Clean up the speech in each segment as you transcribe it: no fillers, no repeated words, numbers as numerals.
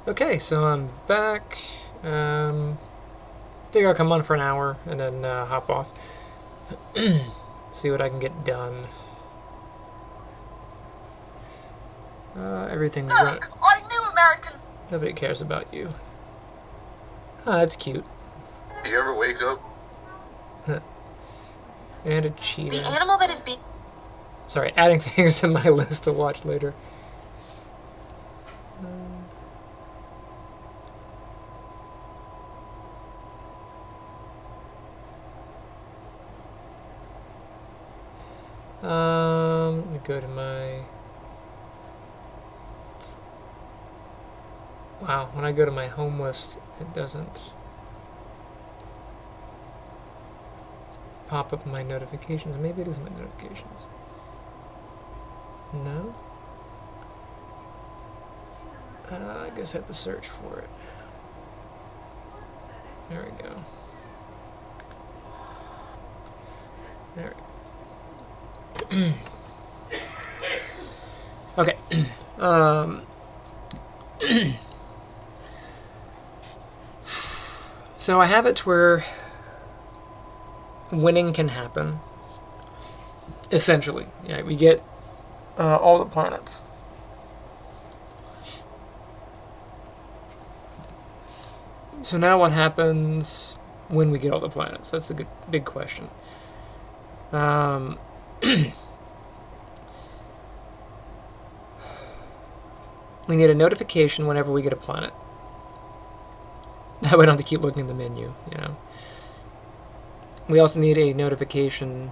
Okay, so I'm back. Figure I'll come on for an hour and then hop off. See what I can get done. Everything's run. I knew Americans. Nobody cares about you. Ah, that's cute. You ever wake up? And a cheetah. The animal that is being. Sorry, adding things to my list to watch later. Let me go to my... Wow, when I go to my home list, it doesn't pop up my notifications. Maybe it is my notifications. No? I guess I have to search for it. There we go. There we go. Okay. So I have it to where winning can happen. Essentially. Yeah, we get all the planets. So now what happens when we get all the planets? That's the big question. We need a notification whenever we get a planet. That way I don't have to keep looking at the menu, you know. We also need a notification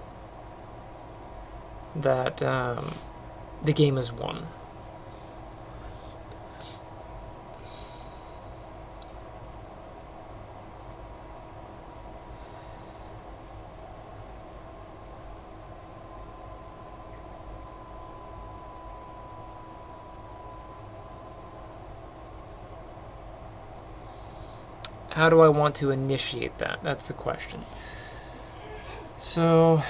that the game is won. How do I want to initiate that? That's the question. So,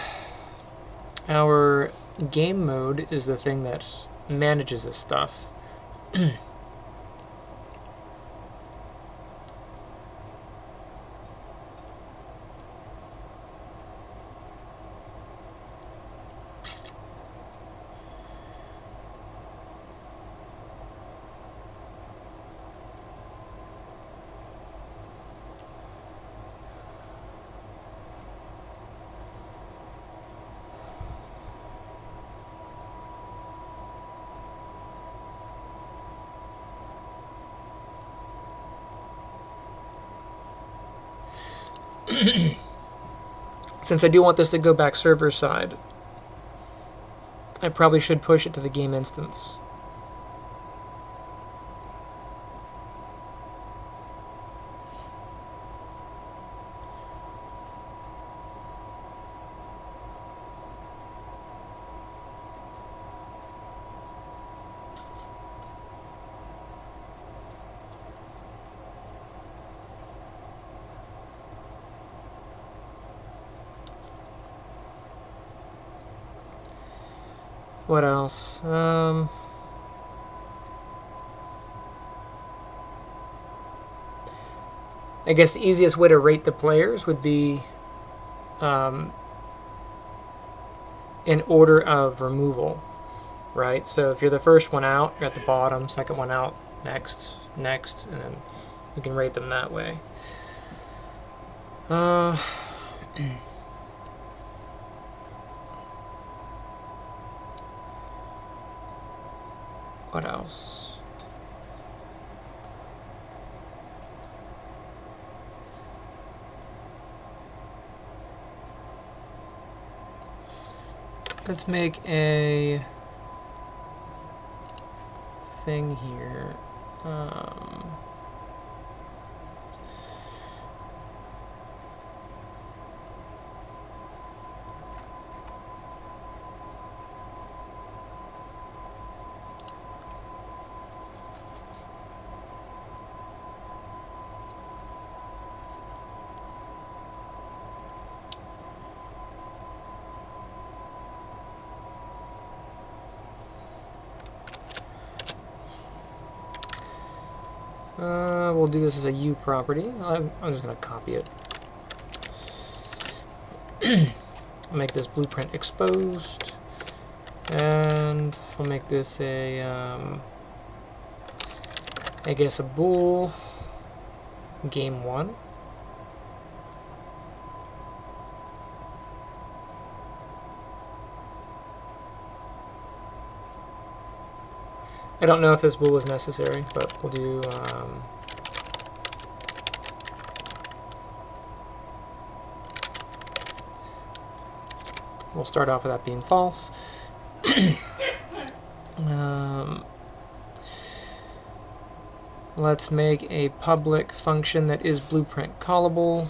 our game mode is the thing that manages this stuff. Since I do want this to go back server side, I probably should push it to the game instance. What else? I guess the easiest way to rate the players would be in order of removal, right? So if you're the first one out, you're at the bottom, second one out, next, and then you can rate them that way. What else? Let's make a thing here. We'll do this as a U property. I'm just going to copy it. Make this blueprint exposed, and we'll make this a, I guess, a bool game 1. I don't know if this bool is necessary, but we'll do we'll start off with that being false. Let's make a public function that is blueprint callable.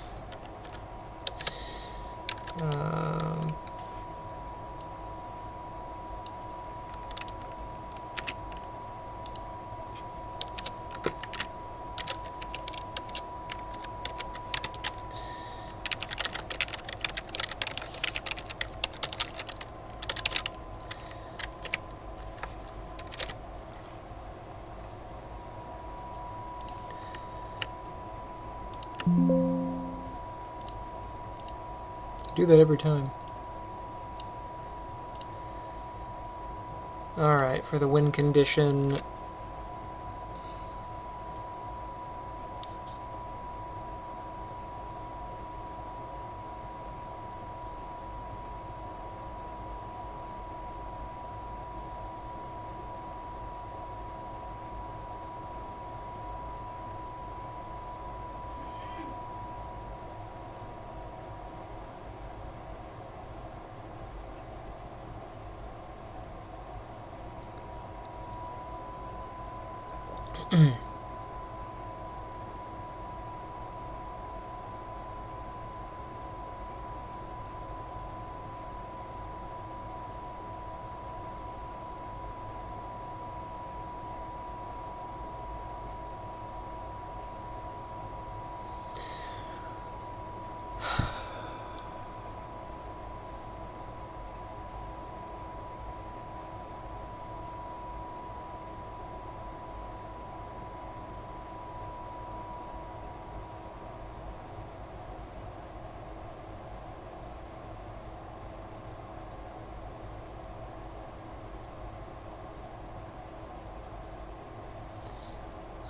Do that every time. Alright, for the win condition,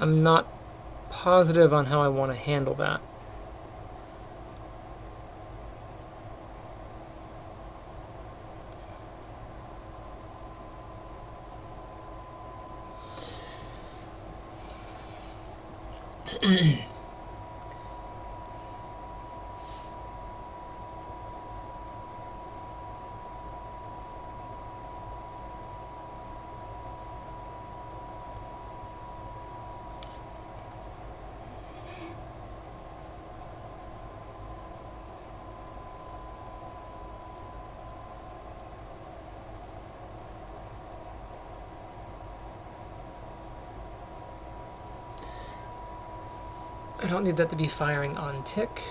I'm not positive on how I want to handle that. I don't need that to be firing on tick.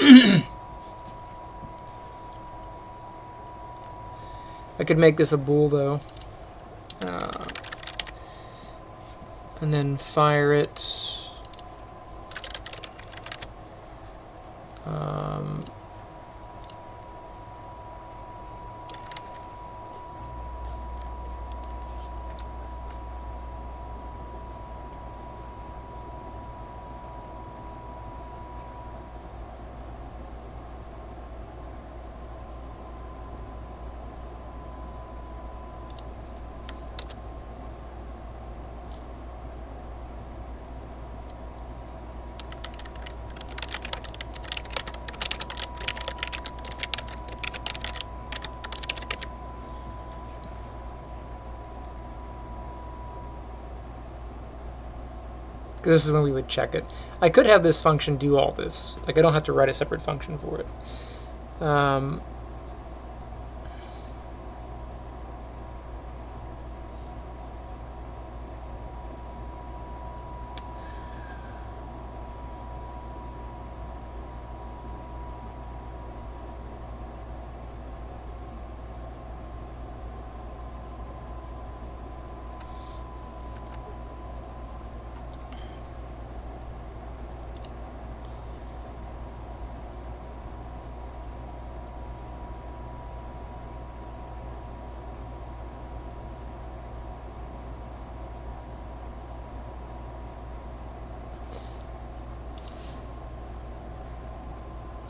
I could make this a bool though, and then fire it. Because this is when we would check it. I could have this function do all this. Like, I don't have to write a separate function for it.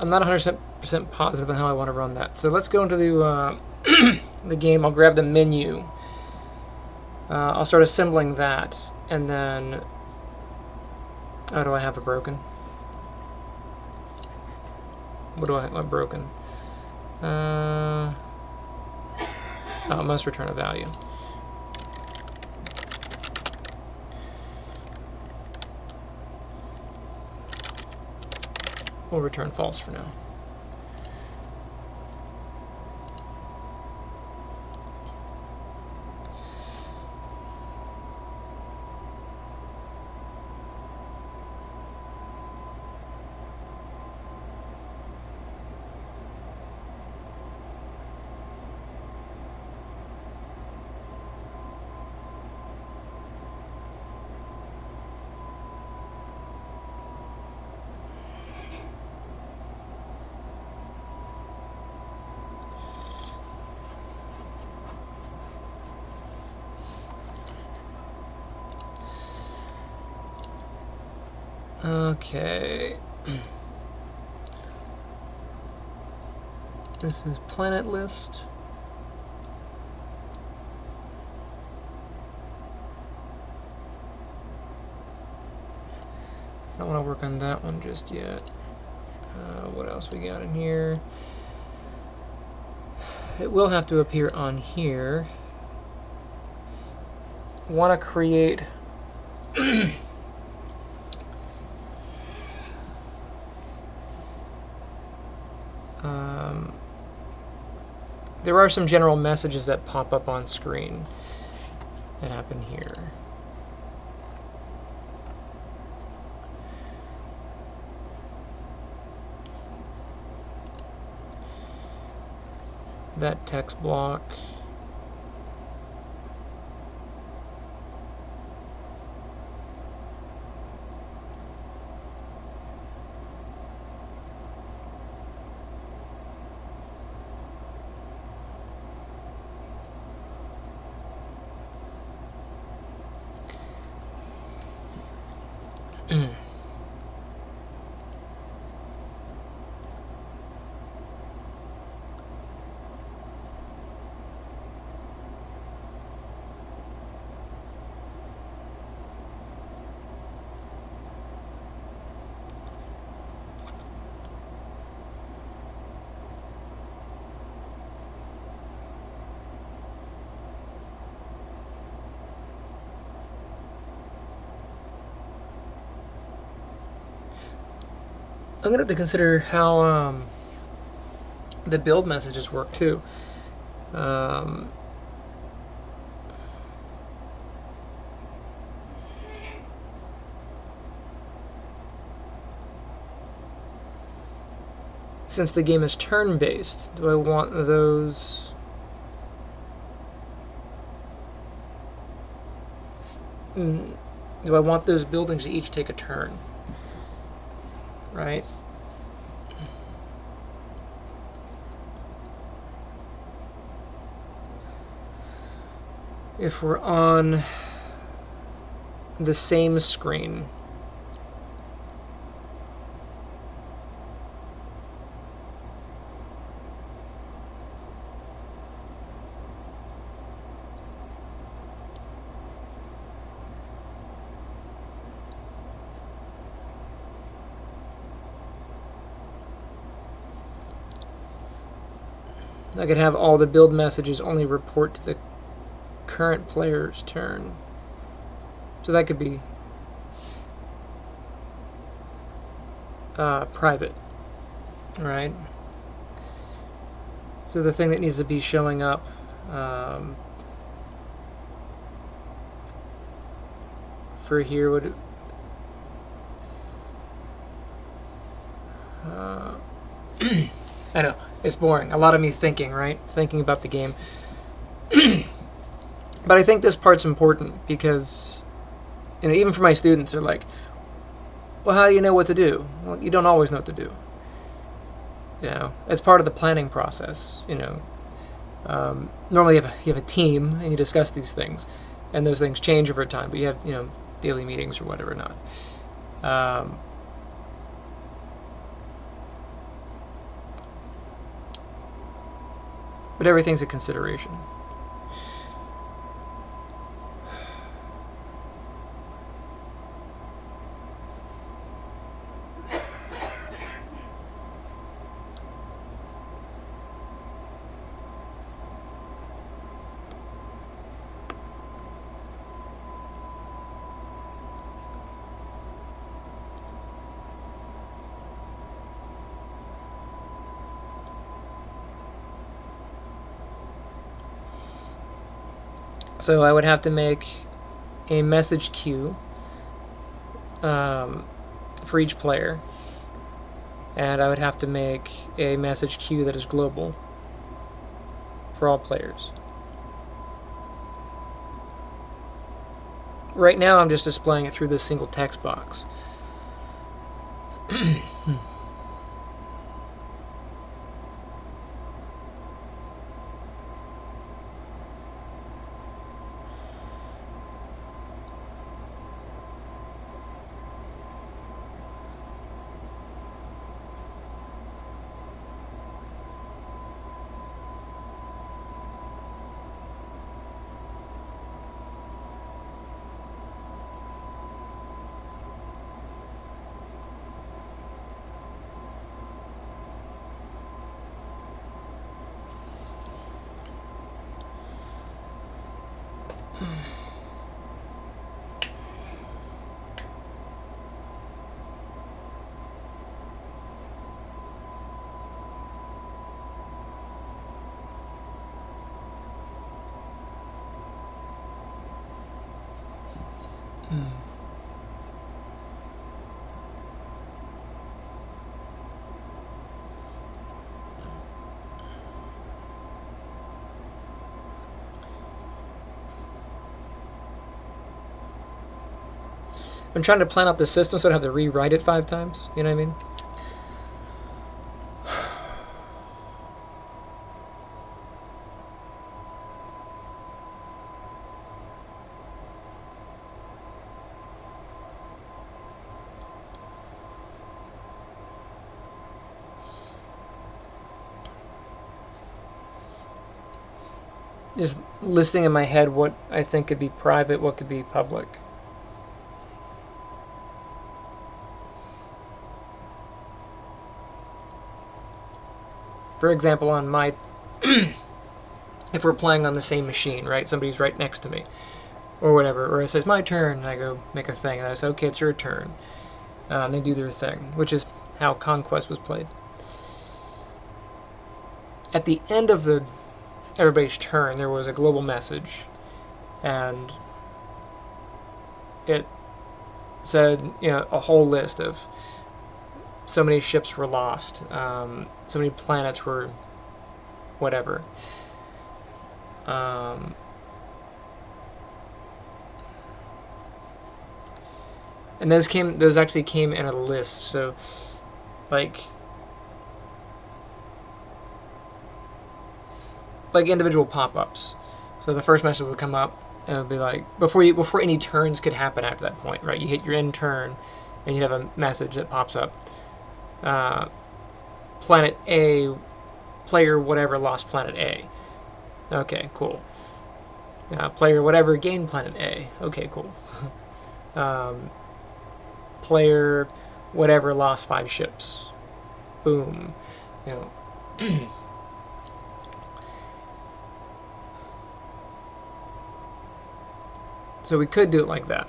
I'm not 100% positive on how I want to run that. So let's go into the, the game. I'll grab the menu. I'll start assembling that, and then... Oh, do I have it broken? What do I have broken? Oh, must return a value. We'll return false for now. Okay. This is planet list. I don't want to work on that one just yet. What else we got in here? It will have to appear on here. Want to create there are some general messages that pop up on screen that happen here. That text block. I'm going to have to consider how the build messages work too. Since the game is turn-based, do I want those... do I want those buildings to each take a turn? Right? If we're on the same screen, I could have all the build messages only report to the current player's turn. So that could be private, right? So the thing that needs to be showing up for here would I know, it's boring. A lot of me thinking, right? Thinking about the game. But I think this part's important because, you know, even for my students, they're like, well, how do you know what to do? Well, you don't always know what to do. You know, it's part of the planning process, you know. Normally you have a team and you discuss these things, and those things change over time, but you have, you know, daily meetings or whatever not. But everything's a consideration. So I would have to make a message queue for each player, and I would have to make a message queue that is global for all players. Right now I'm just displaying it through this single text box. I'm trying to plan out the system so I don't have to rewrite it 5 times. You know what I mean? Just listing in my head what I think could be private, what could be public. For example, on my, if we're playing on the same machine, right? Somebody's right next to me, or whatever, or it says my turn, and I go make a thing, and I say, okay, it's your turn. They do their thing, which is how Conquest was played. At the end of everybody's turn, there was a global message, and it said, a whole list of so many ships were lost, so many planets were whatever. And those actually came in a list, so like individual pop-ups. So the first message would come up and it would be like before any turns could happen after that point, right? You hit your end turn and you have a message that pops up. Planet A, player whatever lost planet A. Okay, cool. Player whatever gained planet A. Okay, cool. Player whatever lost 5 ships. Boom. So we could do it like that.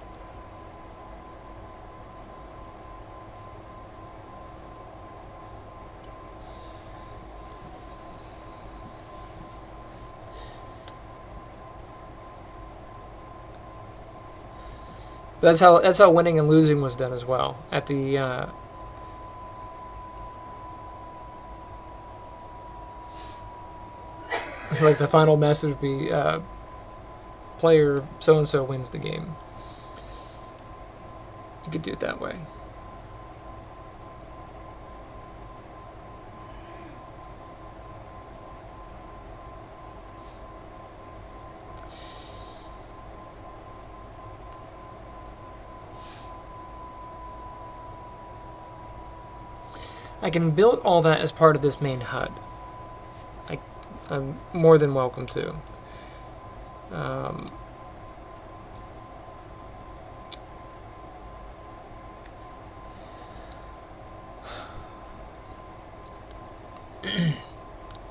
That's how winning and losing was done as well. At the like the final message would be player so and so wins the game. You could do it that way. I can build all that as part of this main HUD. I'm more than welcome to.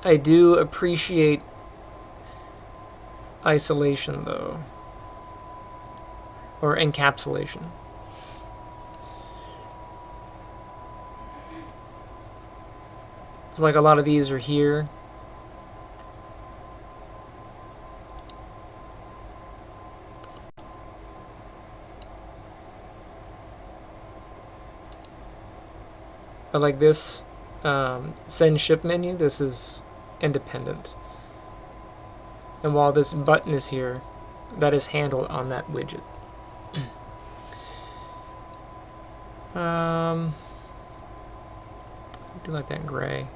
I do appreciate isolation, though, or encapsulation. It's like a lot of these are here. But like this send ship menu, this is independent. And while this button is here, that is handled on that widget. I do like that gray.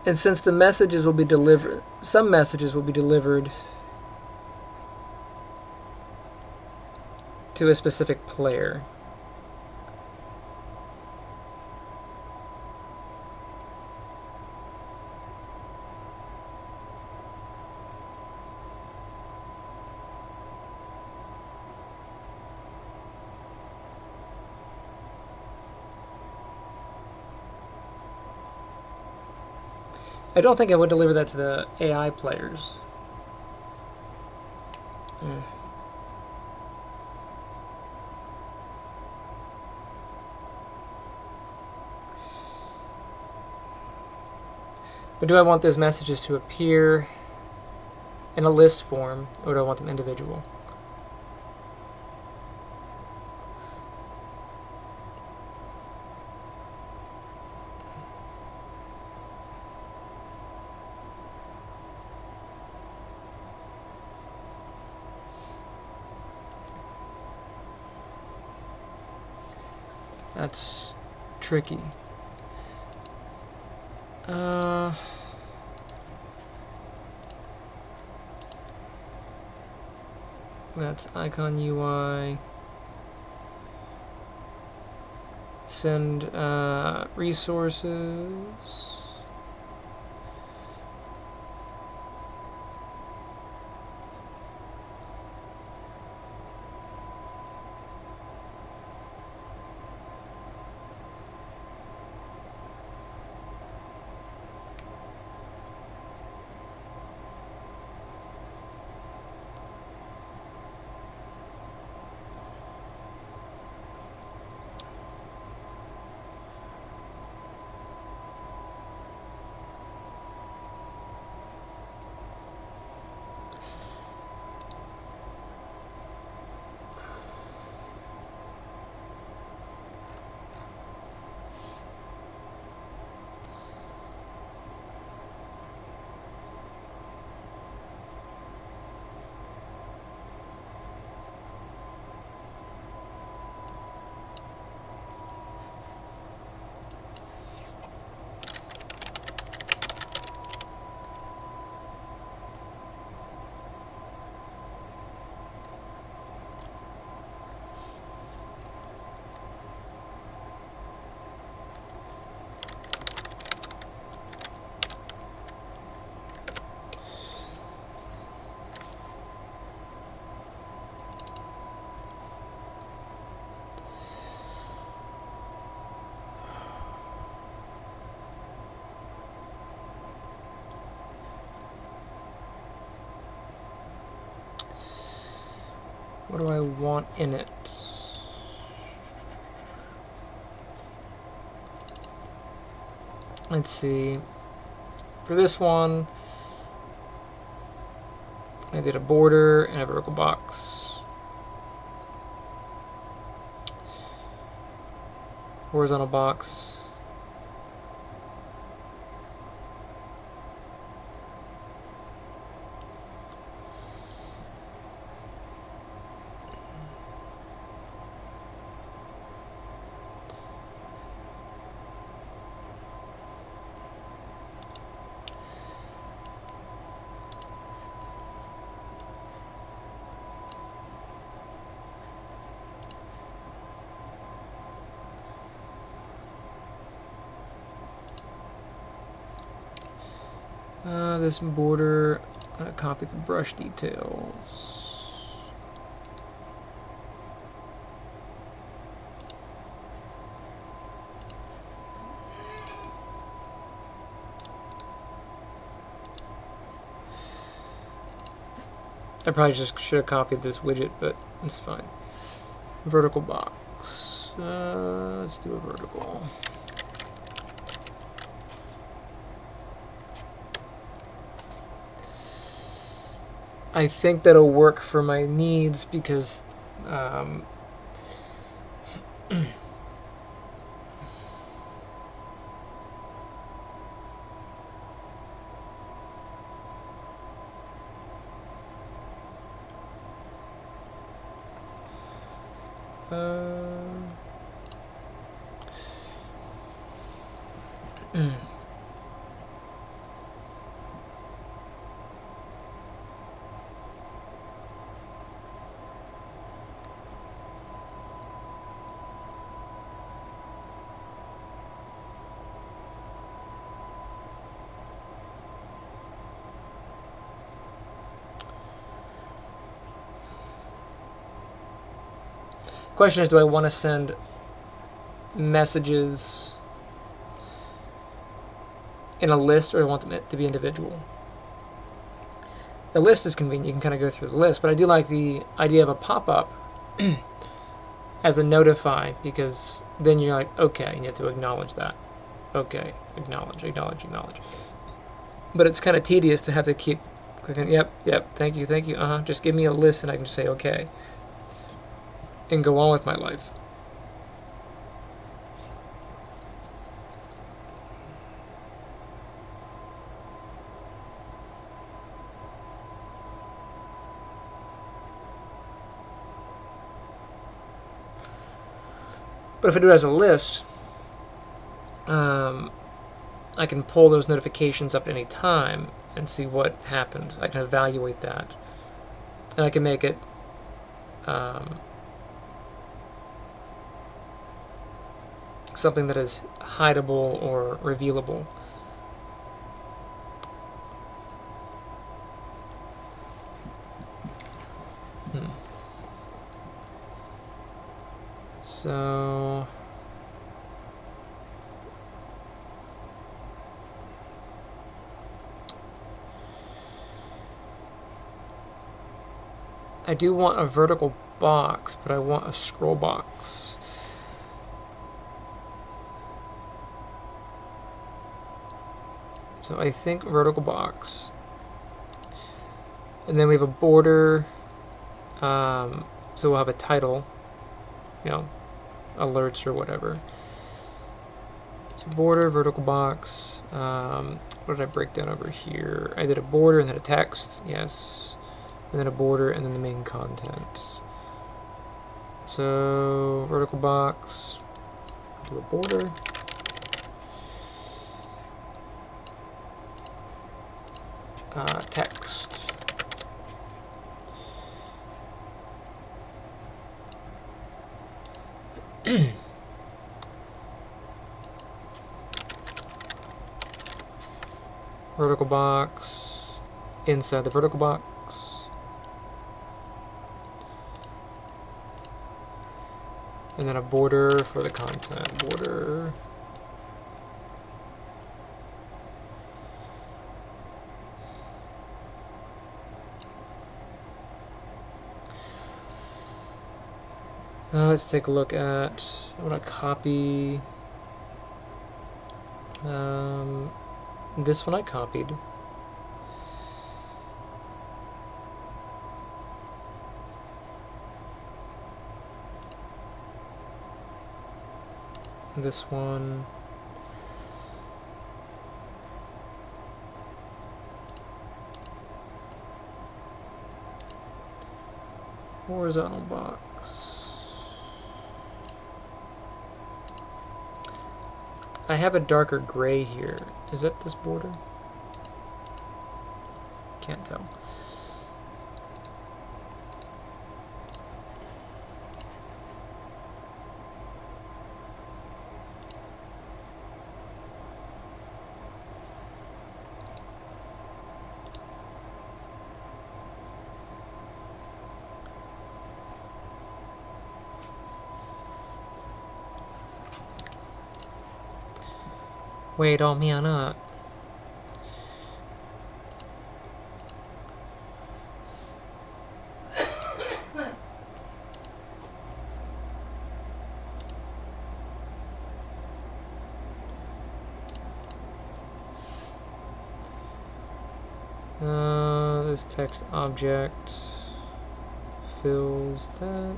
And since the messages will be delivered, some messages will be delivered to a specific player. I don't think I would deliver that to the AI players. But do I want those messages to appear in a list form, or do I want them individual? That's tricky. That's icon UI. Send resources. What do I want in it? Let's see. For this one, I did a border and a vertical box. Horizontal box. This border, I'm going to copy the brush details. I probably just should have copied this widget, but it's fine. Vertical box. Let's do a vertical. I think that'll work for my needs because question is, do I want to send messages in a list, or do I want them to be individual? A list is convenient. You can kind of go through the list, but I do like the idea of a pop-up as a notify, because then you're like, okay, and you have to acknowledge that. Okay, acknowledge, acknowledge, acknowledge. But it's kind of tedious to have to keep clicking, yep, thank you, just give me a list and I can just say okay. And go on with my life. But if I do it as a list, I can pull those notifications up at any time and see what happened. I can evaluate that. And I can make it something that is hideable or revealable. So I do want a vertical box, but I want a scroll box. So I think vertical box. And then we have a border. So we'll have a title, you know, alerts or whatever. So border, vertical box. What did I break down over here? I did a border and then a text, yes. And then a border and then the main content. So vertical box, do a border. Text. Vertical box inside the vertical box. And then a border for the content. Border. Let's take a look at, I want to copy this one I copied. This one. Horizontal box. I have a darker gray here. Is that this border? Can't tell. Wait, oh man, this text object fills that.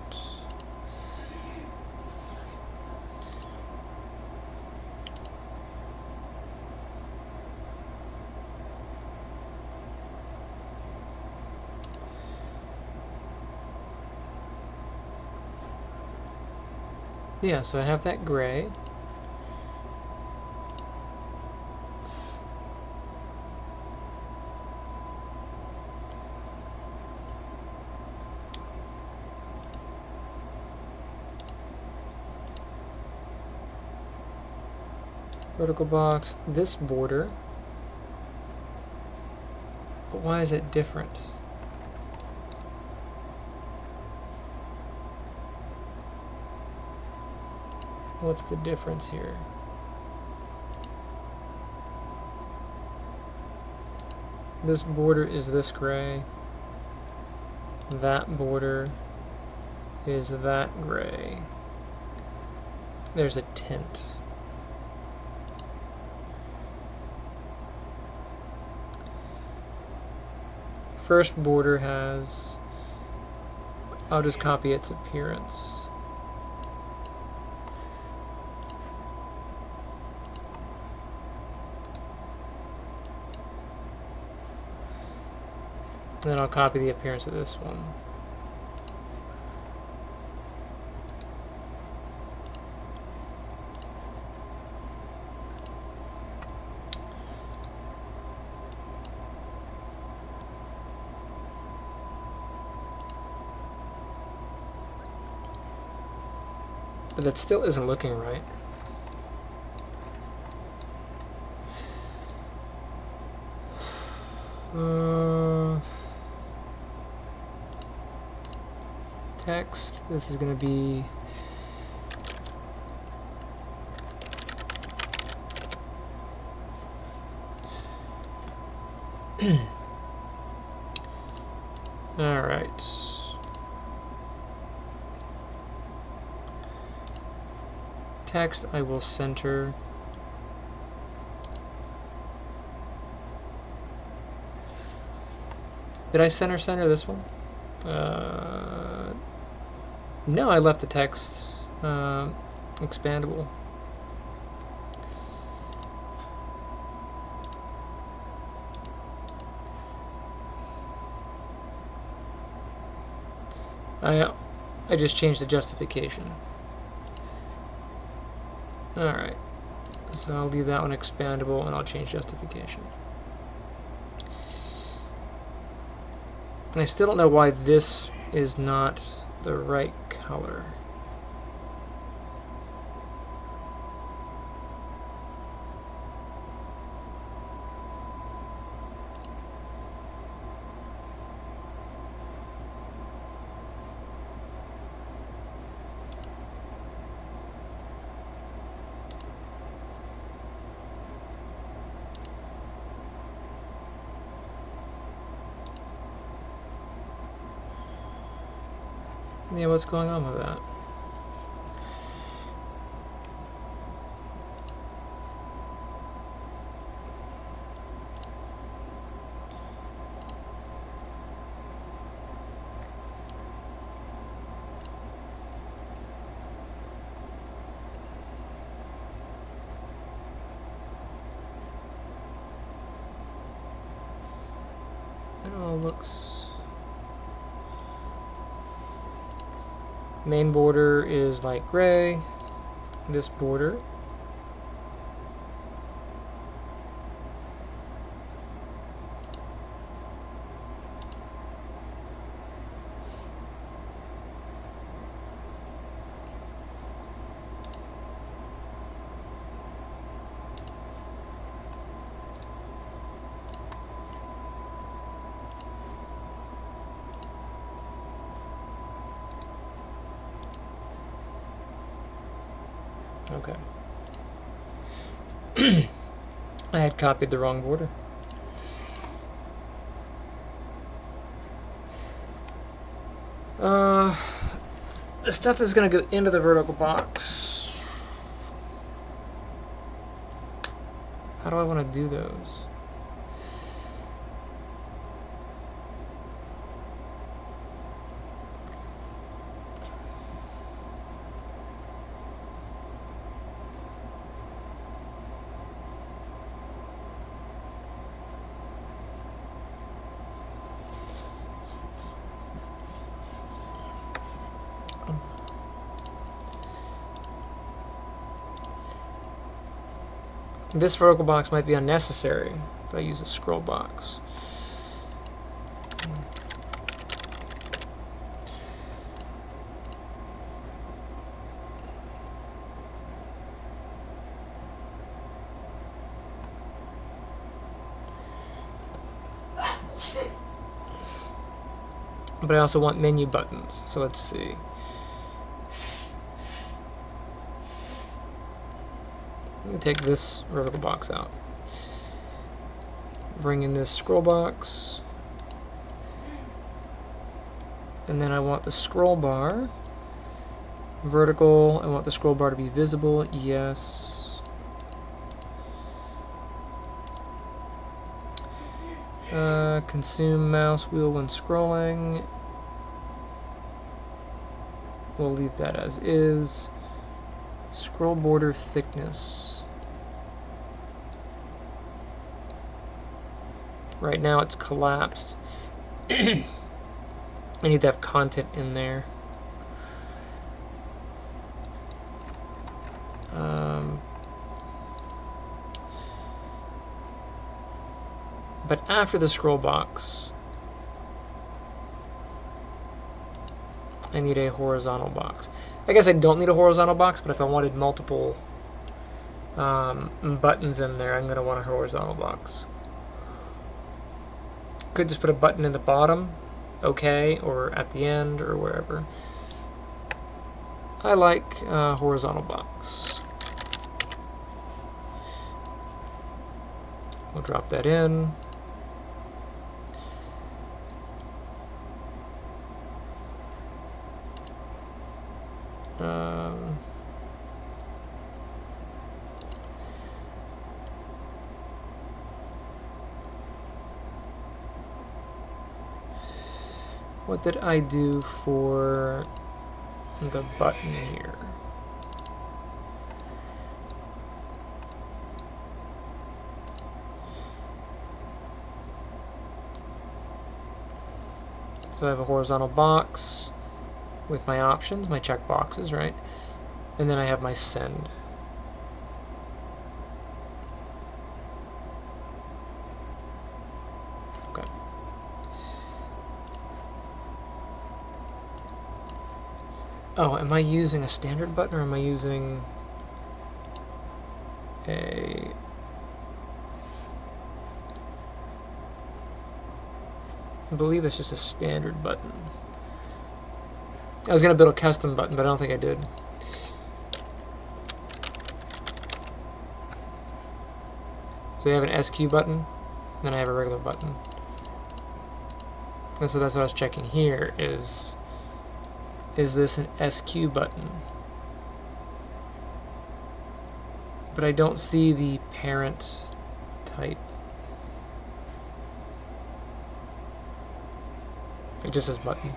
Yeah, so I have that gray. Vertical box, this border. But why is it different? What's the difference here? This border is this gray. That border is that gray. There's a tint. First border has, I'll just copy its appearance. Then I'll copy the appearance of this one. But that still isn't looking right. Text, this is going to be all right. Text I will center. Did I center this one? No, I left the text expandable. I just changed the justification. Alright, so I'll leave that one expandable and I'll change justification. And I still don't know why this is not the right color. Yeah, what's going on with that? It all looks... Main border is light gray. This border okay. I had copied the wrong border. The stuff that's going to go into the vertical box. How do I want to do those? This vertical box might be unnecessary if I use a scroll box. But I also want menu buttons, so let's see. Let me take this vertical box out. Bring in this scroll box. And then I want the scroll bar vertical. I want the scroll bar to be visible. Yes. Consume mouse wheel when scrolling. We'll leave that as is. Scroll border thickness. Right now it's collapsed. I need to have content in there. But after the scroll box, I need a horizontal box. I guess I don't need a horizontal box, but if I wanted multiple buttons in there, I'm going to want a horizontal box. Could just put a button in the bottom, okay, or at the end, or wherever. I like horizontal box. We'll drop that in. What did I do for the button here? So I have a horizontal box with my options, my check boxes, right? And then I have my send. Okay. Oh, am I using a standard button or am I using a... I believe it's just a standard button. I was going to build a custom button, but I don't think I did. So you have an SQ button, and then I have a regular button. And so that's what I was checking here, is this an SQ button? But I don't see the parent type. It just says button.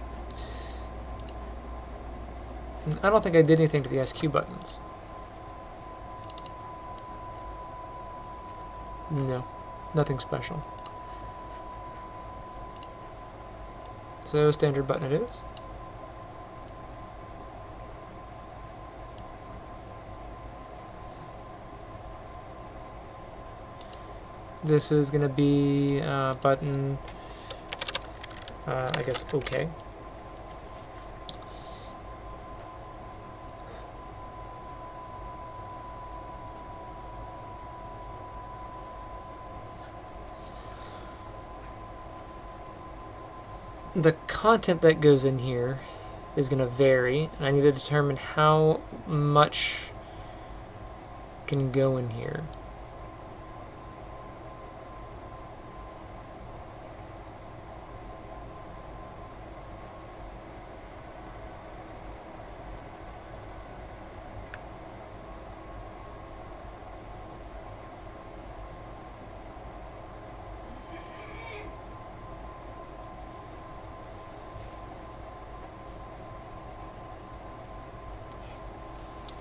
I don't think I did anything to the SQ buttons. No, nothing special. So standard button it is. This is going to be button, I guess, OK. The content that goes in here is going to vary, and I need to determine how much can go in here.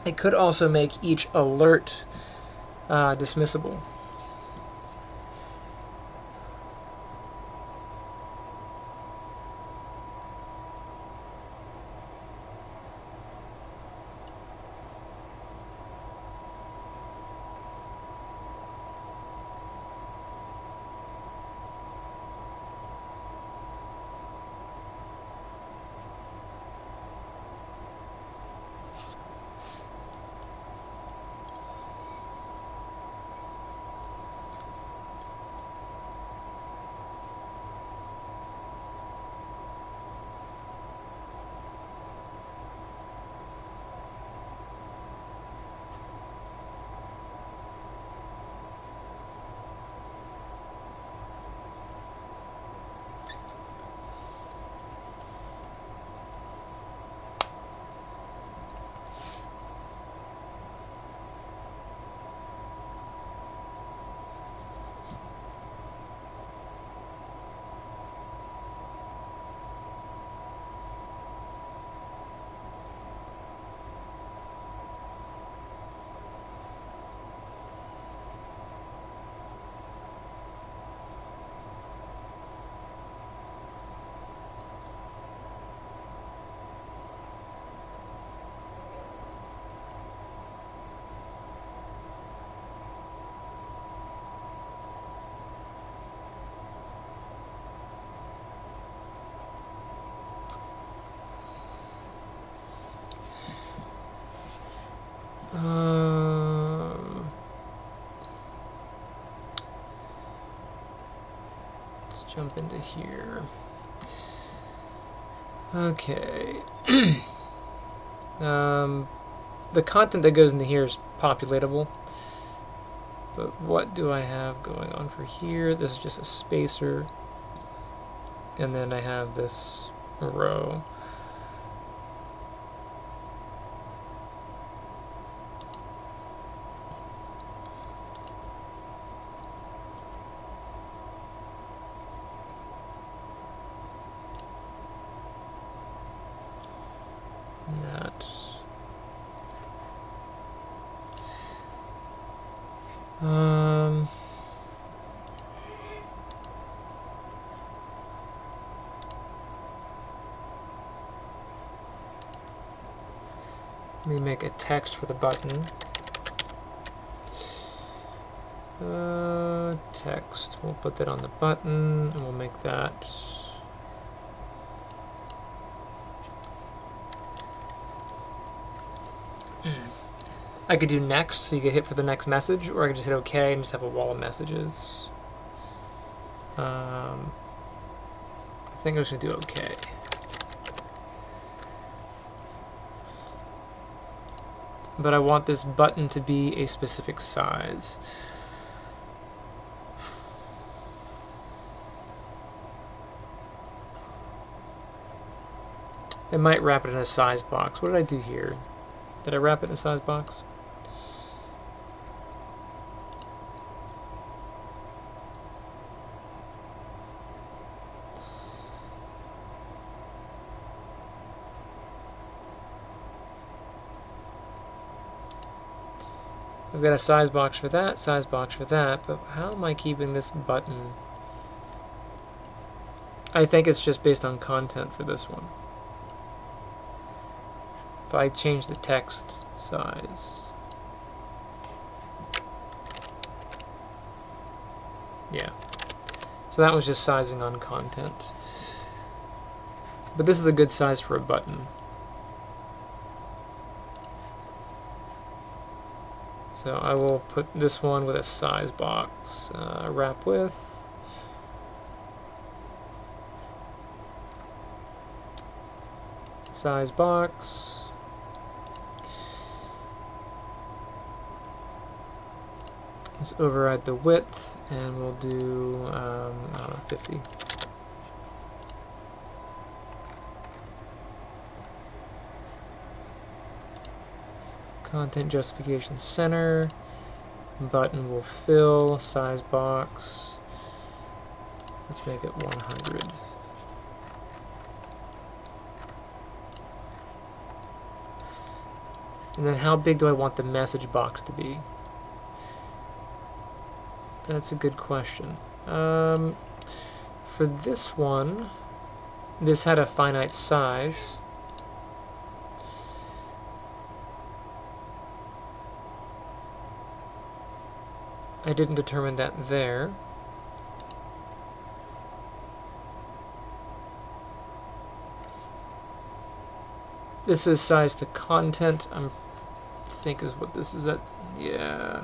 It could also make each alert dismissible. Let's jump into here. Okay. The content that goes into here is populatable. But what do I have going on for here? This is just a spacer. And then I have this row. That. Let me make a text for the button. Text. We'll put that on the button, and we'll make that. I could do next, so you get hit for the next message, or I could just hit OK and just have a wall of messages. I think I'm just going to do OK. But I want this button to be a specific size. It might wrap it in a size box. What did I do here? Did I wrap it in a size box? I've got a size box for that, size box for that, but how am I keeping this button? I think it's just based on content for this one. If I change the text size. Yeah. So that was just sizing on content. But this is a good size for a button. So I will put this one with a size box, wrap width. Size box. Let's override the width, and we'll do, I don't know, 50. Content justification center. Button will fill. Size box. Let's make it 100. And then how big do I want the message box to be? That's a good question. For this one, this had a finite size. I didn't determine that there. This is size to content. I think is what this is at. Yeah.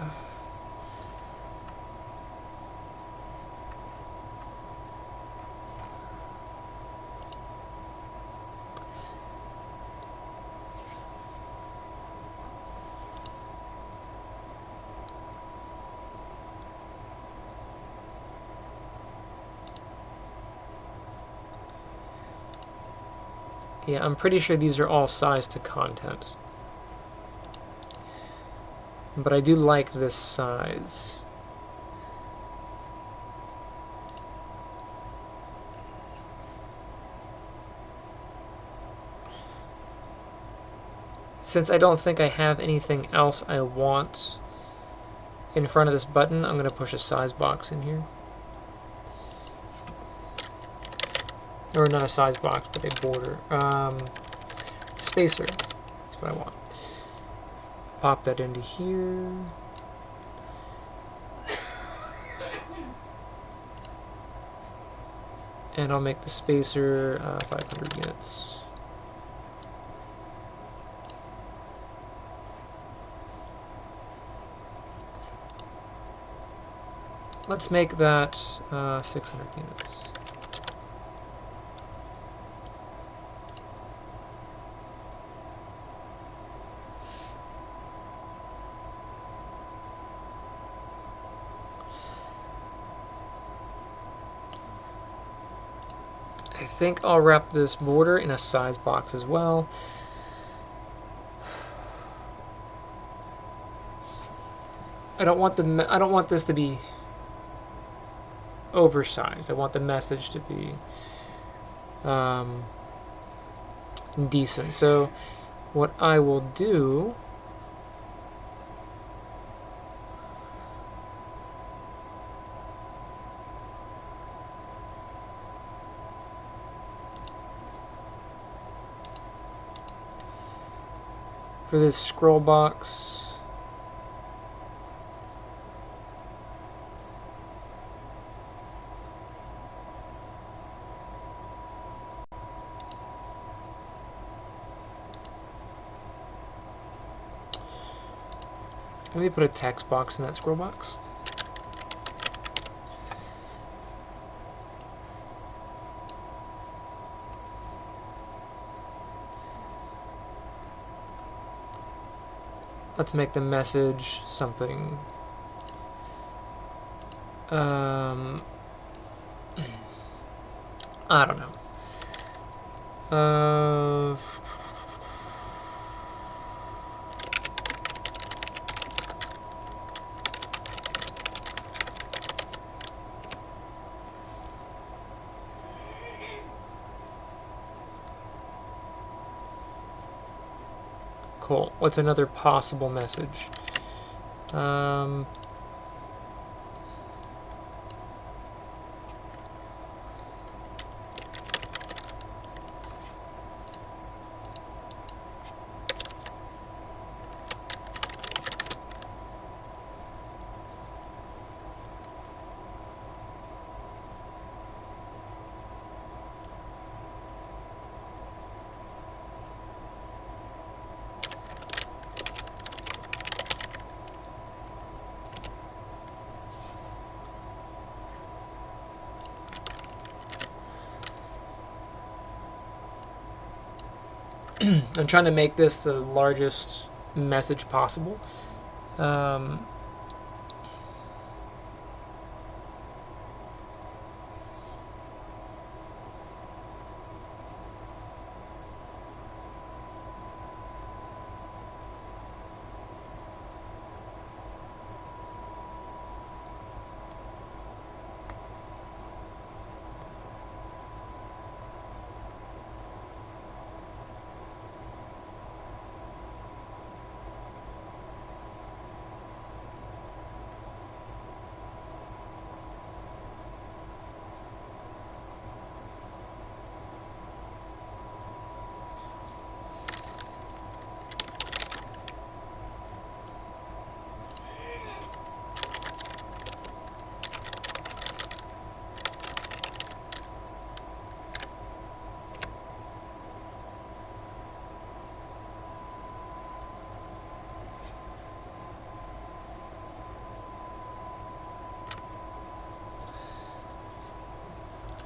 Yeah, I'm pretty sure these are all size to content. But I do like this size. Since I don't think I have anything else I want in front of this button, I'm going to push a size box in here. Or not a size box, but a border. Spacer. That's what I want. Pop that into here. And I'll make the spacer 500 units. Let's make that 600 units. I think I'll wrap this border in a size box as well. I don't want this to be oversized. I want the message to be decent. So what I will do for this scroll box, let me put a text box in that scroll box. Let's make the message something. I don't know. Cool. What's another possible message? I'm trying to make this the largest message possible.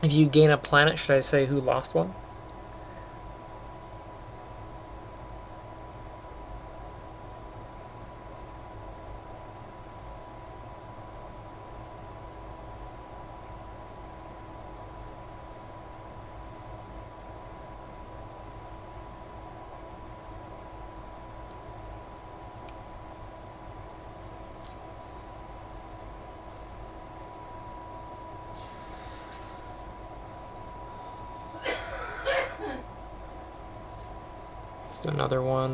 If you gain a planet, should I say who lost one? Let's do another one.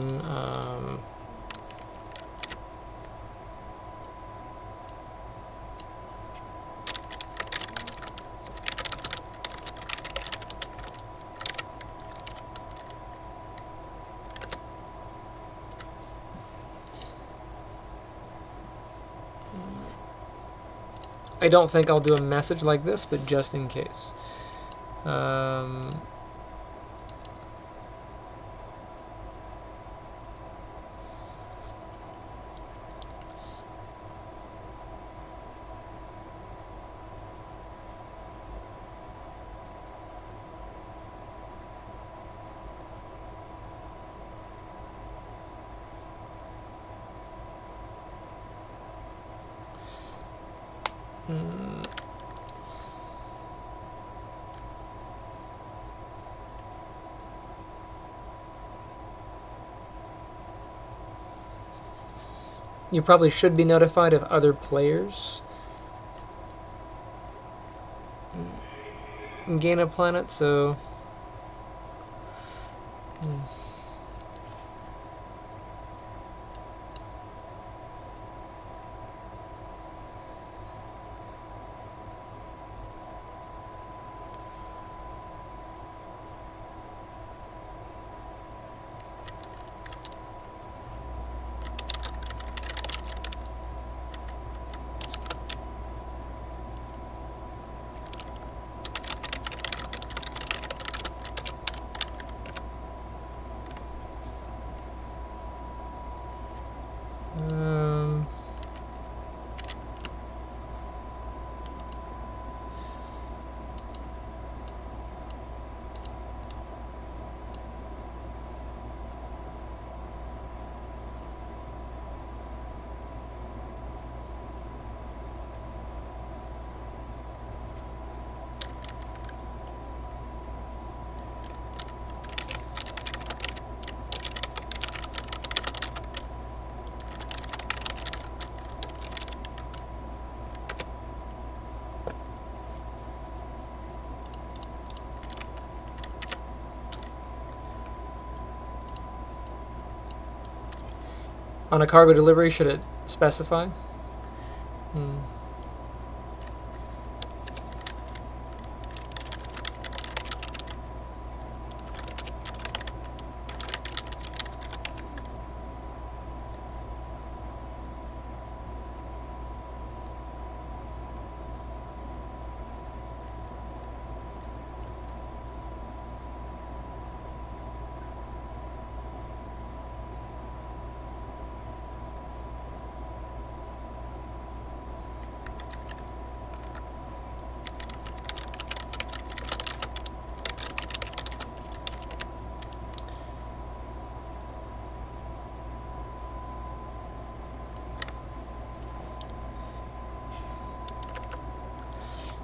I don't think I'll do a message like this, but just in case. You probably should be notified of other players gain a planet, so on a cargo delivery, should it specify?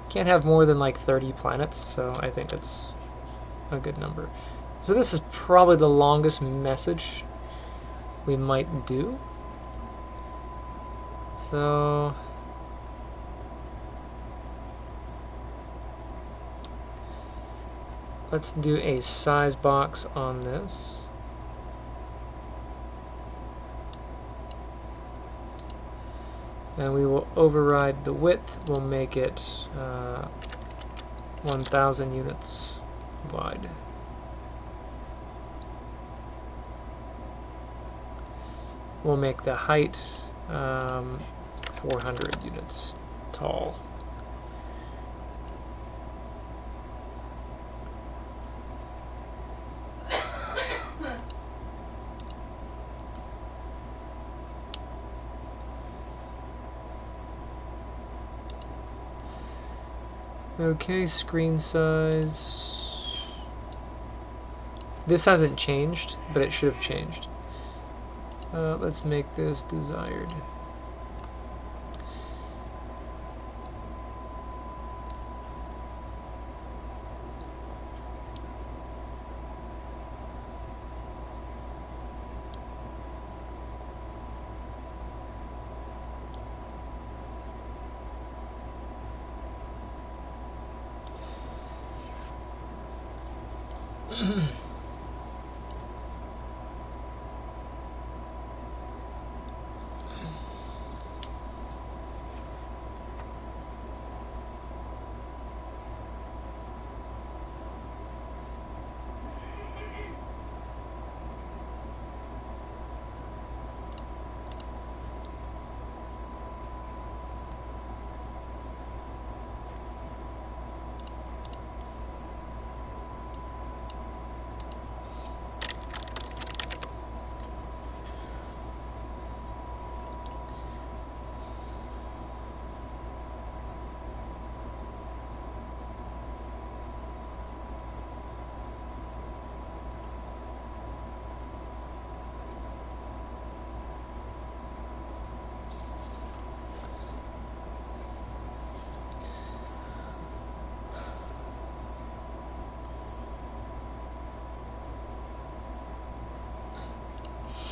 Can't have more than like 30 planets, so I think that's a good number. So this is probably the longest message we might do. So let's do a size box on this. And we will override the width. We'll make it 1,000 units wide. We'll make the height 400 units tall. Okay, screen size. This hasn't changed, but it should have changed. Let's make this desired.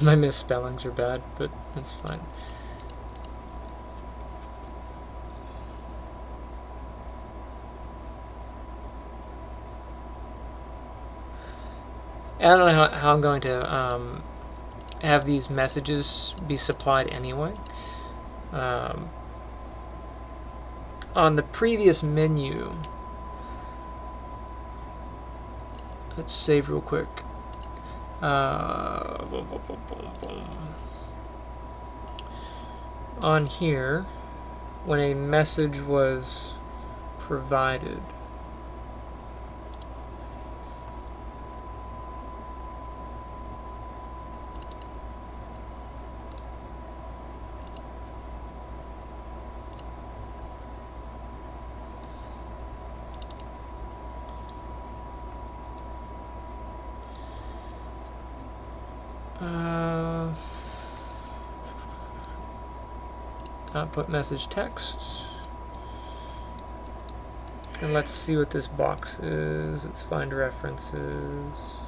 My misspellings are bad, but that's fine. I don't know how I'm going to have these messages be supplied anyway. On the previous menu, let's save real quick. On here, when a message was provided, output message text, and let's see what this box is. Let's find references.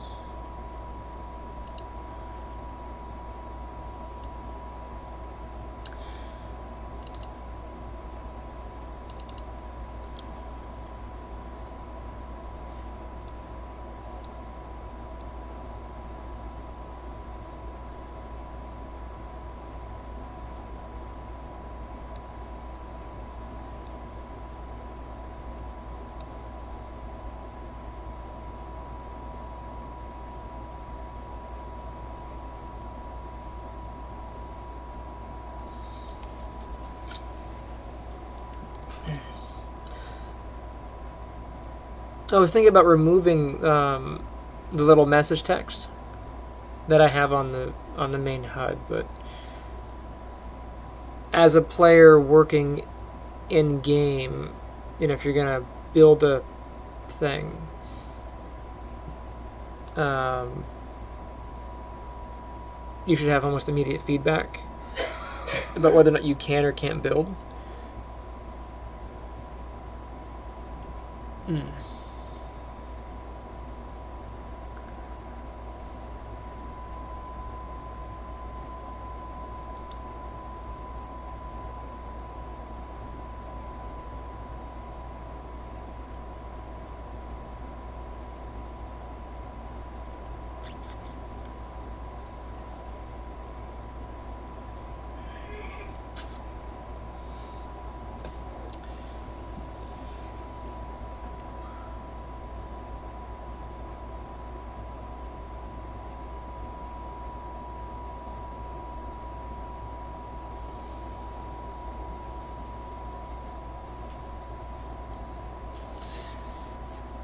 I was thinking about removing the little message text that I have on the main HUD, but as a player working in game, you know, if you're gonna build a thing, you should have almost immediate feedback about whether or not you can or can't build.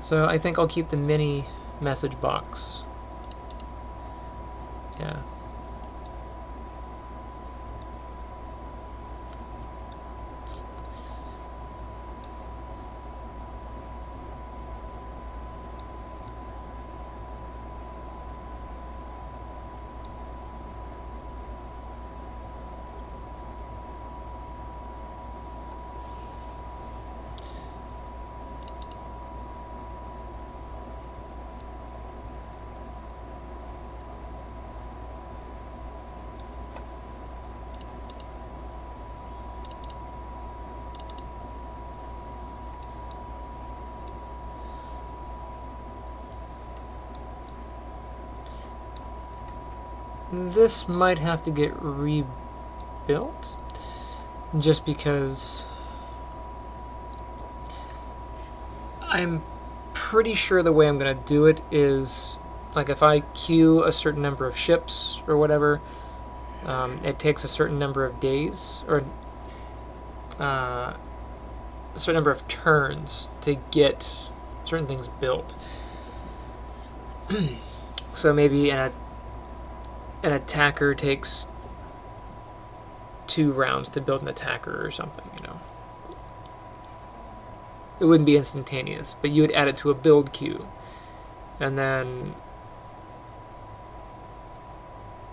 So I think I'll keep the mini message box. Yeah. This might have to get rebuilt, just because I'm pretty sure the way I'm going to do it is, like, if I queue a certain number of ships or whatever, it takes a certain number of days, or a certain number of turns to get certain things built. So maybe an attacker takes 2 rounds to build an attacker or something, you know. It wouldn't be instantaneous, but you would add it to a build queue. And then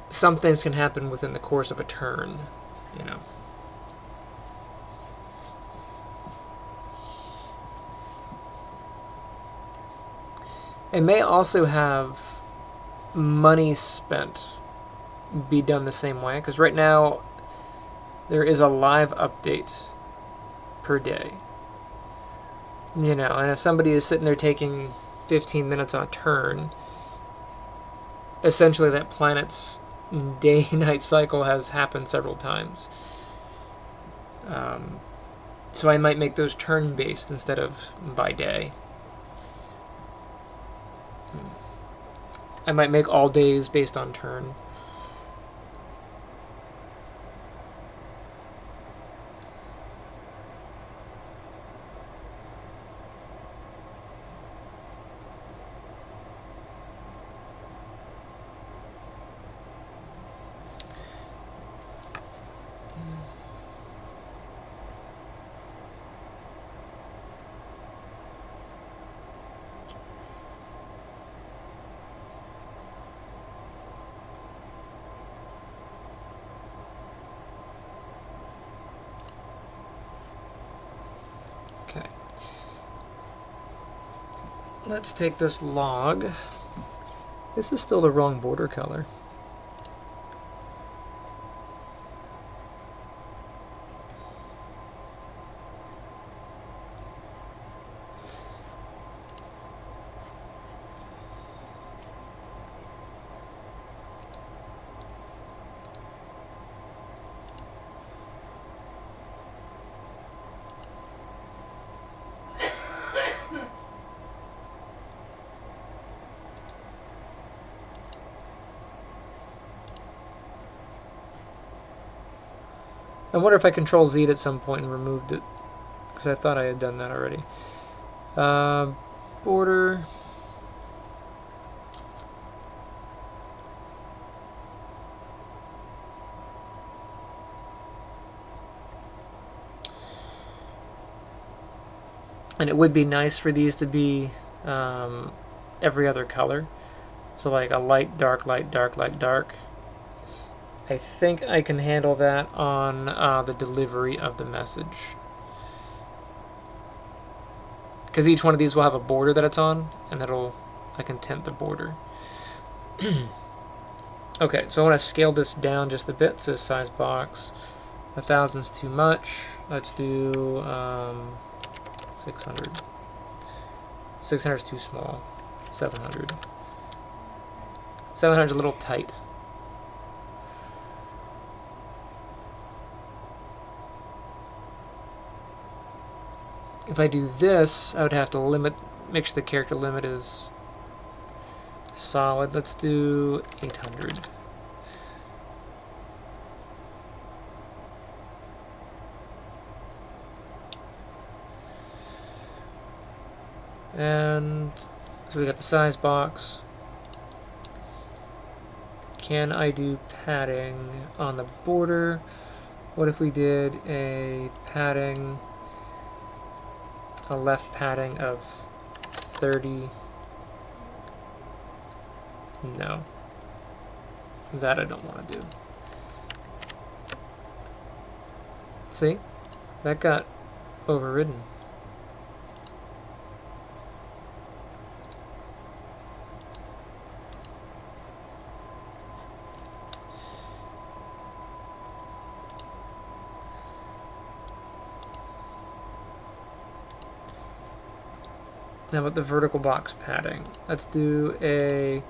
some things can happen within the course of a turn, you know. It may also have money spent be done the same way, because right now there is a live update per day. You know, and if somebody is sitting there taking 15 minutes on a turn, essentially that planet's day-night cycle has happened several times. So I might make those turn-based instead of by day. I might make all days based on turn. Okay. Let's take this log. This is still the wrong border color. I wonder if I Control Z'd at some point and removed it, because I thought I had done that already. Border. And it would be nice for these to be every other color. So like a light, dark, light, dark, light, dark. I think I can handle that on the delivery of the message. Because each one of these will have a border that it's on, and I can tint the border. Okay, so I want to scale this down just a bit. It says size box. 1,000's too much. Let's do 600. 600 is too small. 700. 700 is a little tight. If I do this, I would have to make sure the character limit is solid. Let's do 800. And so we got the size box. Can I do padding on the border? What if we did a padding, a left padding of 30? No. That I don't want to do. See? That got overridden. Now about the vertical box padding. Let's do a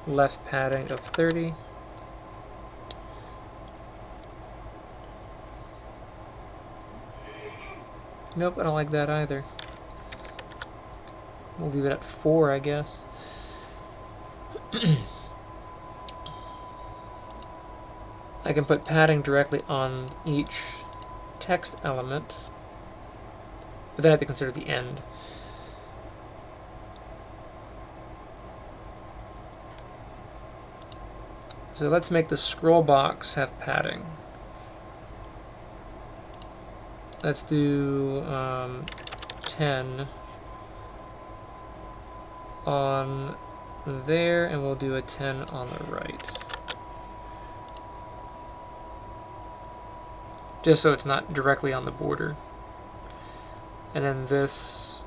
left padding of 30. Nope, I don't like that either. We'll leave it at 4, I guess. I can put padding directly on each text element, but then I have to consider the end. So let's make the scroll box have padding. Let's do 10 on there, and we'll do a 10 on the right. Just so it's not directly on the border. And then this,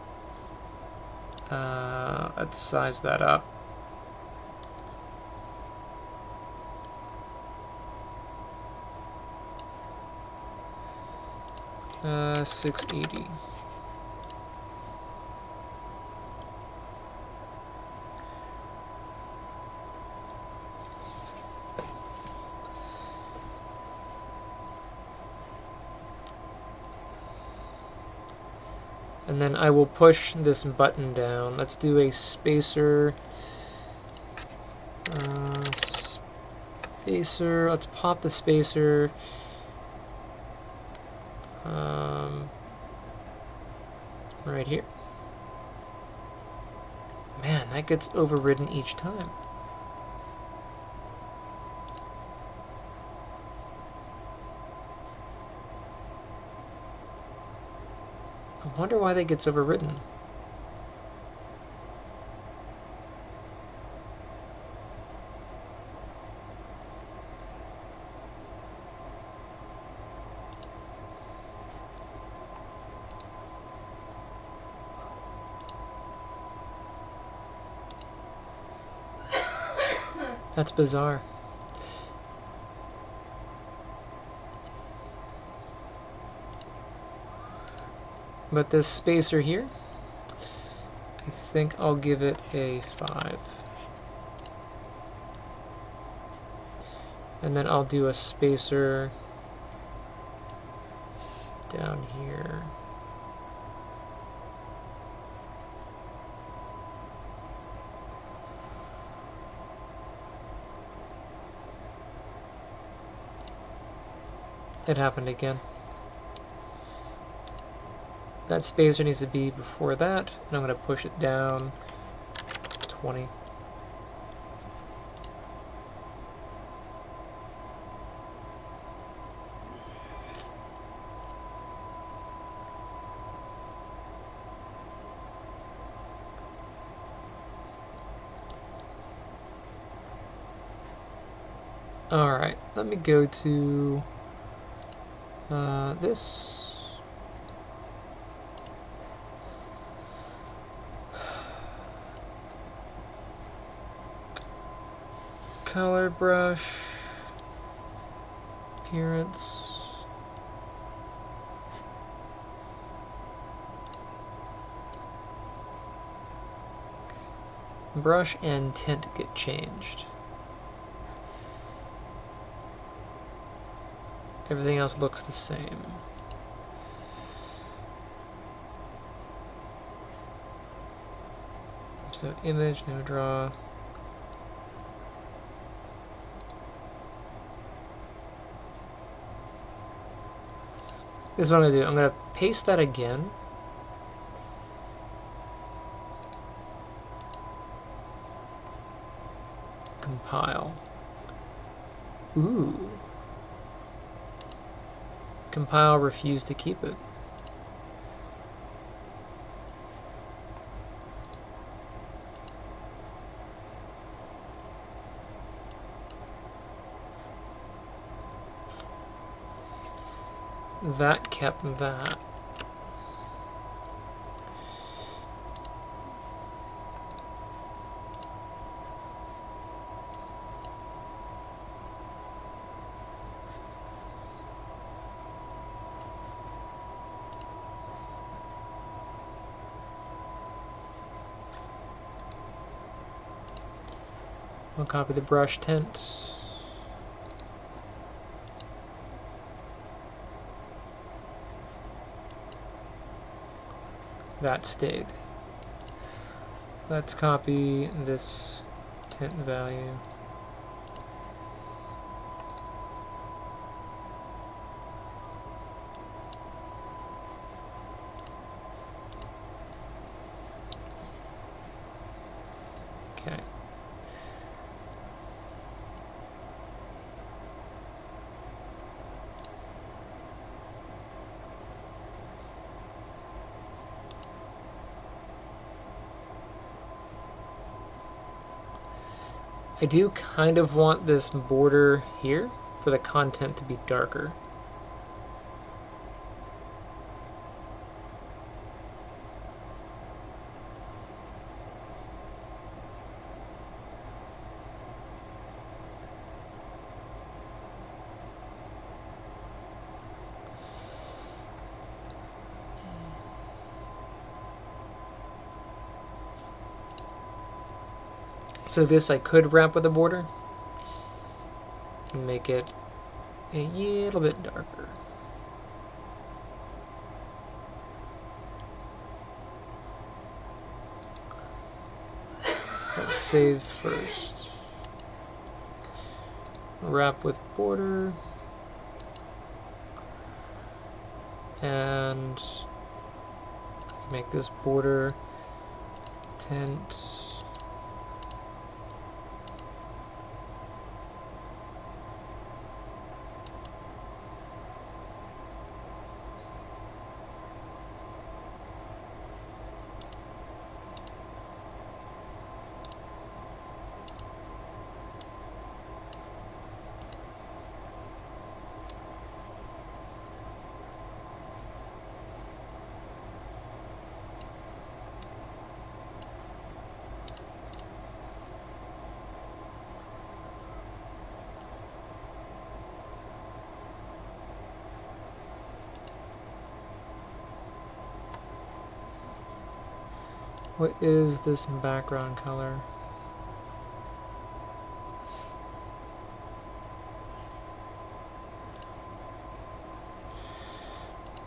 let's size that up. Uh, 680. And then I will push this button down. Let's do a spacer. Spacer. Let's pop the spacer. Right here. Man, that gets overridden each time. I wonder why that gets overridden. That's bizarre. But this spacer here, I think I'll give it a 5. And then I'll do a spacer down here. It happened again. That spacer needs to be before that, and I'm going to push it down 20. Alright, let me go to this. Color brush, appearance, brush and tint get changed. Everything else looks the same. So image, no draw. This is what I'm going to do. I'm going to paste that again. Compile. Ooh. Compile, refuse to keep it. That kept that. I'll copy the brush tint. that stayed. Let's copy this tint value. Okay. I do kind of want this border here for the content to be darker. So this I could wrap with a border and make it a little bit darker. Let's save first. Wrap with border. And make this border tint. What is this background color?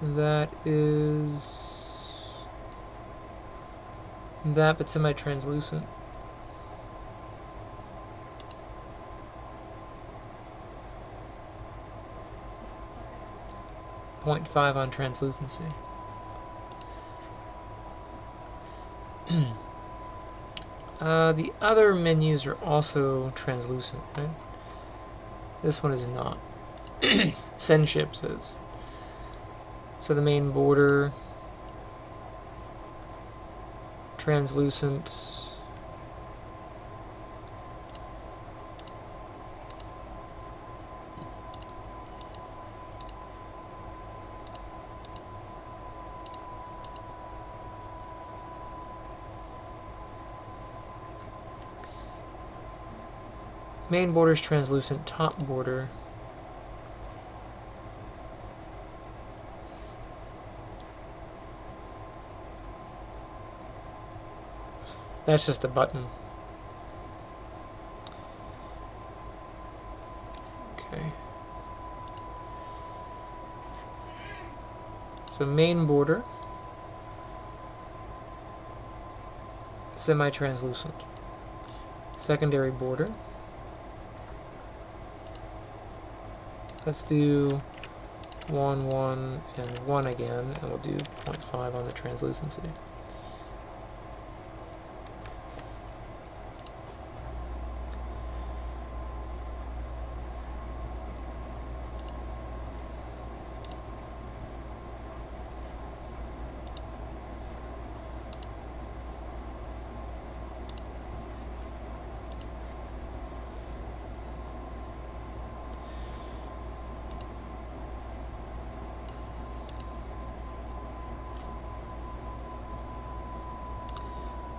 That is that, but semi-translucent. .5 on translucency. The other menus are also translucent, right? This one is not. Send ships is. So the main border, translucent. Main border is translucent, top border. That's just a button. Okay. So main border, semi-translucent. Secondary border. Let's do 1, 1, and 1 again, and we'll do 0.5 on the translucency.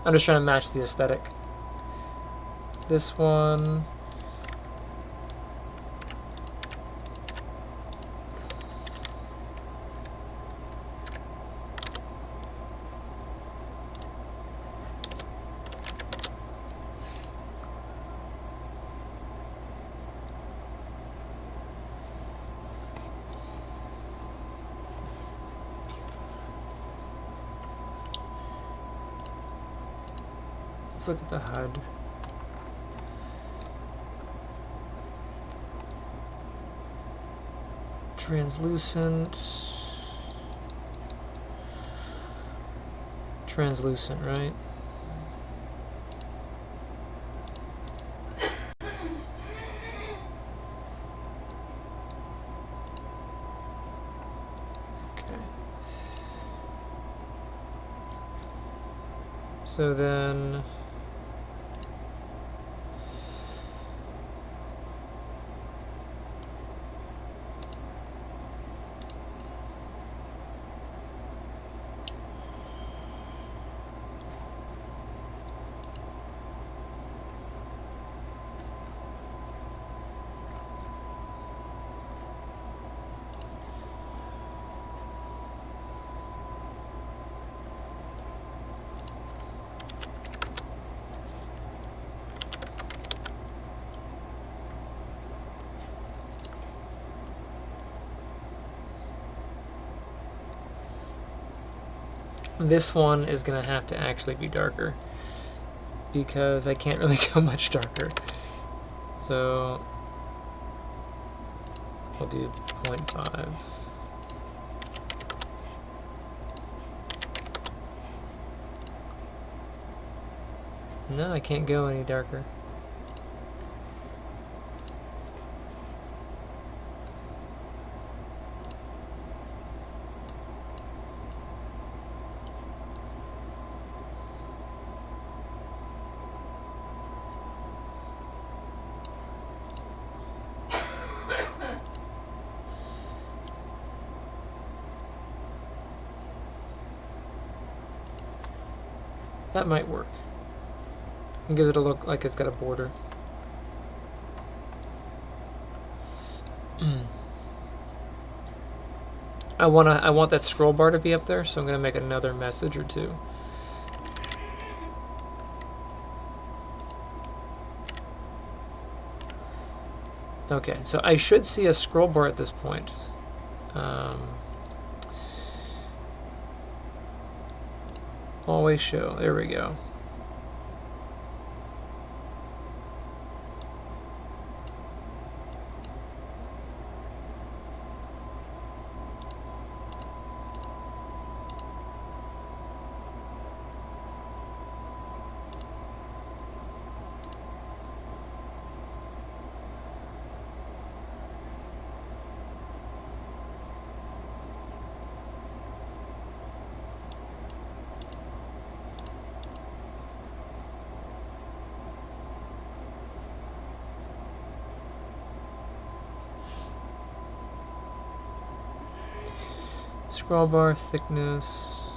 I'm just trying to match the aesthetic. This one, Let's look at the HUD. Translucent, right? Okay. So then this one is going to have to actually be darker because I can't really go much darker. So we'll do 0.5. No, I can't go any darker. That might work. It gives it a look like it's got a border. I want that scroll bar to be up there, so I'm gonna make another message or two. Okay, so I should see a scroll bar at this point. Always show. There we go. Scroll bar thickness.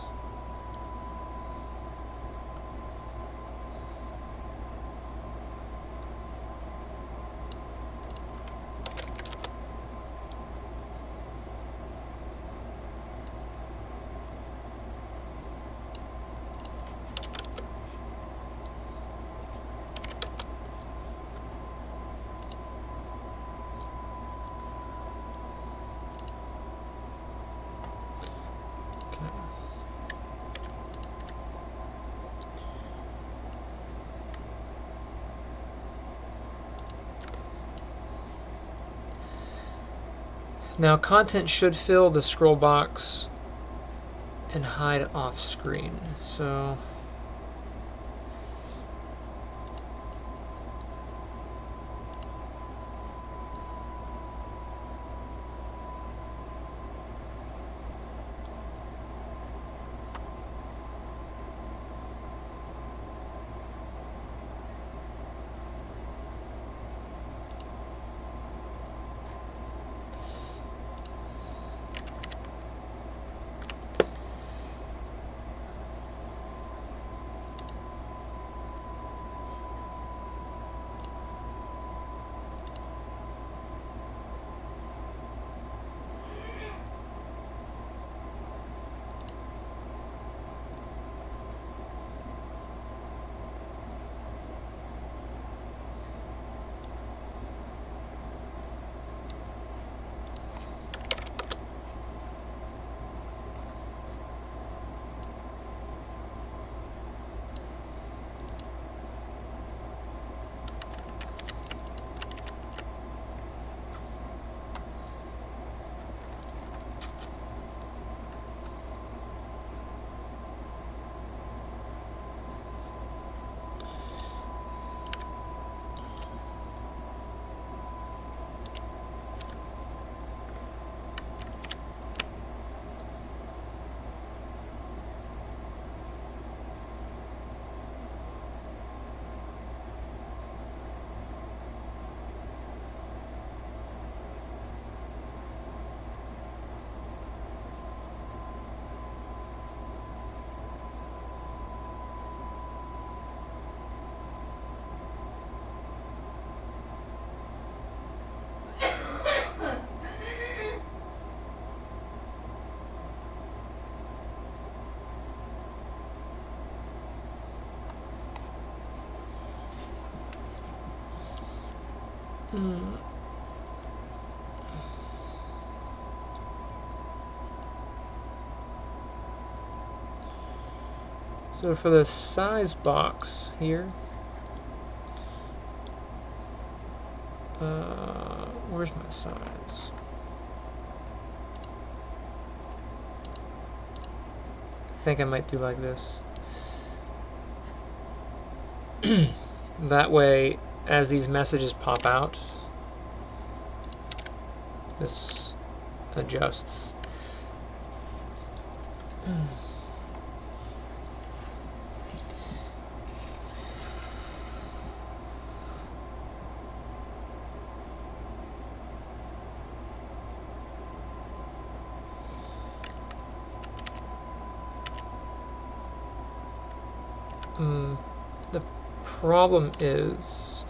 Now content should fill the scroll box and hide off screen. So So for the size box here, where's my size? I think I might do like this. That way, as these messages pop out, this adjusts. The problem is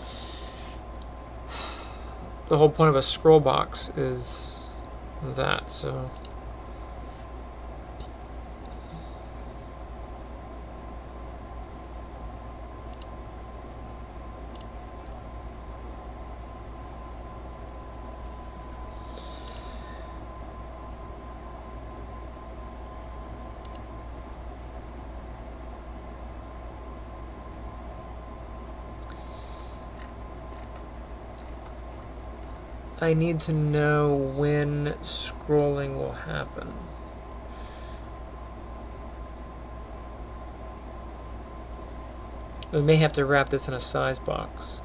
the whole point of a scroll box is that, so I need to know when scrolling will happen. We may have to wrap this in a size box.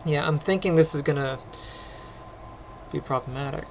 Yeah, I'm thinking this is gonna be problematic.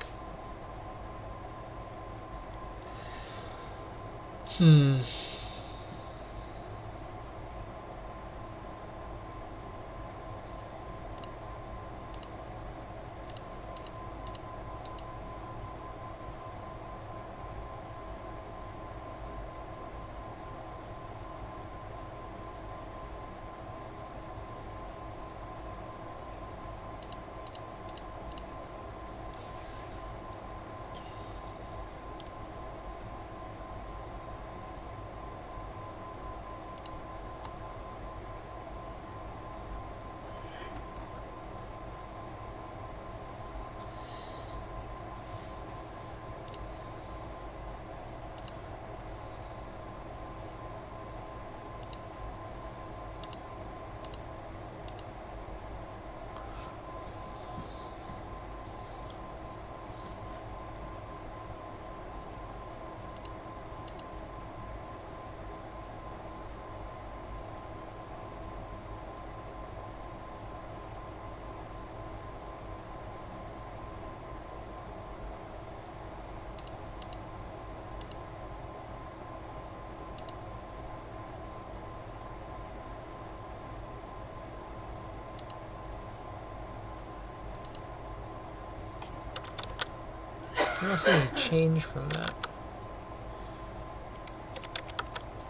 I don't see any change from that.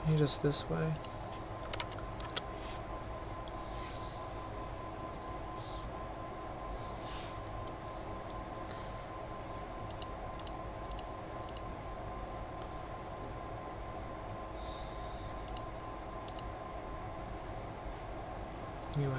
Maybe just this way. Anyway.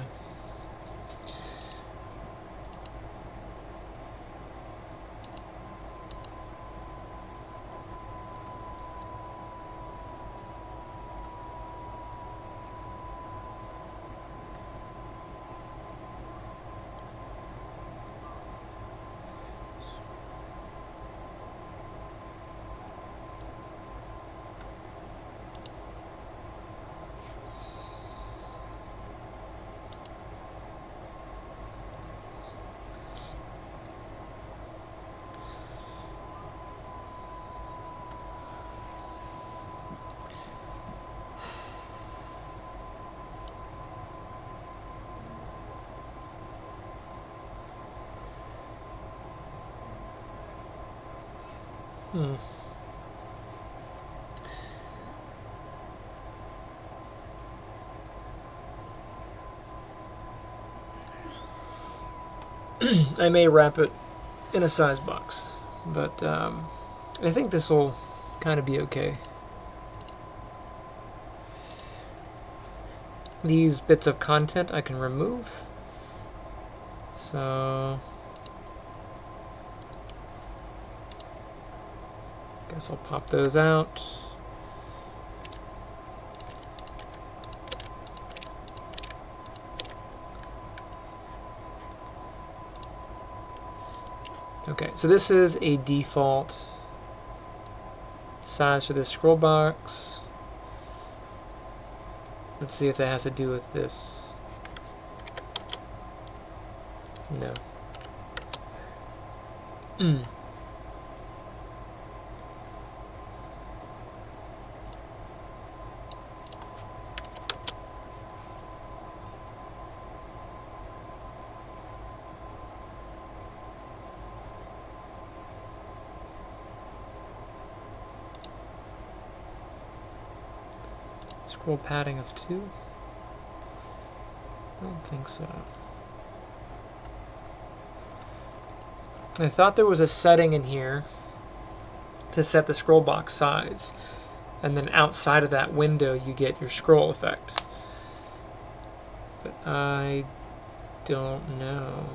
I may wrap it in a size box, but I think this will kind of be okay. These bits of content I can remove, so guess I'll pop those out. Okay, so this is a default size for this scroll box. Let's see if that has to do with this. No. Scroll padding of 2? I don't think so. I thought there was a setting in here to set the scroll box size, and then outside of that window you get your scroll effect. But I don't know.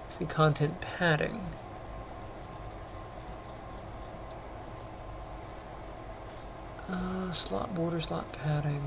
See content padding. Slot border, slot padding.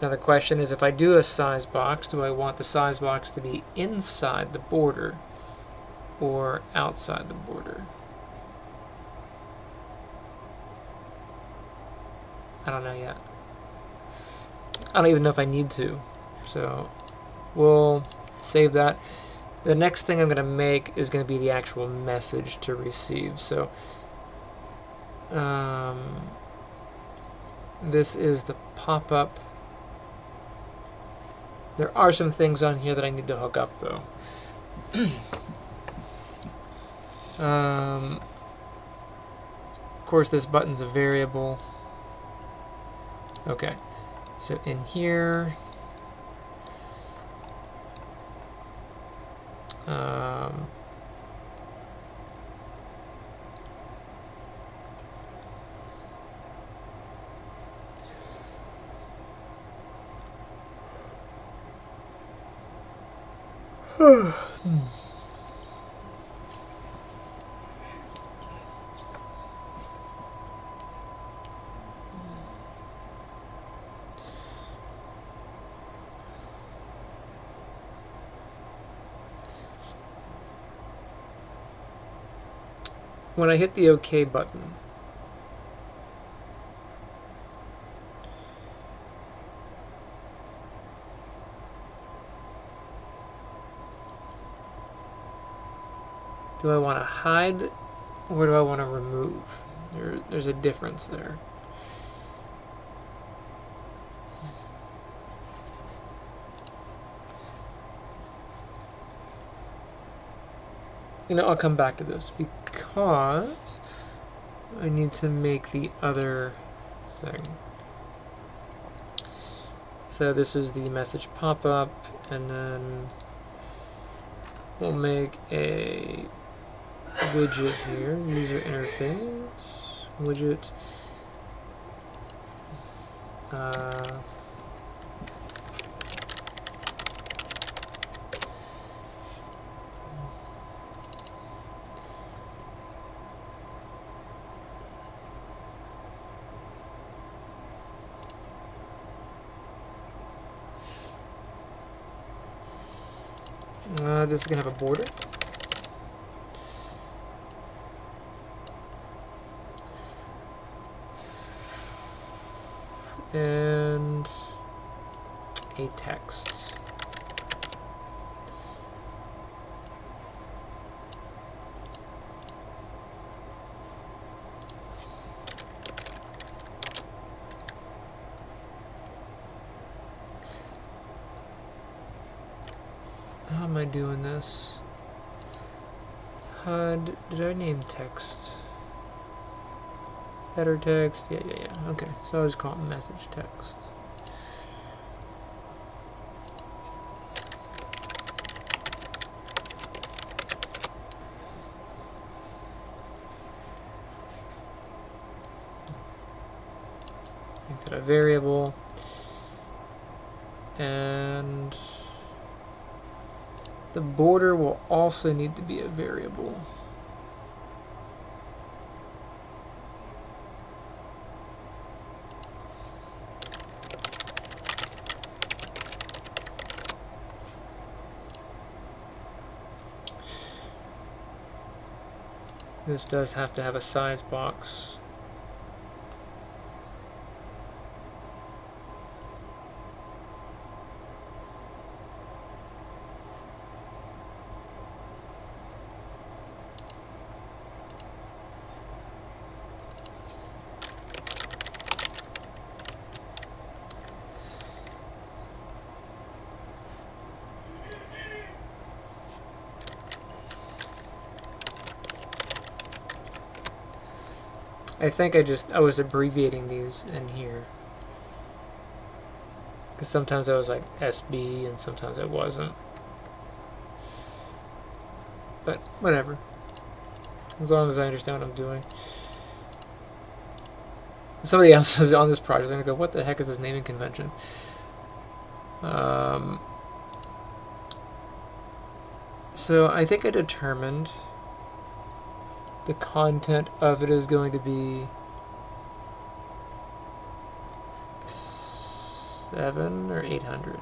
Now the question is, if I do a size box, do I want the size box to be inside the border or outside the border? I don't know yet. I don't even know if I need to. So we'll save that. The next thing I'm going to make is going to be the actual message to receive. So this is the pop-up. There are some things on here that I need to hook up, though. Of course, this button's a variable. Okay, so in here, when I hit the OK button, do I want to hide or do I want to remove? There's a difference there. You know, I'll come back to this because I need to make the other thing. So this is the message pop-up, and then we'll make a widget here, user interface, widget. This is going to have a border. And a text. How am I doing this? Did I name text? Header text? Yeah. Okay, so I'll just call it message text. Make that a variable. And the border will also need to be a variable. This does have to have a size box. I think I was abbreviating these in here. Because sometimes I was like SB and sometimes it wasn't. But whatever. As long as I understand what I'm doing. Somebody else is on this project, I'm going to go, what the heck is this naming convention? So I think I determined the content of it is going to be 7 or 800.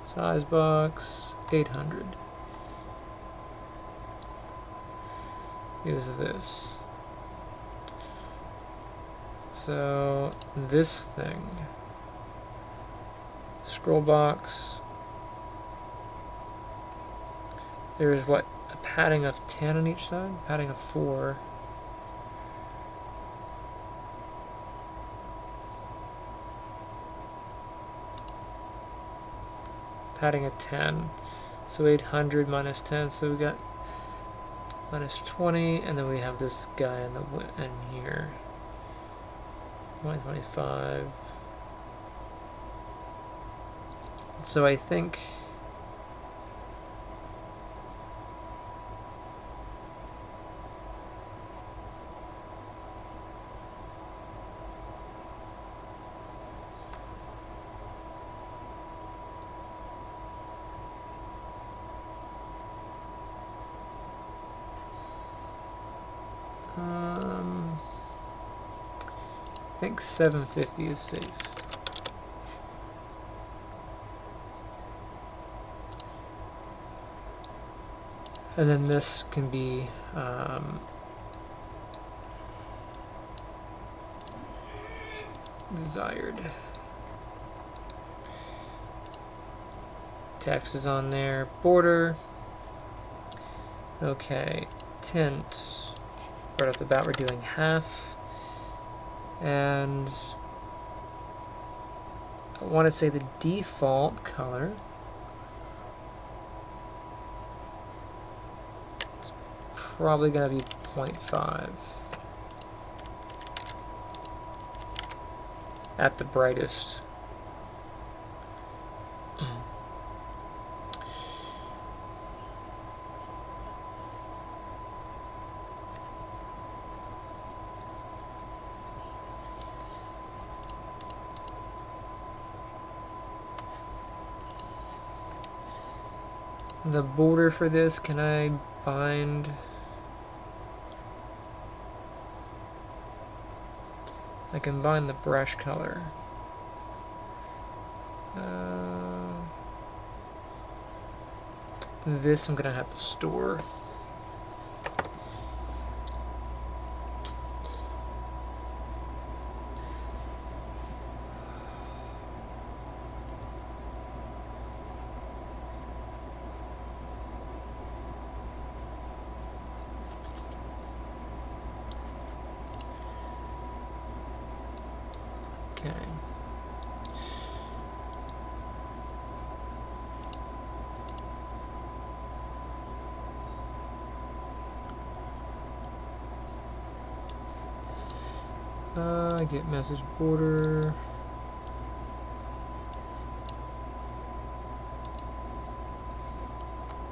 Size box 800 is this. So this thing, scroll box, there is what, a padding of 10 on each side, padding of 4. Padding of 10, so 800 minus 10, so we got minus 20, and then we have this guy in here, 25. So I think I think 750 is safe. And then this can be desired. Text is on there. Border. Okay. Tint. Right off the bat, we're doing half. And I want to say the default color. It's probably going to be 0.5 at the brightest. The border for this, can I bind? I can bind the brush color. This I'm gonna have to store. Okay. Get message border.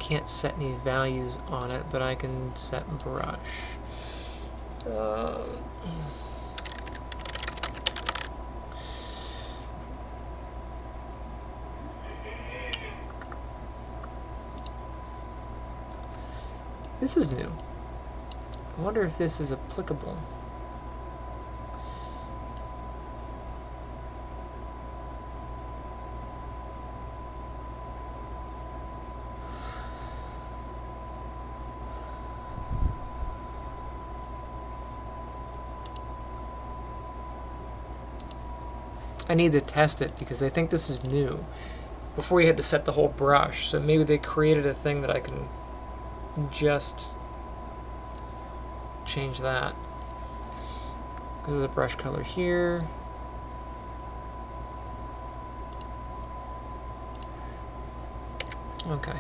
Can't set any values on it, but I can set brush. This is new. I wonder if this is applicable. I need to test it because I think this is new. Before you had to set the whole brush, so maybe they created a thing that I can just change that. Because there's a brush color here. Okay.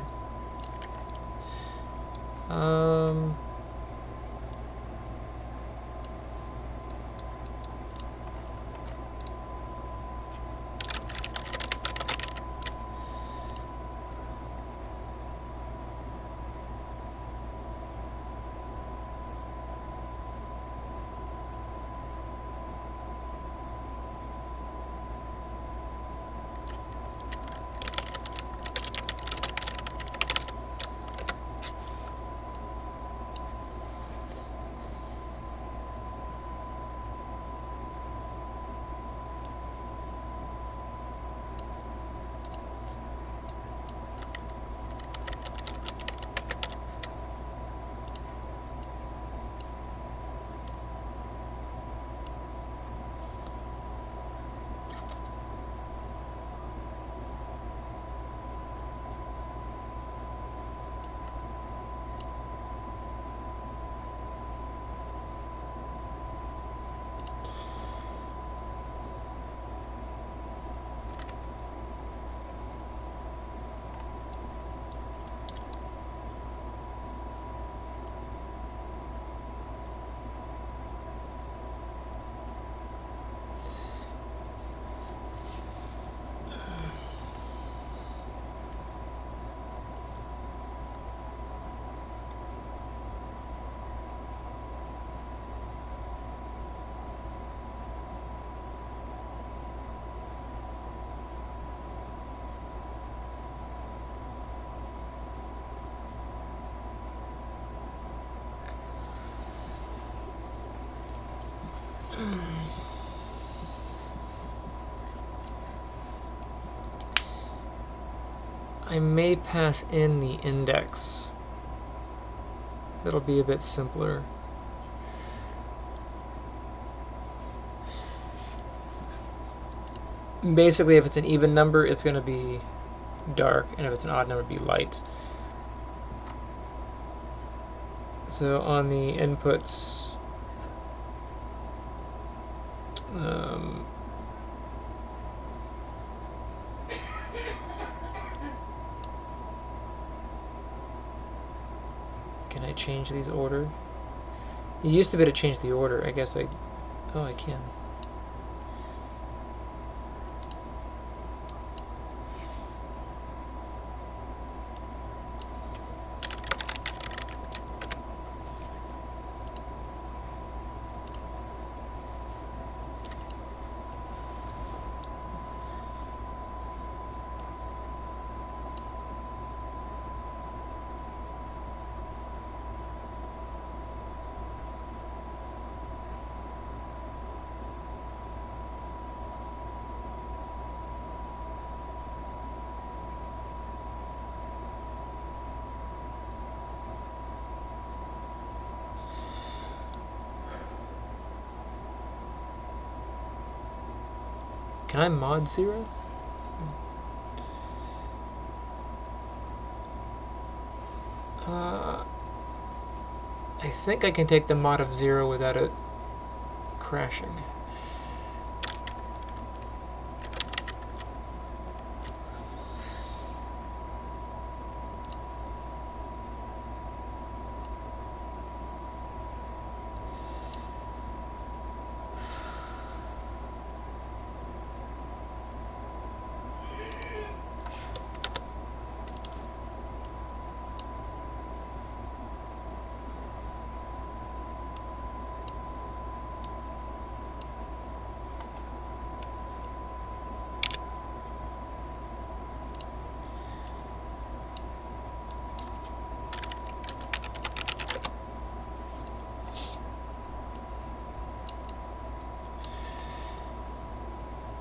I may pass in the index. That'll be a bit simpler. Basically, if it's an even number, it's going to be dark, and if it's an odd number, it'll be light. So on the inputs, can I change these order? You used to be able to change the order. I guess I can. Can I mod 0? I think I can take the mod of 0 without it crashing.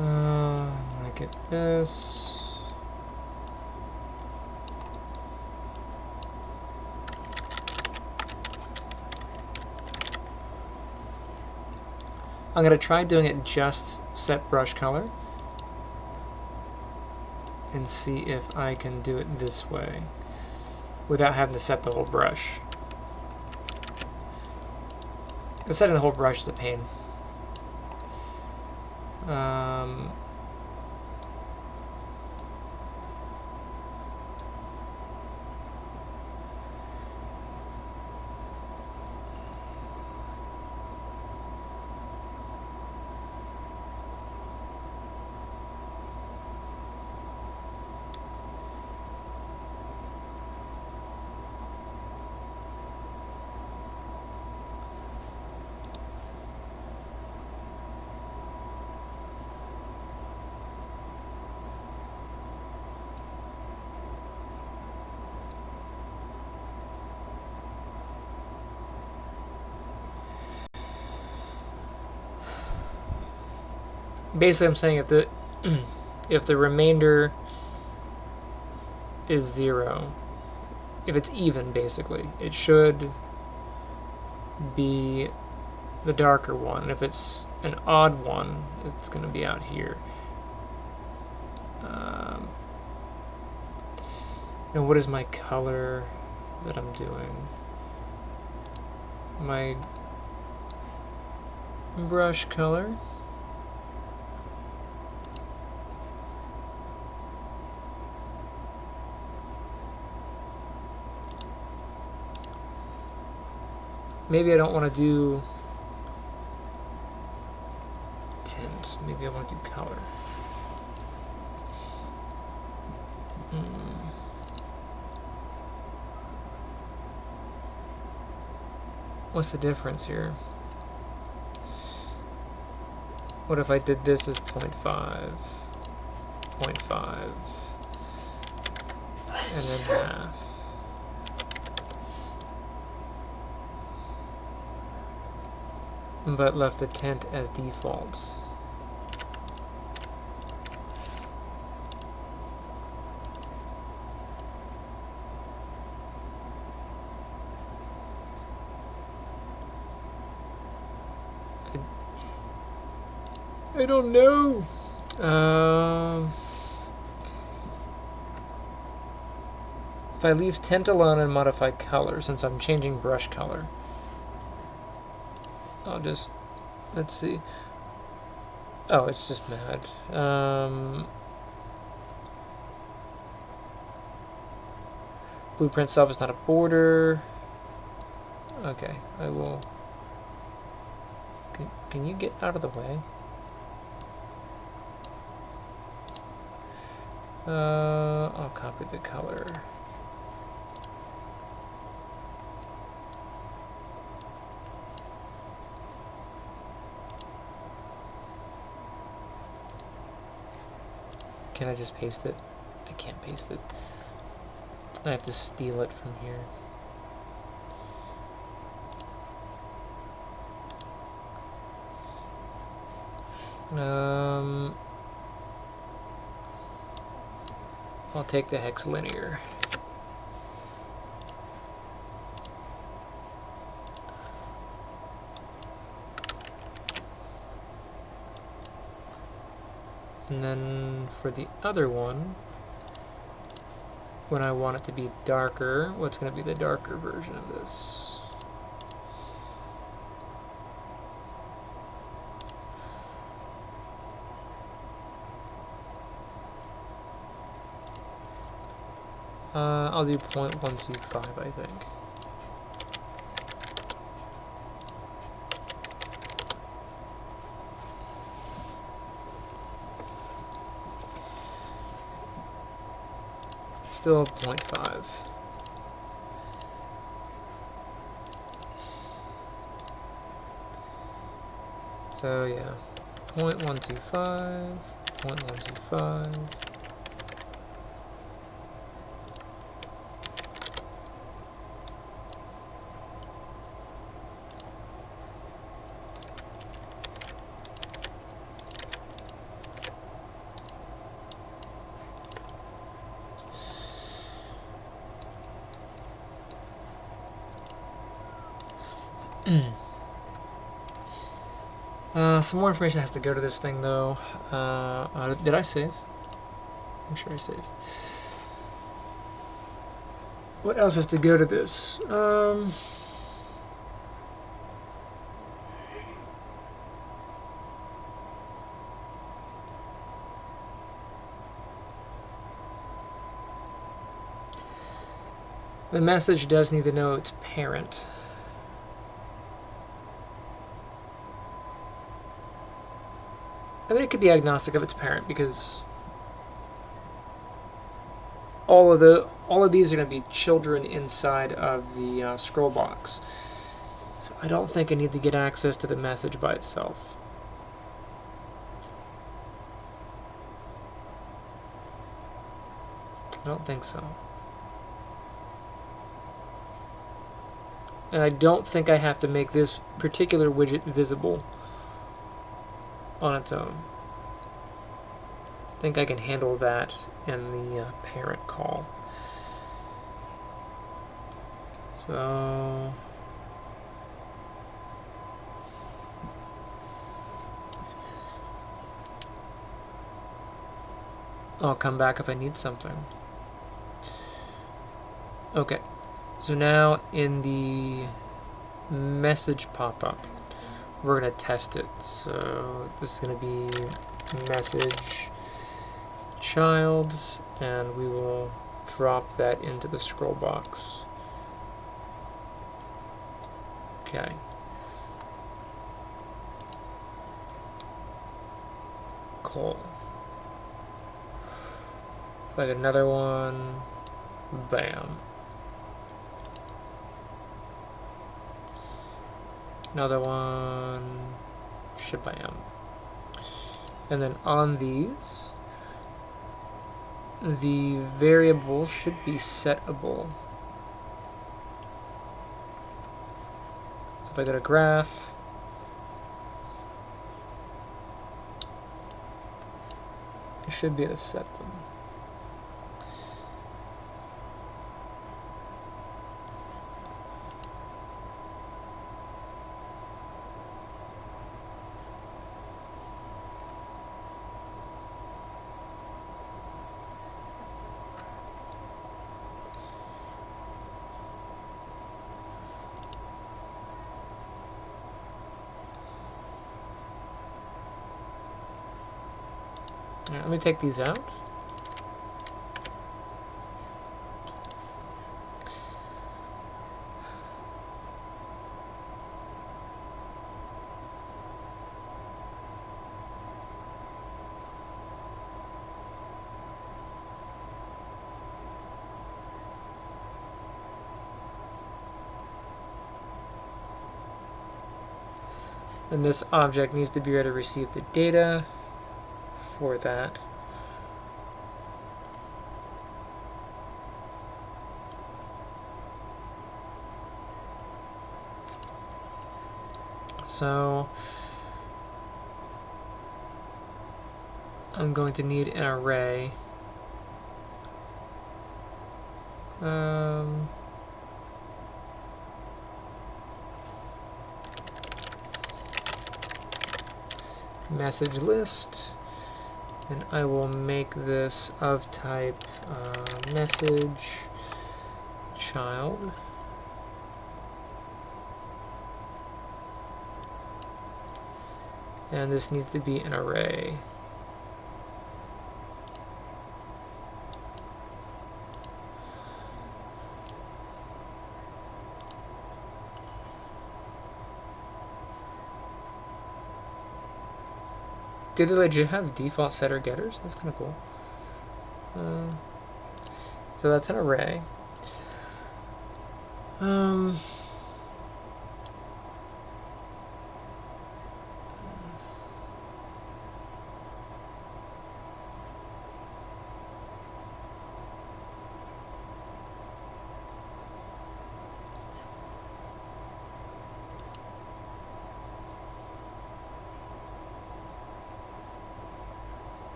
I get this. I'm going to try doing it just set brush color and see if I can do it this way without having to set the whole brush. Setting the whole brush is a pain. Basically, I'm saying if the remainder is 0, if it's even, basically, it should be the darker one. If it's an odd one, it's going to be out here. And what is my color that I'm doing? My brush color. Maybe I don't want to do tint. Maybe I want to do color. What's the difference here? What if I did this as 0.5, 0.5, and then half? But left the tint as default. I don't know. If I leave tint alone and modify color, since I'm changing brush color, I'll just, let's see. Oh, it's just mad. Blueprint self is not a border. Okay, I will. Can you get out of the way? I'll copy the color. Can I just paste it? I can't paste it. I have to steal it from here. I'll take the hex linear. And then for the other one, when I want it to be darker, what's going to be the darker version of this? I'll do 0.125, I think. Still 0.5. So yeah, 0.125, 0.125. Some more information has to go to this thing, though. Did I save? I'm sure I saved. What else has to go to this? The message does need to know its parent. I mean, it could be agnostic of its parent because all of these are going to be children inside of the scroll box. So I don't think I need to get access to the message by itself. I don't think so. And I don't think I have to make this particular widget visible on its own. I think I can handle that in the parent call. So I'll come back if I need something. Okay, so now in the message pop-up, we're going to test it. So this is going to be message child, and we will drop that into the scroll box. Okay. Cool. Like another one. Bam. Another one. Shabam. And then on these, the variable should be settable. So if I go to graph, I should be able to set them. Alright, let me take these out. And this object needs to be able to receive the data for that. So I'm going to need an array. Message list, And I will make this of type message child. And this needs to be an array. Do they legit have default setter getters? That's kind of cool. So that's an array.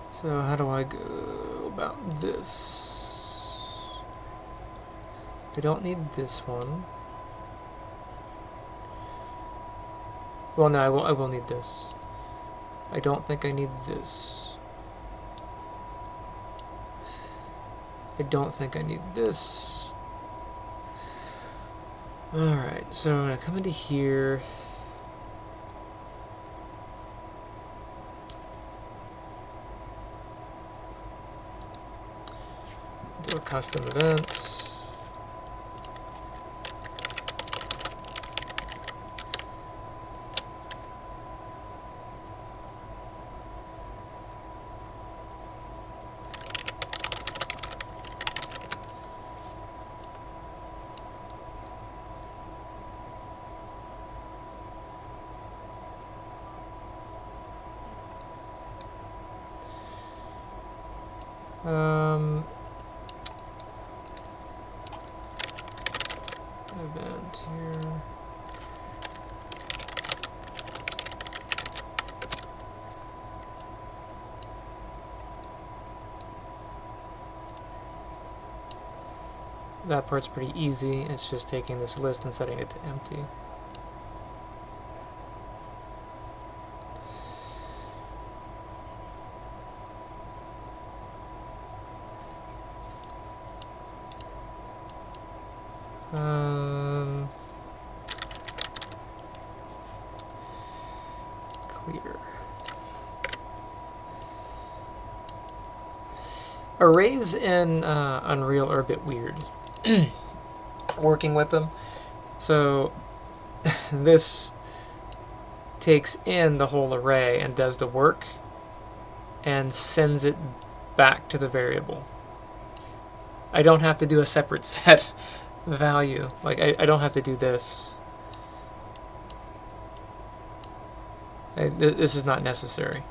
So how do I go about this? I don't need this one. Well, no, I will need this. I don't think I need this. I don't think I need this. Alright, so I'm going to come into here. Do a custom event. Event here. That part's pretty easy. It's just taking this list and setting it to empty. Clear. Arrays in Unreal are a bit weird working with them. So this takes in the whole array and does the work and sends it back to the variable. I don't have to do a separate set value. Like I don't have to do this. This is not necessary.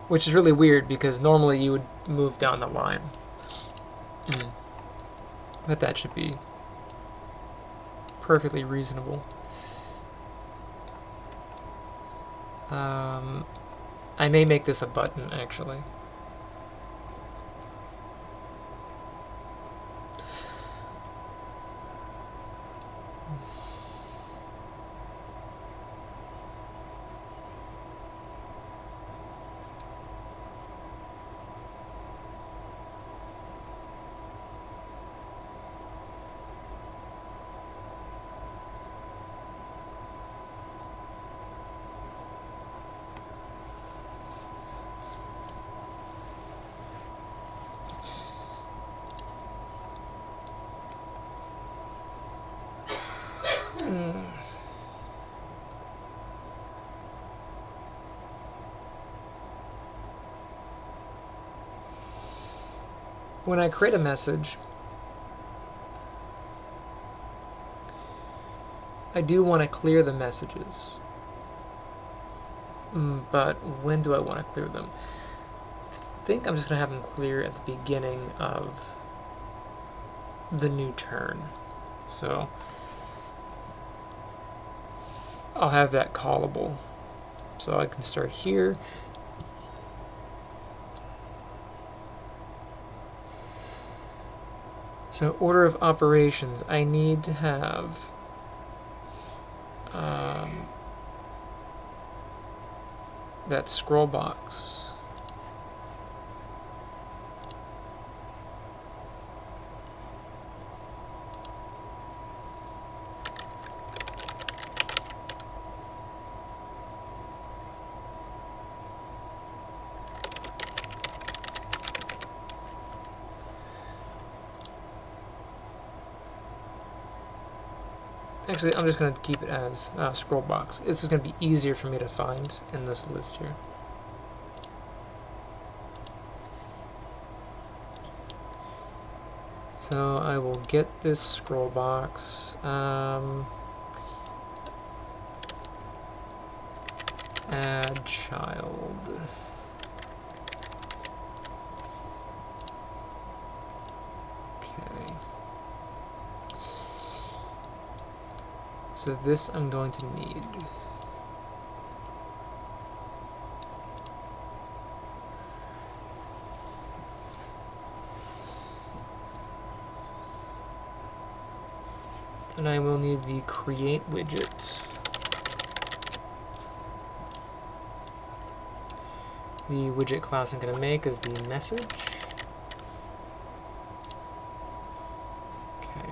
Which is really weird because normally you would move down the line. But that should be perfectly reasonable. I may make this a button actually. When I create a message, I do want to clear the messages. But when do I want to clear them? I think I'm just going to have them clear at the beginning of the new turn. So I'll have that callable. So I can start here. So order of operations, I need to have that scroll box. Actually, I'm just going to keep it as scroll box. It's just going to be easier for me to find in this list here. So I will get this scroll box. Add child. Okay. So this I'm going to need. And I will need the create widget. The widget class I'm going to make is the message. Okay.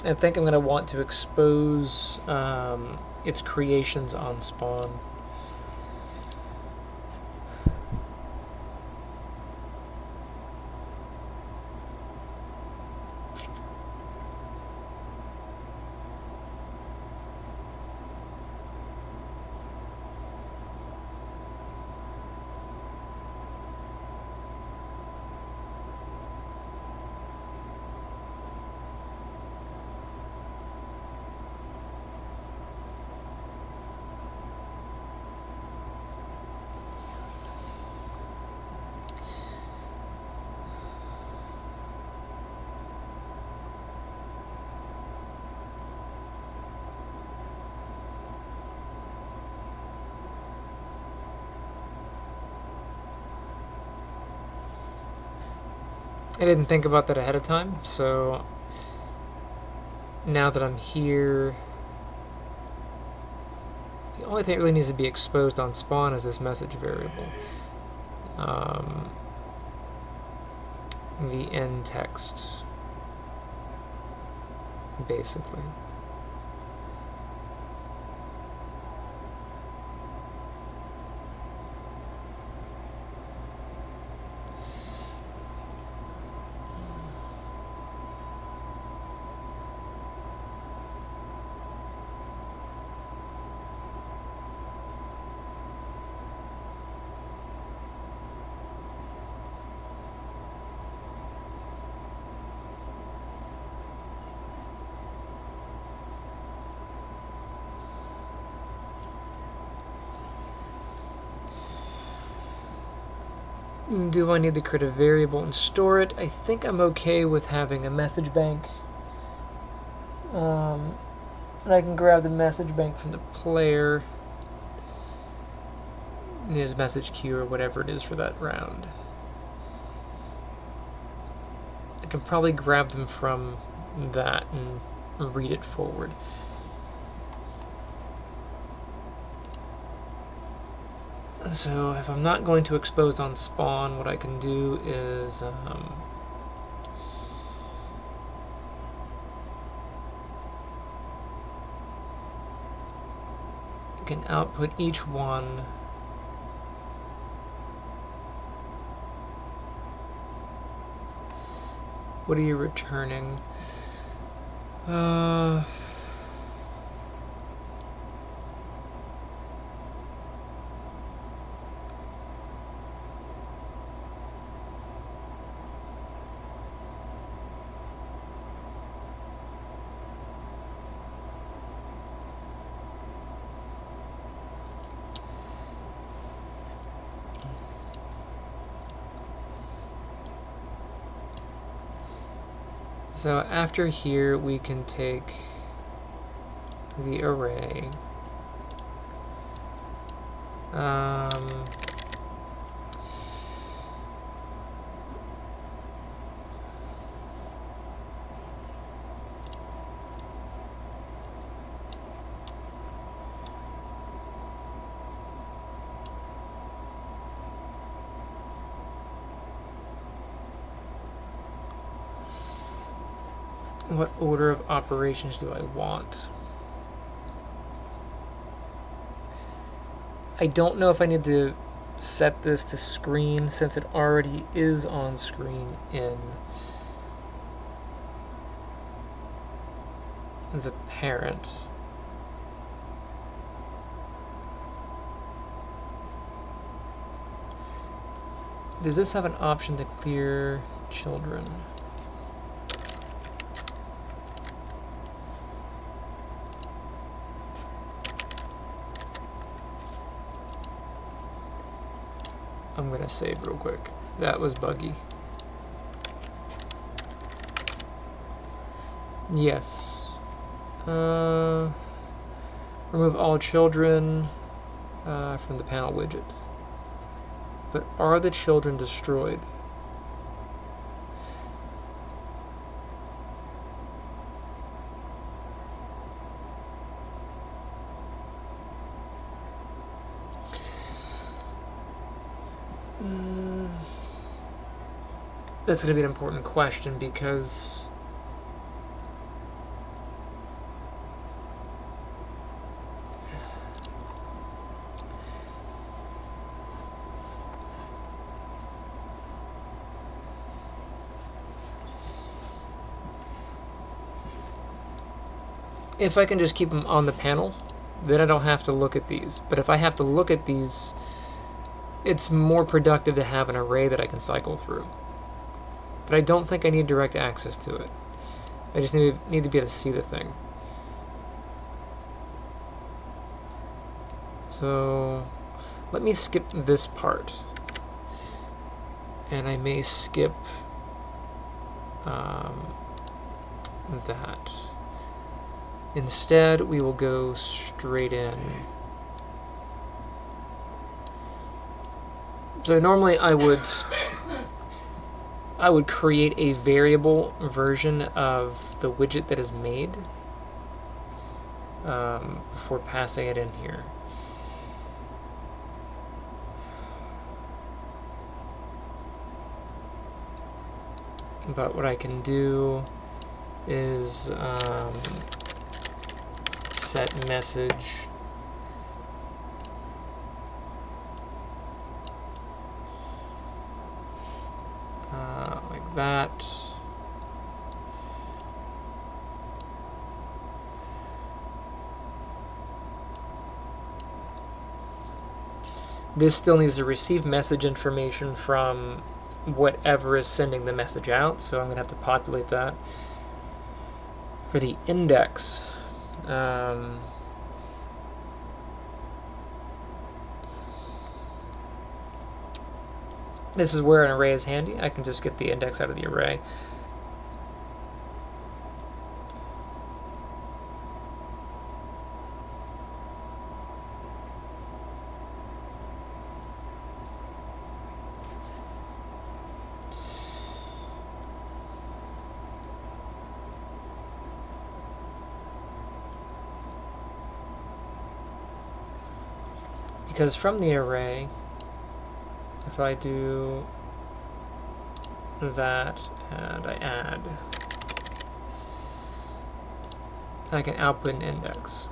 I think I'm going to want to expose its creations on spawn. I didn't think about that ahead of time, so now that I'm here, the only thing that really needs to be exposed on spawn is this message variable. The end text, basically. Do I need to create a variable and store it? I think I'm okay with having a message bank. And I can grab the message bank from the player. There's message queue or whatever it is for that round. I can probably grab them from that and read it forward. So if I'm not going to expose on spawn, what I can do is I can output each one What are you returning? So after here, we can take the array. What order of operations do I want? I don't know if I need to set this to screen since it already is on screen in the parent. Does this have an option to clear children? I'm gonna save real quick. That was buggy. Yes. Remove all children from the panel widget. But are the children destroyed? That's going to be an important question because if I can just keep them on the panel, then I don't have to look at these. But if I have to look at these, it's more productive to have an array that I can cycle through. But I don't think I need direct access to it. I just need to be able to see the thing. So let me skip this part. And I may skip that. Instead, we will go straight in. So normally I would create a variable version of the widget that is made before passing it in here. But what I can do is set message like that. This still needs to receive message information from whatever is sending the message out, so I'm going to have to populate that. For the index, this is where an array is handy. I can just get the index out of the array. Because from the array, if I do that and I add, I can output an index.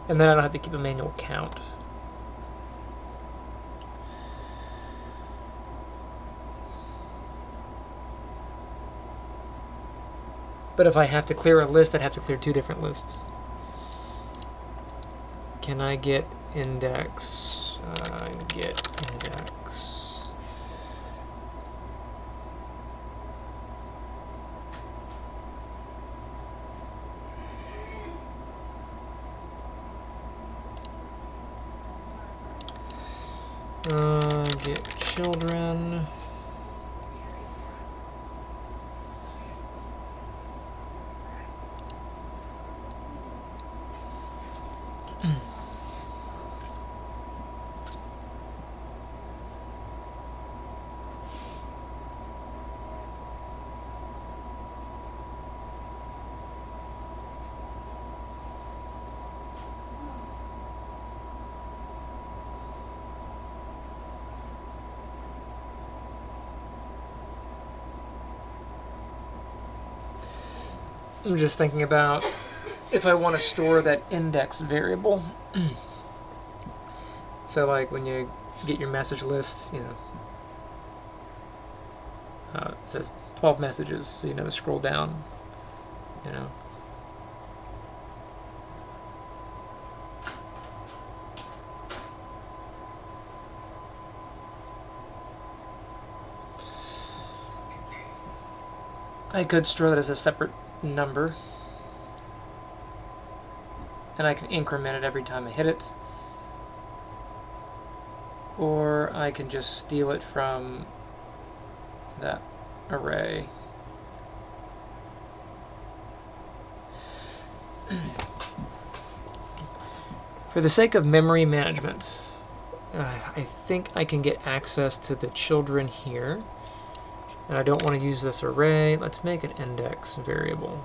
And then I don't have to keep a manual count. But if I have to clear a list, I'd have to clear 2 different lists. Can I get index? Get index. Get children. I'm just thinking about if I want to store that index variable. So like when you get your message list, you know, it says 12 messages, so you know to scroll down, you know. I could store that as a separate number, and I can increment it every time I hit it, or I can just steal it from that array. For the sake of memory management, I think I can get access to the children here. And I don't want to use this array. Let's make an index variable.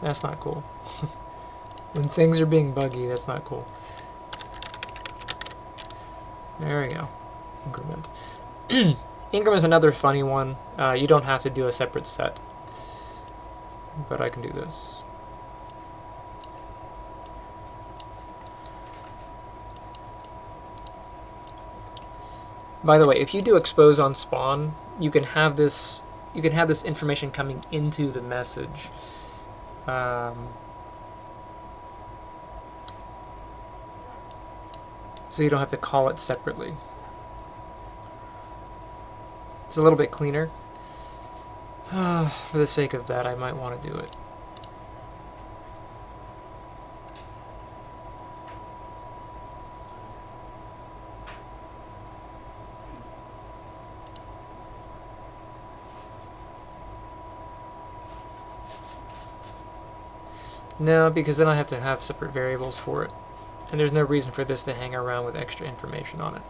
That's not cool. When things are being buggy, that's not cool. There we go. Increment. Increment is another funny one. You don't have to do a separate set, but I can do this. By the way, if you do expose on spawn, you can have this information coming into the message. So you don't have to call it separately. It's a little bit cleaner. For the sake of that, I might want to do it. No, because then I have to have separate variables for it. And there's no reason for this to hang around with extra information on it.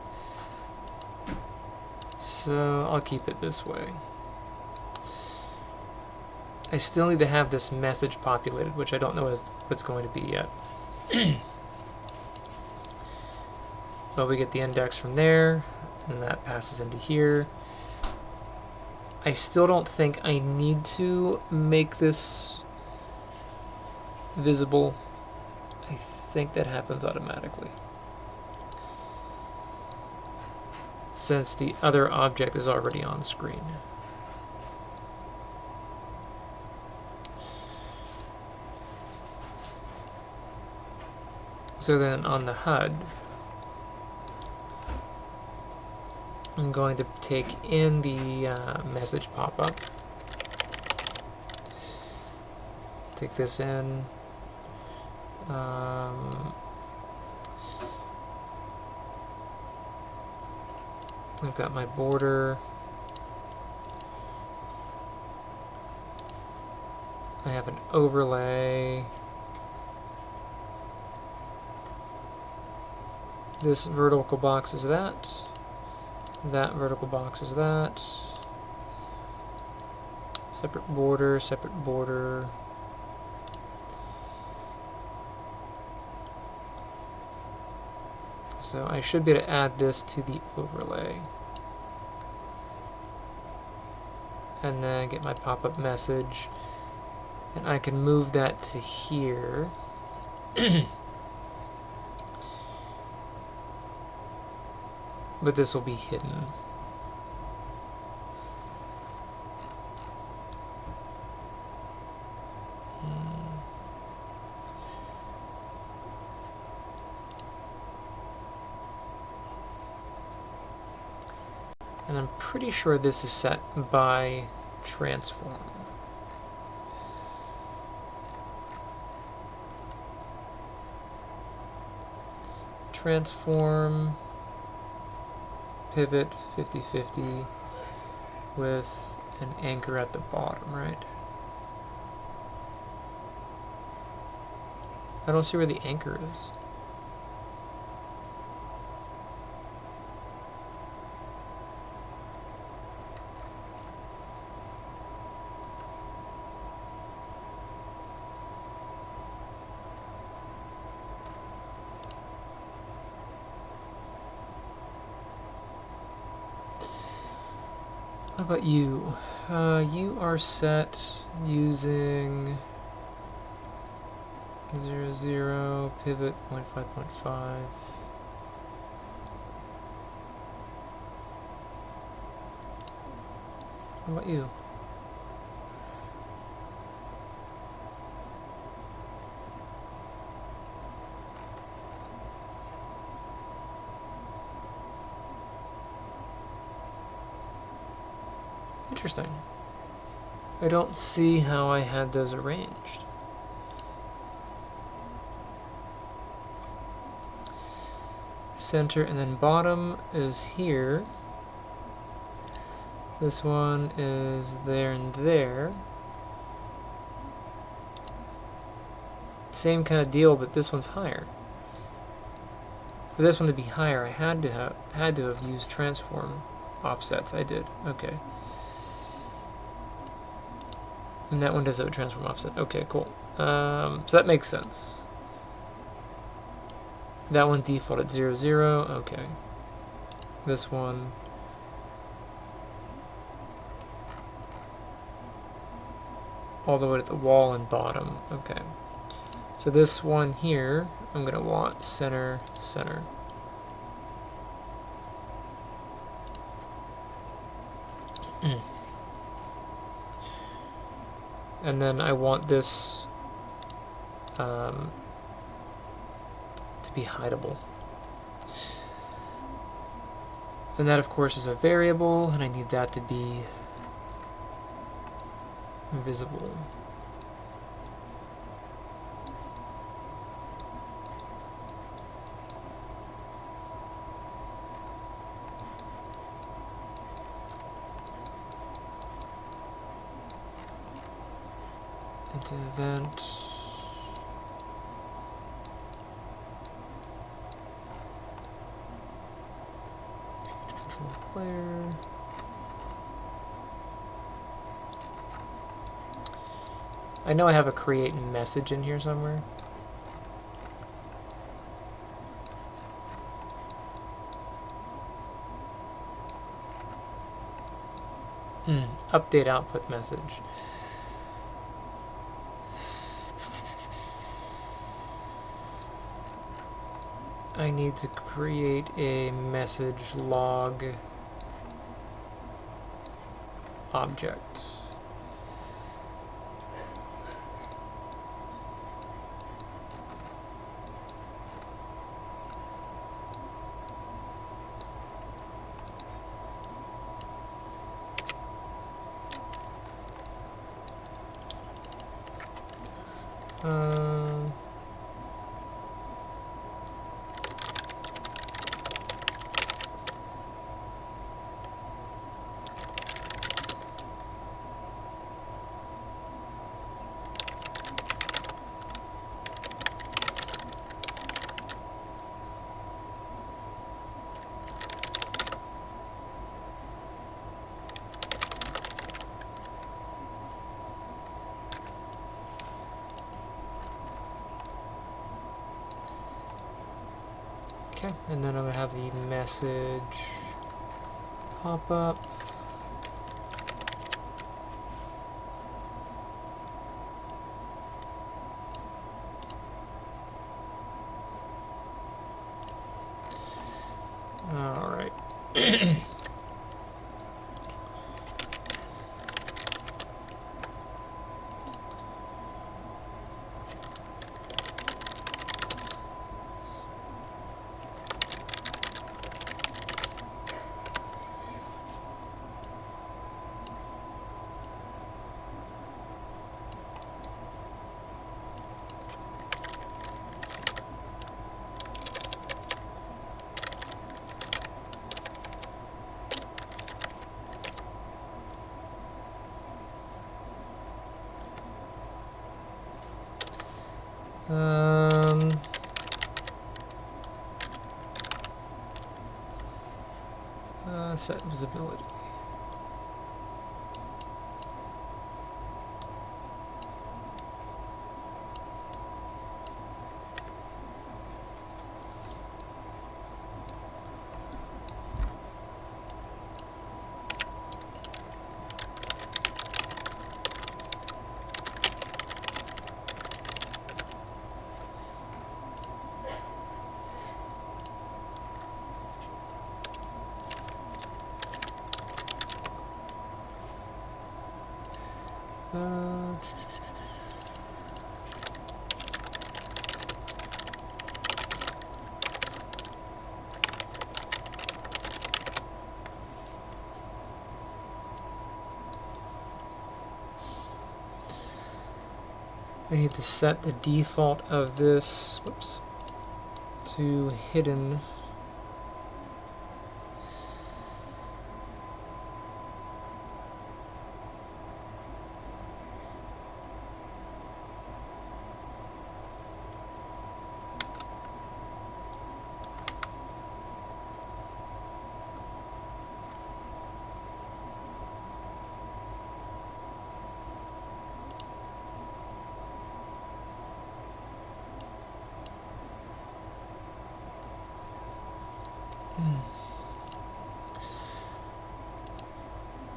So I'll keep it this way. I still need to have this message populated, which I don't know what it's going to be yet. But we get the index from there, and that passes into here. I still don't think I need to make this visible. I think that happens automatically, since the other object is already on screen. So then on the HUD, I'm going to take in the message pop-up, take this in. I've got my border. I have an overlay. This vertical box is that. That vertical box is that. Separate border, separate border. So I should be able to add this to the overlay. And then get my pop-up message. And I can move that to here. But this will be hidden. And I'm pretty sure this is set by transform. Transform pivot 50-50 with an anchor at the bottom, right? I don't see where the anchor is. How about you? You are set using 0, 0, pivot 0.5.5. How about you? Interesting. I don't see how I had those arranged. Center and then bottom is here. This one is there and there. Same kind of deal, but this one's higher. For this one to be higher, I had to have used transform offsets. I did. Okay. And that one does have a transform offset. Okay, cool. So that makes sense. That one defaulted 0, 0. Okay. This one. All the way to the wall and bottom. Okay. So this one here, I'm going to want center, center. And then I want this to be hideable. And that, of course, is a variable, and I need that to be visible. Into event. Control player. I know I have a create message in here somewhere. Update output message. I need to create a message log object. Okay, and then I'm going to have the message pop up. All right. Set visibility. I need to set the default of this, whoops, to hidden.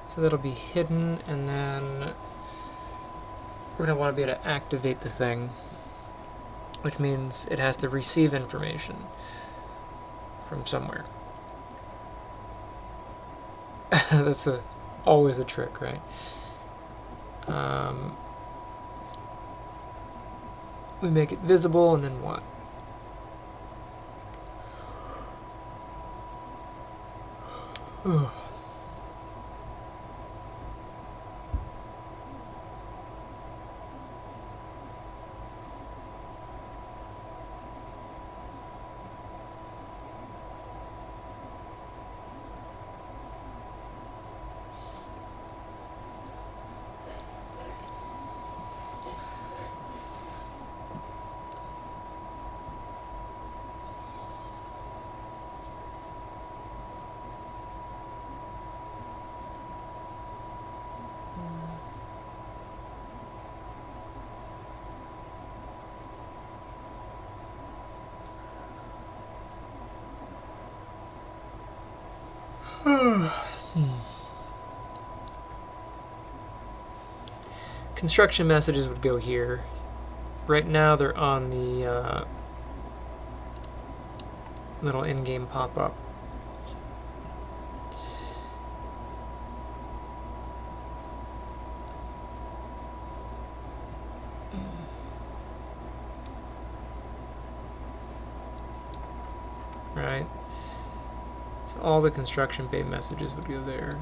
So that'll be hidden, and then we're going to want to be able to activate the thing, which means it has to receive information from somewhere. That's always a trick, right? We make it visible, and then what? Construction messages would go here. Right now they're on the little in-game pop-up. Right? So all the construction bay messages would go there.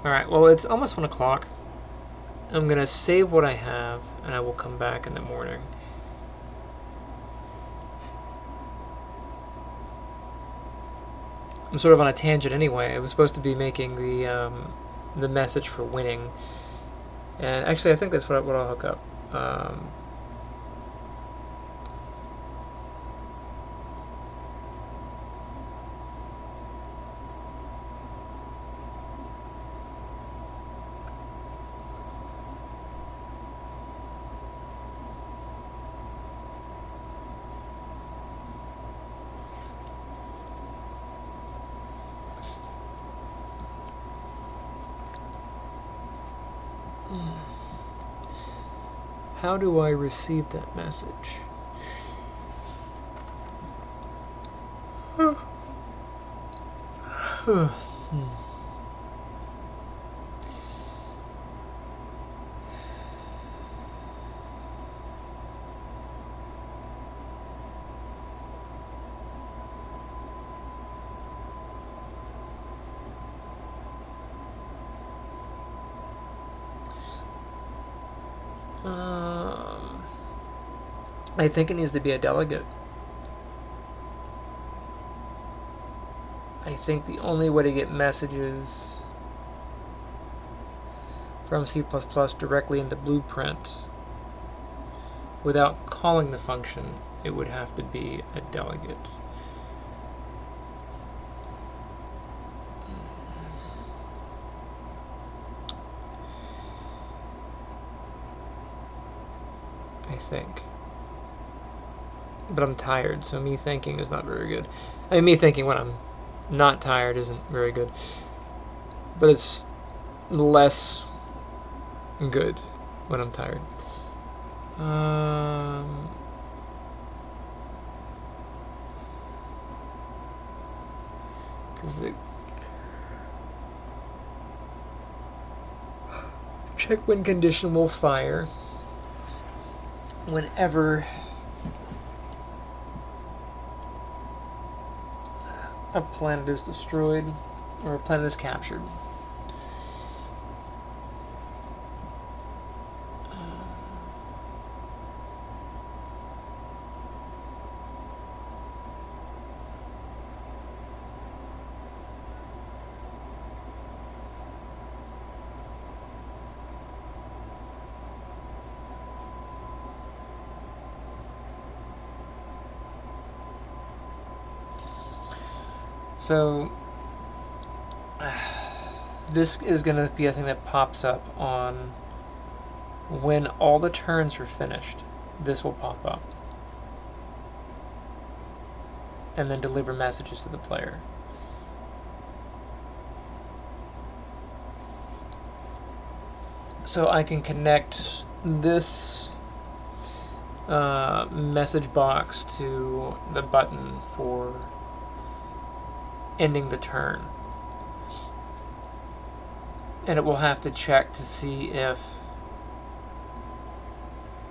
Alright, well, it's almost 1 o'clock. I'm going to save what I have, and I will come back in the morning. I'm sort of on a tangent anyway. I was supposed to be making the message for winning, and actually I think that's what I'll hook up. How do I receive that message? I think it needs to be a delegate. I think the only way to get messages from C++ directly into Blueprint without calling the function, it would have to be a delegate. I think. But I'm tired, so me thinking is not very good. I mean, me thinking when I'm not tired isn't very good. But it's less good when I'm tired. Because the check win condition will fire whenever a planet is destroyed or a planet is captured. So this is going to be a thing that pops up on when all the turns are finished. This will pop up and then deliver messages to the player. So I can connect this message box to the button for ending the turn, and it will have to check to see if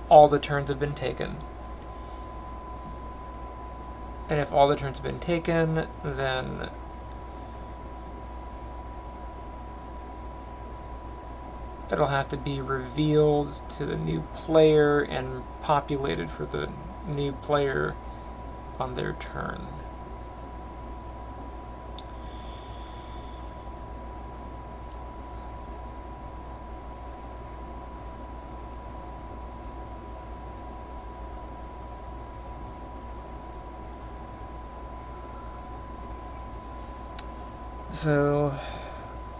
all the turns have been taken, and if all the turns have been taken, then it'll have to be revealed to the new player and populated for the new player on their turn. So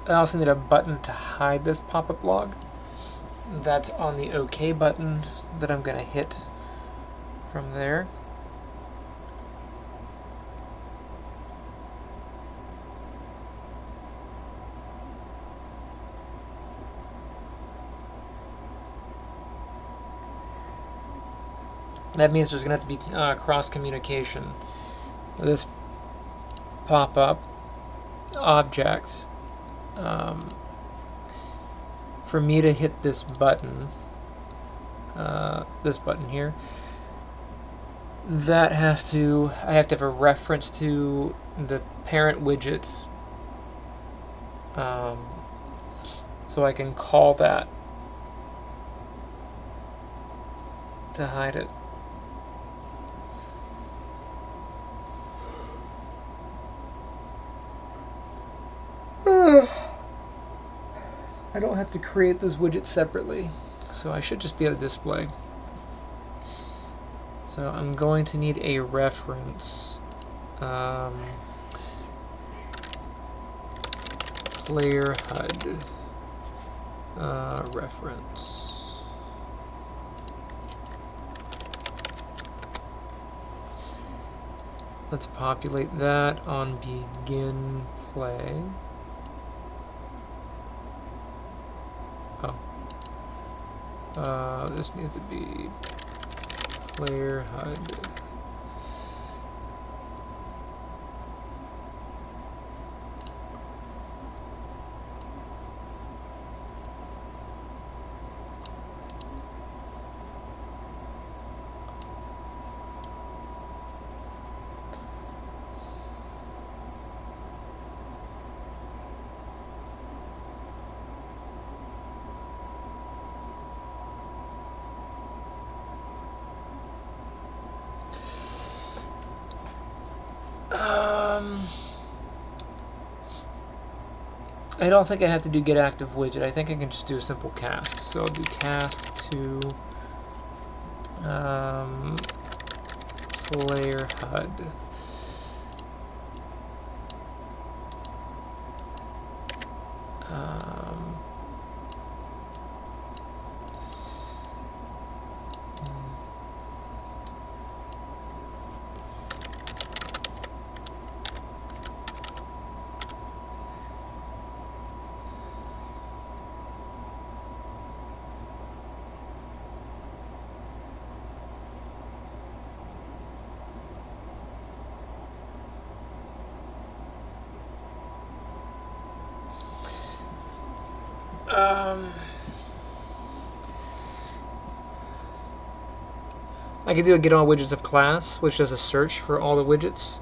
I also need a button to hide this pop-up log. That's on the OK button that I'm going to hit from there. That means there's going to have to be cross-communication. This pop-up object, for me to hit this button here, that has to, I have to have a reference to the parent widget, so I can call that to hide it. I don't have to create those widgets separately, so I should just be able to display. So I'm going to need a reference. Player HUD reference. Let's populate that on begin play. This needs to be player HUD. I don't think I have to do get active widget. I think I can just do a simple cast. So I'll do cast to player HUD. I could do a get all widgets of class, which does a search for all the widgets.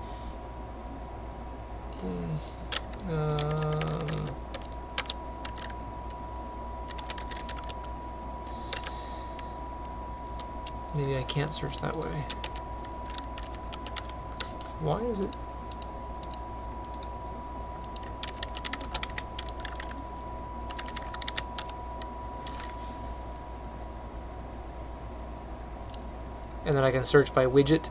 Maybe I can't search that way. Why is it? And then I can search by widget.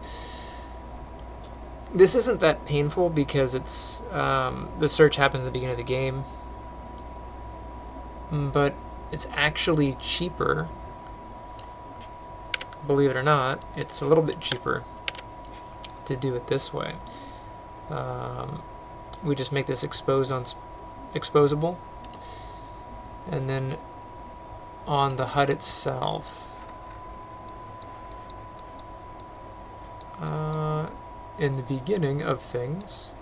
This isn't that painful because it's the search happens at the beginning of the game, but it's actually cheaper. Believe it or not, it's a little bit cheaper to do it this way. We just make this exposable, and then on the HUD itself, in the beginning of things,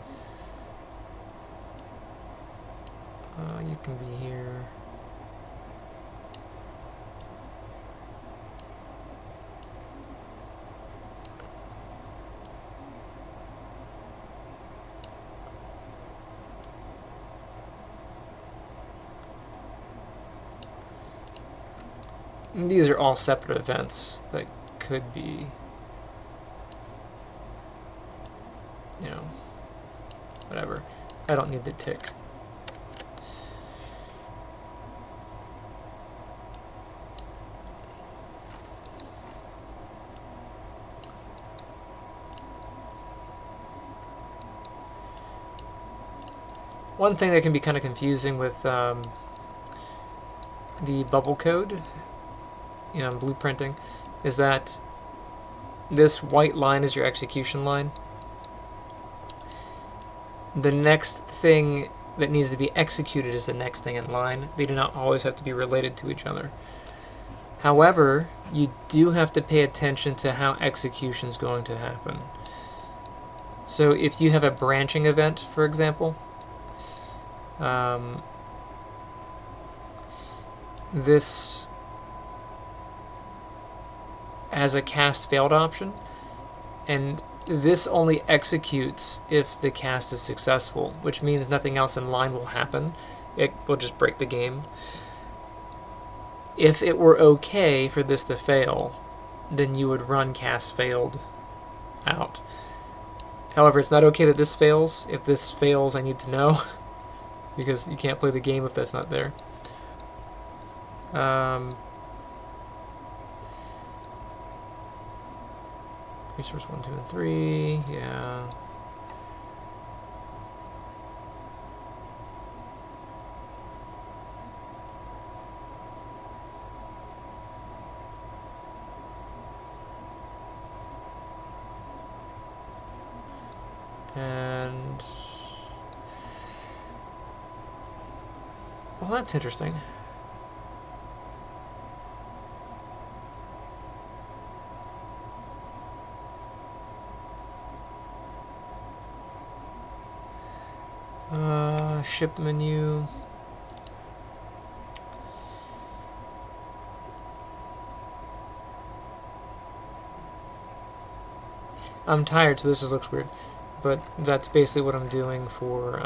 you can be here. And these are all separate events that could be, you know, whatever. I don't need the tick. One thing that can be kind of confusing with the bubble code, you know, blueprinting, is that this white line is your execution line. The next thing that needs to be executed is the next thing in line. They do not always have to be related to each other. However, you do have to pay attention to how execution is going to happen. So if you have a branching event, for example, this has a cast failed option, and this only executes if the cast is successful, which means nothing else in line will happen. It will just break the game. If it were okay for this to fail, then you would run cast failed out. However, it's not okay that this fails. If this fails, I need to know, because you can't play the game if that's not there. Resource 1, 2, and 3, yeah. And well, that's interesting. Ship menu. I'm tired, so this looks weird, but that's basically what I'm doing for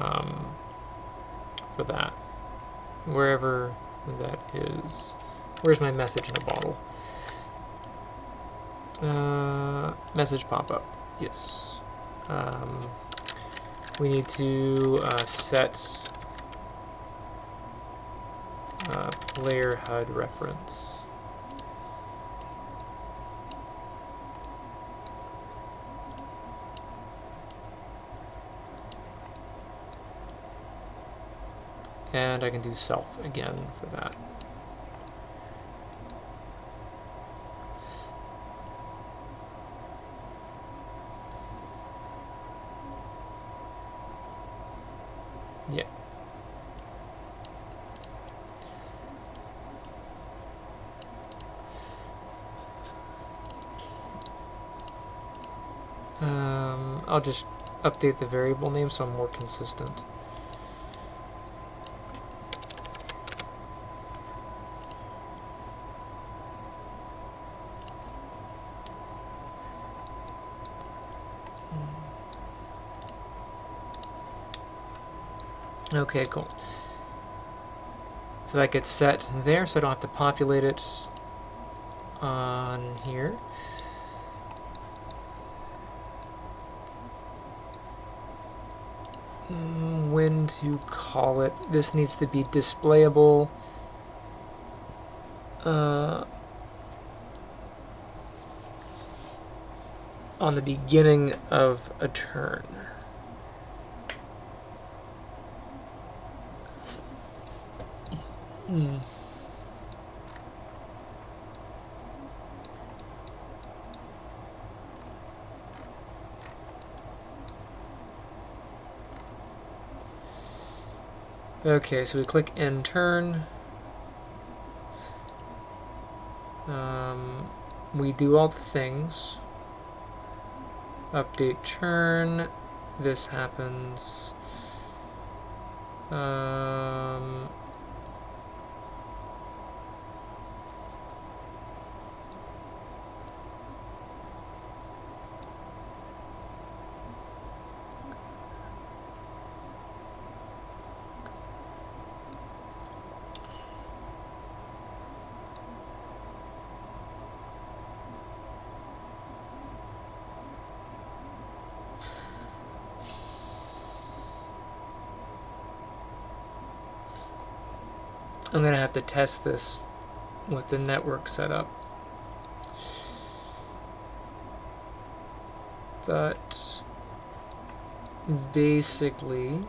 that. Wherever that is. Where's my message in the bottle? Message pop-up. Yes. We need to set player HUD reference. And I can do self again for that. Yeah. I'll just update the variable name so I'm more consistent. Okay, cool. So that gets set there, so I don't have to populate it on here. When to call it. This needs to be displayable. On the beginning of a turn. Okay, so we click end turn. We do all the things. Update turn. This happens. I'm going to have to test this with the network set up. But basically,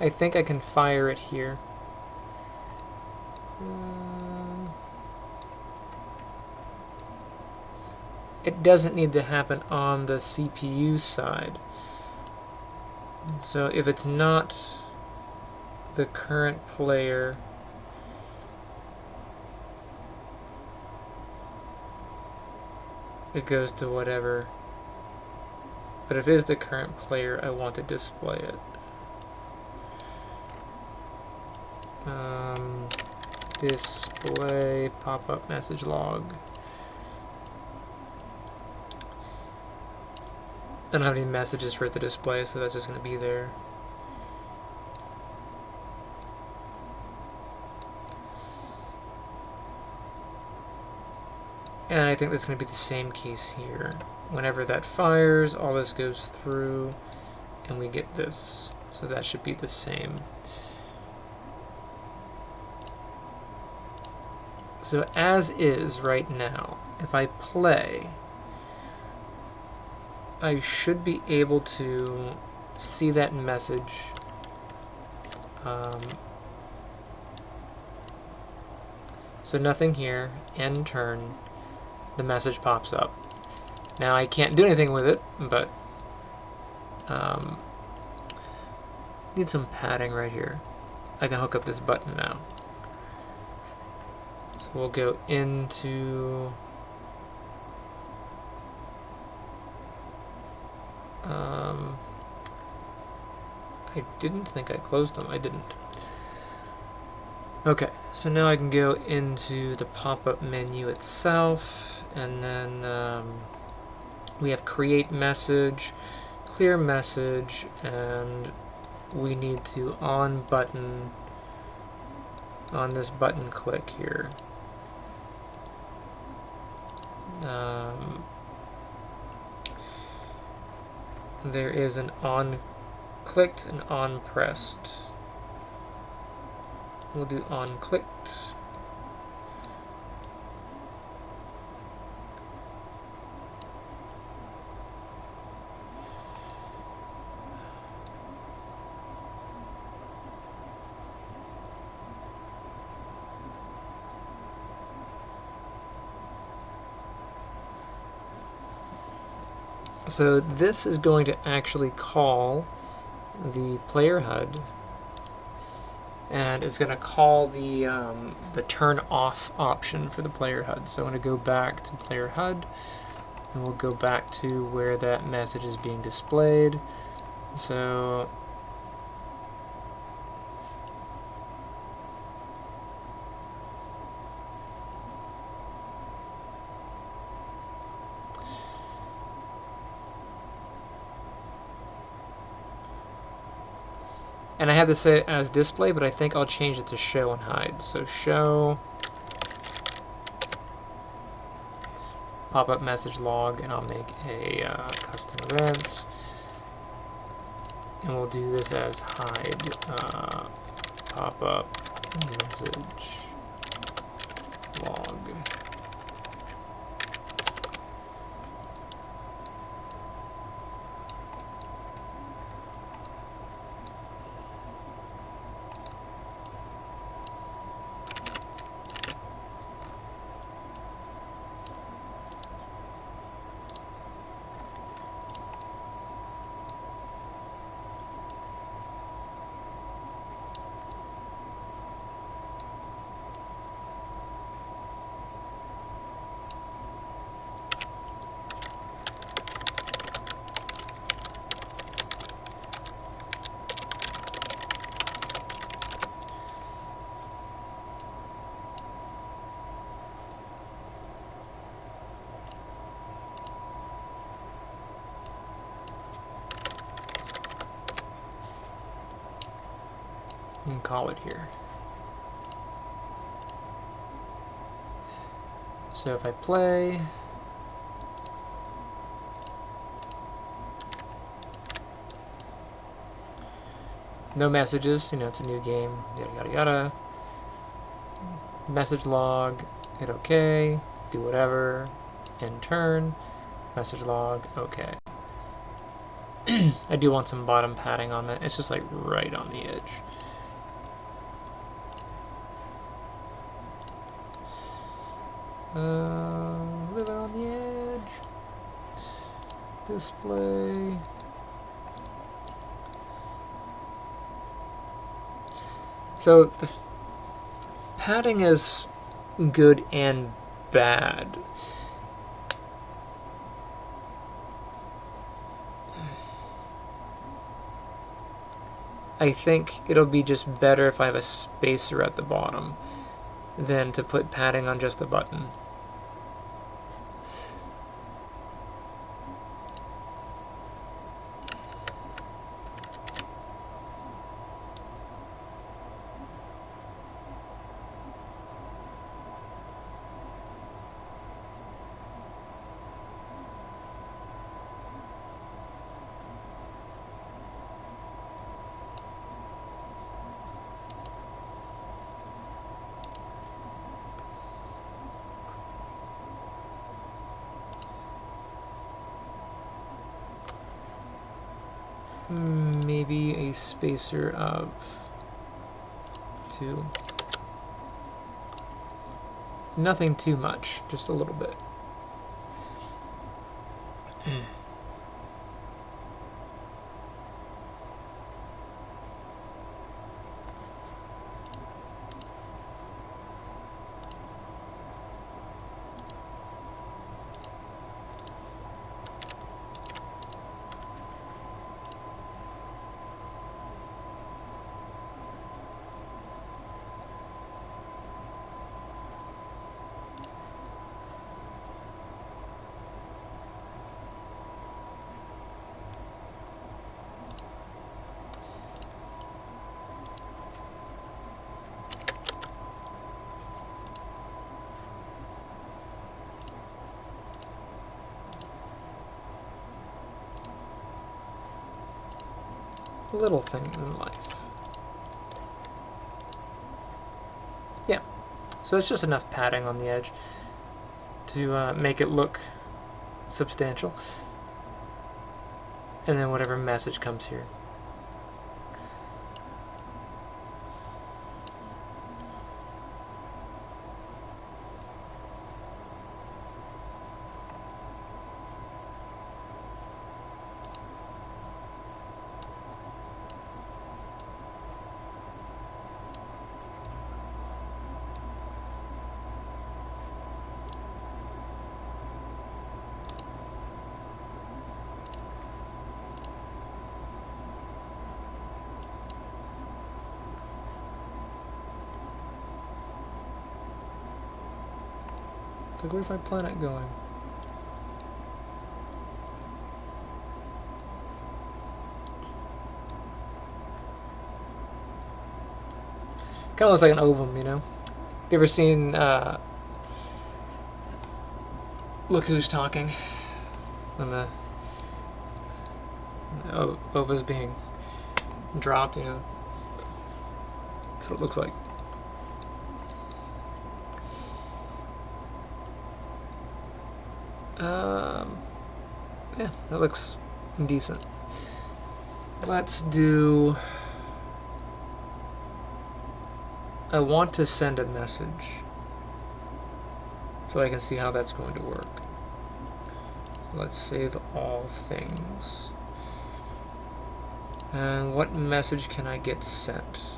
I think I can fire it here. It doesn't need to happen on the CPU side. So if it's not the current player, it goes to whatever. But if it is the current player, I want to display it. Display pop-up message log. I don't have any messages for it to display, so that's just going to be there. And I think that's going to be the same case here. Whenever that fires, all this goes through, and we get this. So that should be the same. So as is right now, if I play, I should be able to see that message. So nothing here, end turn, the message pops up. Now I can't do anything with it, but need some padding right here. I can hook up this button now. So we'll go into I didn't think I closed them. I didn't. Okay, so now I can go into the pop-up menu itself, and then we have create message, clear message, and we need to on button on this button click here. There is an on clicked and on pressed. We'll do on clicked. So this is going to actually call the player HUD, and it's going to call the turn off option for the player HUD. So I'm going to go back to player HUD, and we'll go back to where that message is being displayed. So and I have this set as display, but I think I'll change it to show and hide. So show pop-up message log, and I'll make a custom event, and we'll do this as hide pop-up message log. And call it here. So if I play, no messages, it's a new game, yada yada yada. Message log, hit OK, do whatever, end turn, message log, OK. I do want some bottom padding on that. It's just like right on the edge. Living on the edge. Display. So the padding is good and bad. I think it'll be just better if I have a spacer at the bottom than to put padding on just the button. maybe a spacer of 2. Nothing too much, just a little bit. Little things in life. Yeah, so it's just enough padding on the edge to make it look substantial. And then whatever message comes here. Like, where's my planet going? Kind of looks like an ovum, you know? You ever seen, Look Who's Talking? When the ova's being dropped, you know? That's what it looks like. Yeah, that looks decent. Let's do... I want to send a message so I can see how that's going to work. Let's save all things. And what message can I get sent?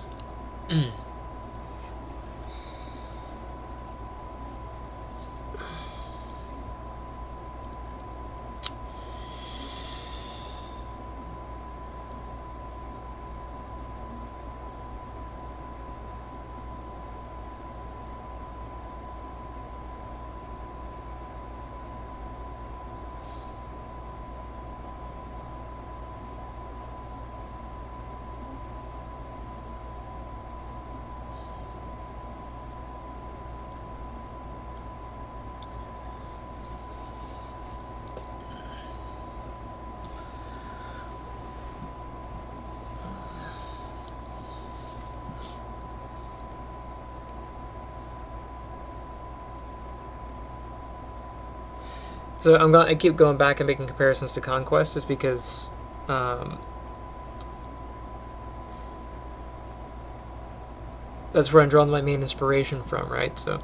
So I keep going back and making comparisons to Conquest just because that's where I'm drawing my main inspiration from, right? So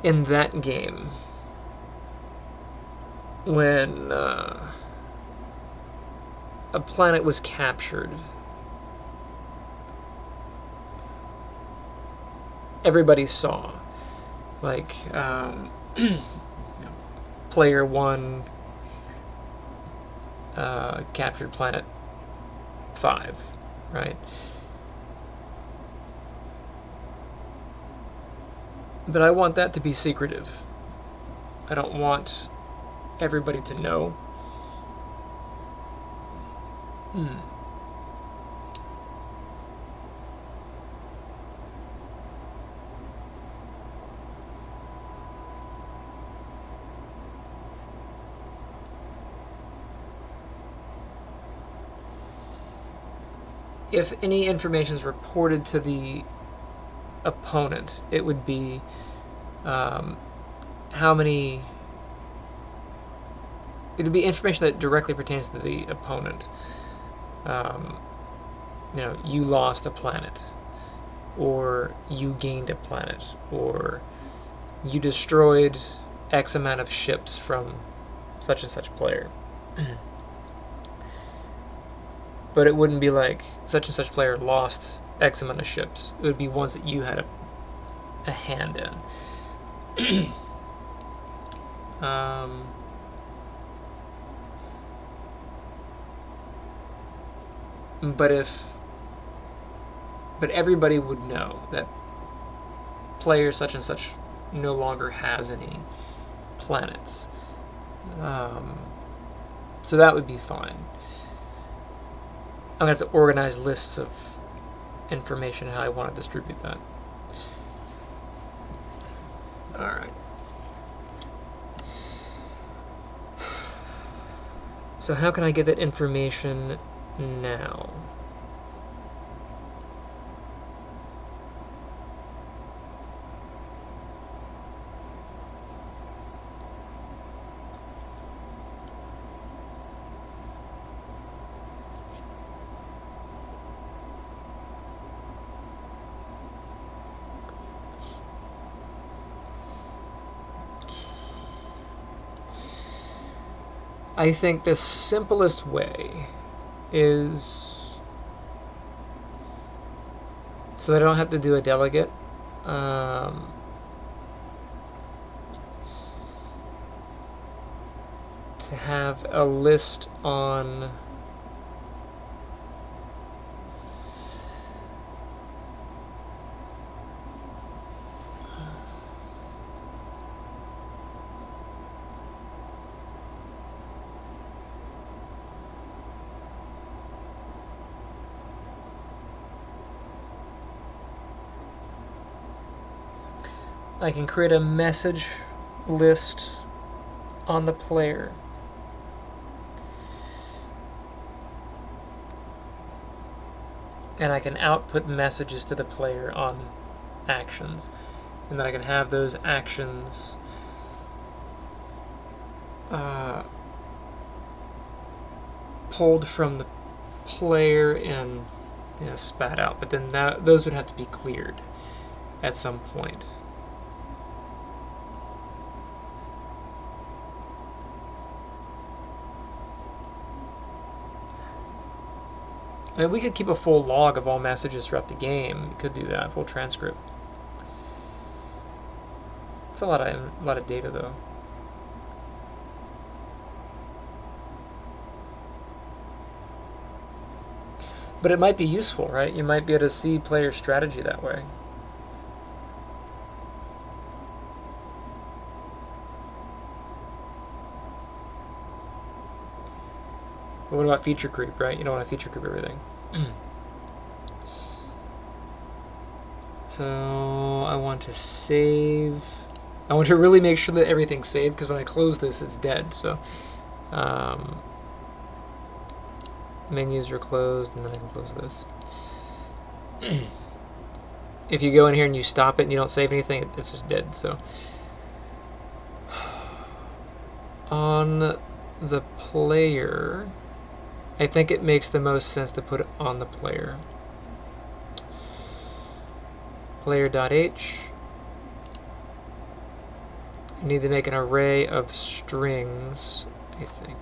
in that game, when a planet was captured, everybody saw, like, Player 1 captured Planet 5, right? But I want that to be secretive. I don't want everybody to know. If any information is reported to the opponent, it would be how many it would be information that directly pertains to the opponent. You know, you lost a planet, or you gained a planet, or you destroyed X amount of ships from such and such player. But it wouldn't be like such and such player lost X amount of ships. It would be ones that you had a hand in. But everybody would know that player such and such no longer has any planets. So that would be fine. I'm going to have to organize lists of information how I want to distribute that. Alright. So how can I get that information now? I think the simplest way is, so that I don't have to do a delegate, to have a list on I can create a message list on the player. And I can output messages to the player on actions. And then I can have those actions pulled from the player and, you know, spat out. But then those would have to be cleared at some point. I mean, we could keep a full log of all messages throughout the game. We could do that, full transcript. It's a lot of data, though. But it might be useful, right? You might be able to see player strategy that way. But what about feature creep, right? You don't want to feature creep everything. So I want to save. I want to really make sure that everything's saved, because when I close this, it's dead. So menus are closed, and then I can close this. If you go in here and you stop it and you don't save anything, it's just dead. So on the player, I think it makes the most sense to put it on the player. Player.h. You need to make an array of strings, I think.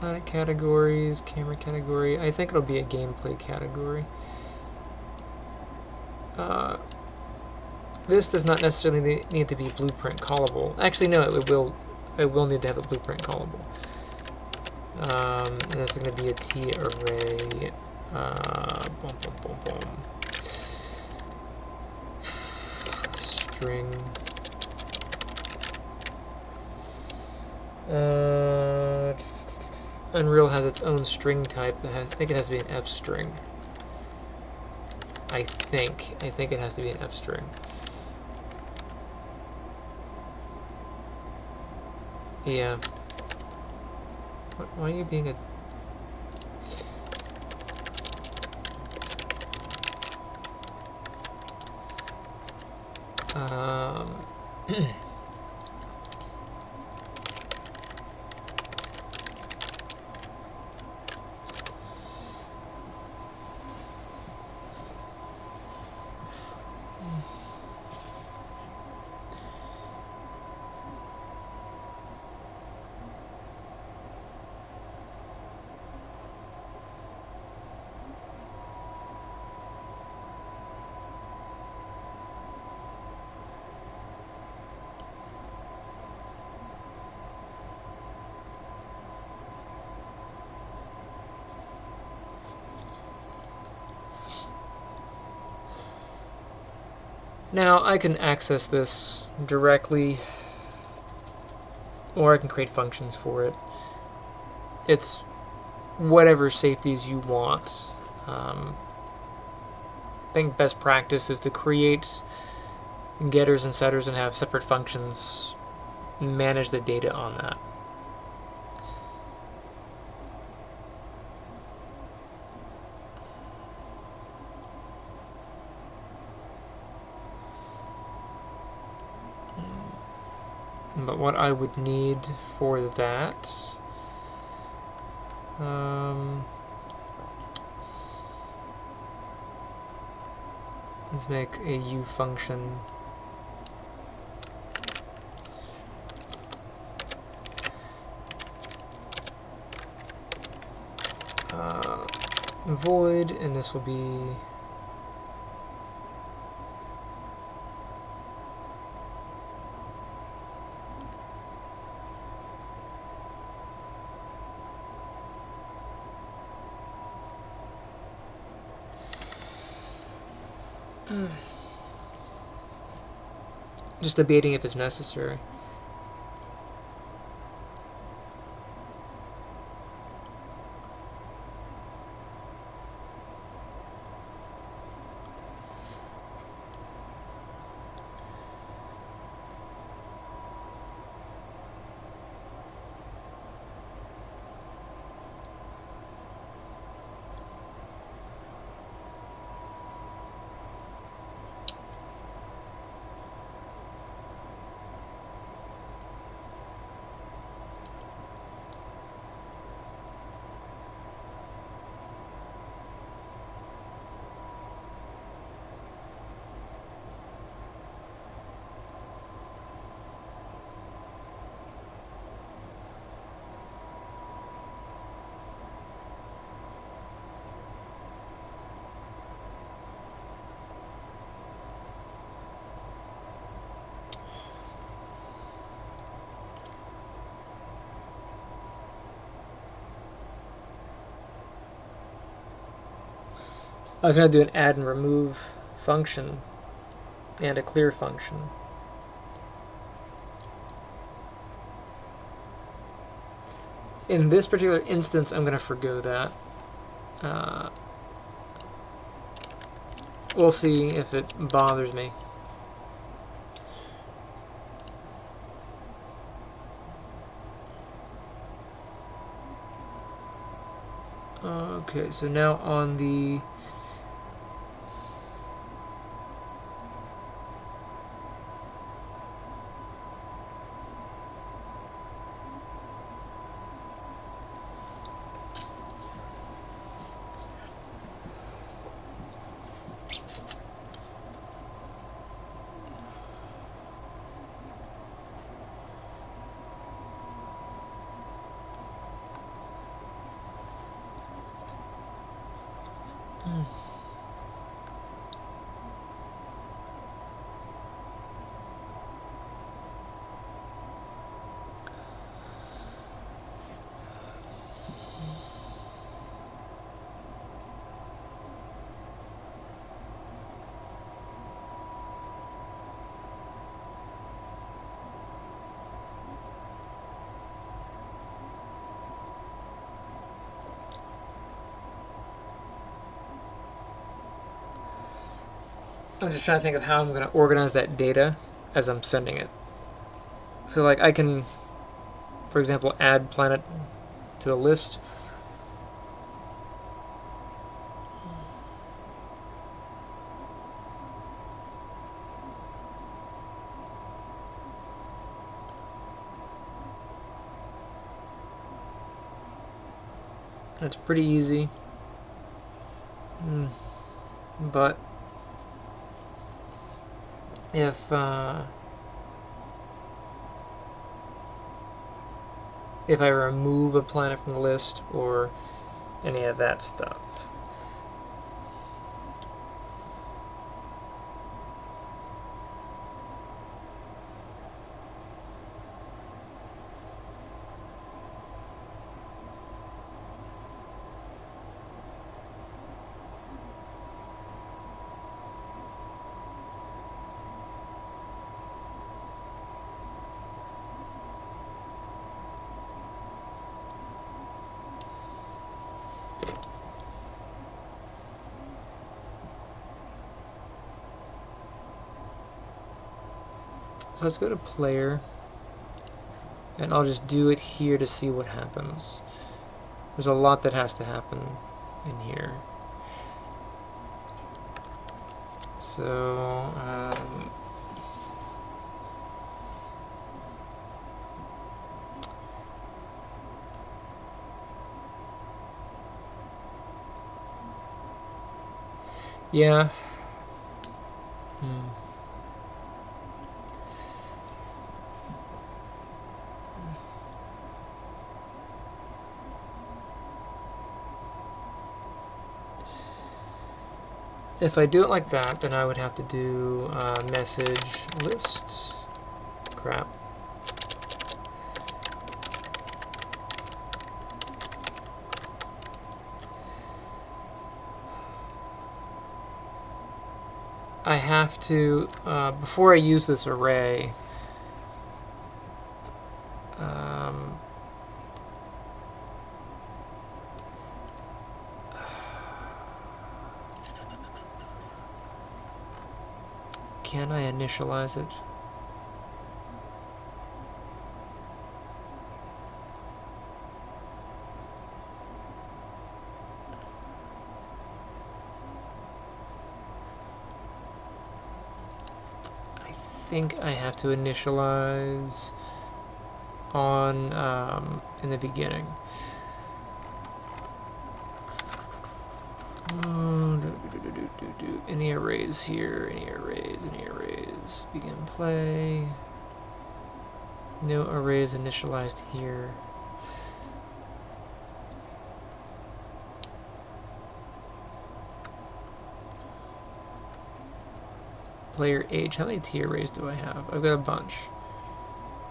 Planet categories, camera category. I think it'll be a gameplay category. This does not necessarily need to be blueprint callable. Actually, no, it will need to have a blueprint callable. And this is going to be a T array. String. Unreal has its own string type. I think it has to be an F string. I think it has to be an F string. Yeah. Why are you being a... Now I can access this directly, or I can create functions for it. It's whatever safeties you want. I think best practice is to create getters and setters and have separate functions manage the data on that. But what I would need for that, let's make a U function. Void, and this will be just debating if it's necessary. I was going to do an add and remove function and a clear function. In this particular instance, I'm going to forgo that. We'll see if it bothers me. Okay, so now on the I'm just trying to think of how I'm going to organize that data as I'm sending it. So like I can, for example, add planet to the list. That's pretty easy. But if I remove a planet from the list or any of that stuff. So let's go to player, and I'll just do it here to see what happens. There's a lot that has to happen in here. So, yeah. If I do it like that, then I would have to do message list. Crap. I have to, before I use this array, can I initialize it? I think I have to initialize on in the beginning. Any arrays here, any arrays, begin play. No arrays initialized here. Player age, how many T arrays do I have? I've got a bunch.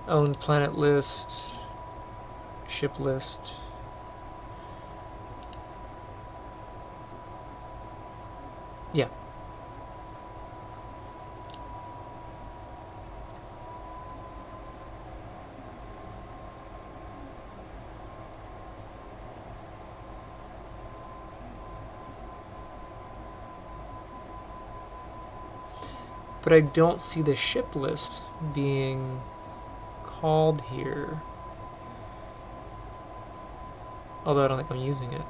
Own planet list, ship list. Yeah. But I don't see the ship list being called here. Although I don't think I'm using it.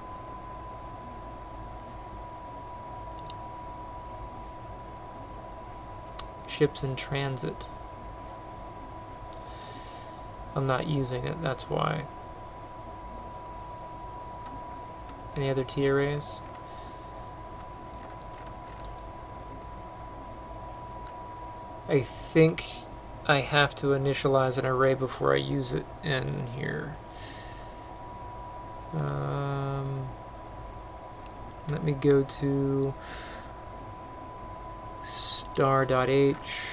Ships in transit. I'm not using it, that's why. Any other T arrays? I think I have to initialize an array before I use it in here. Let me go to star.h.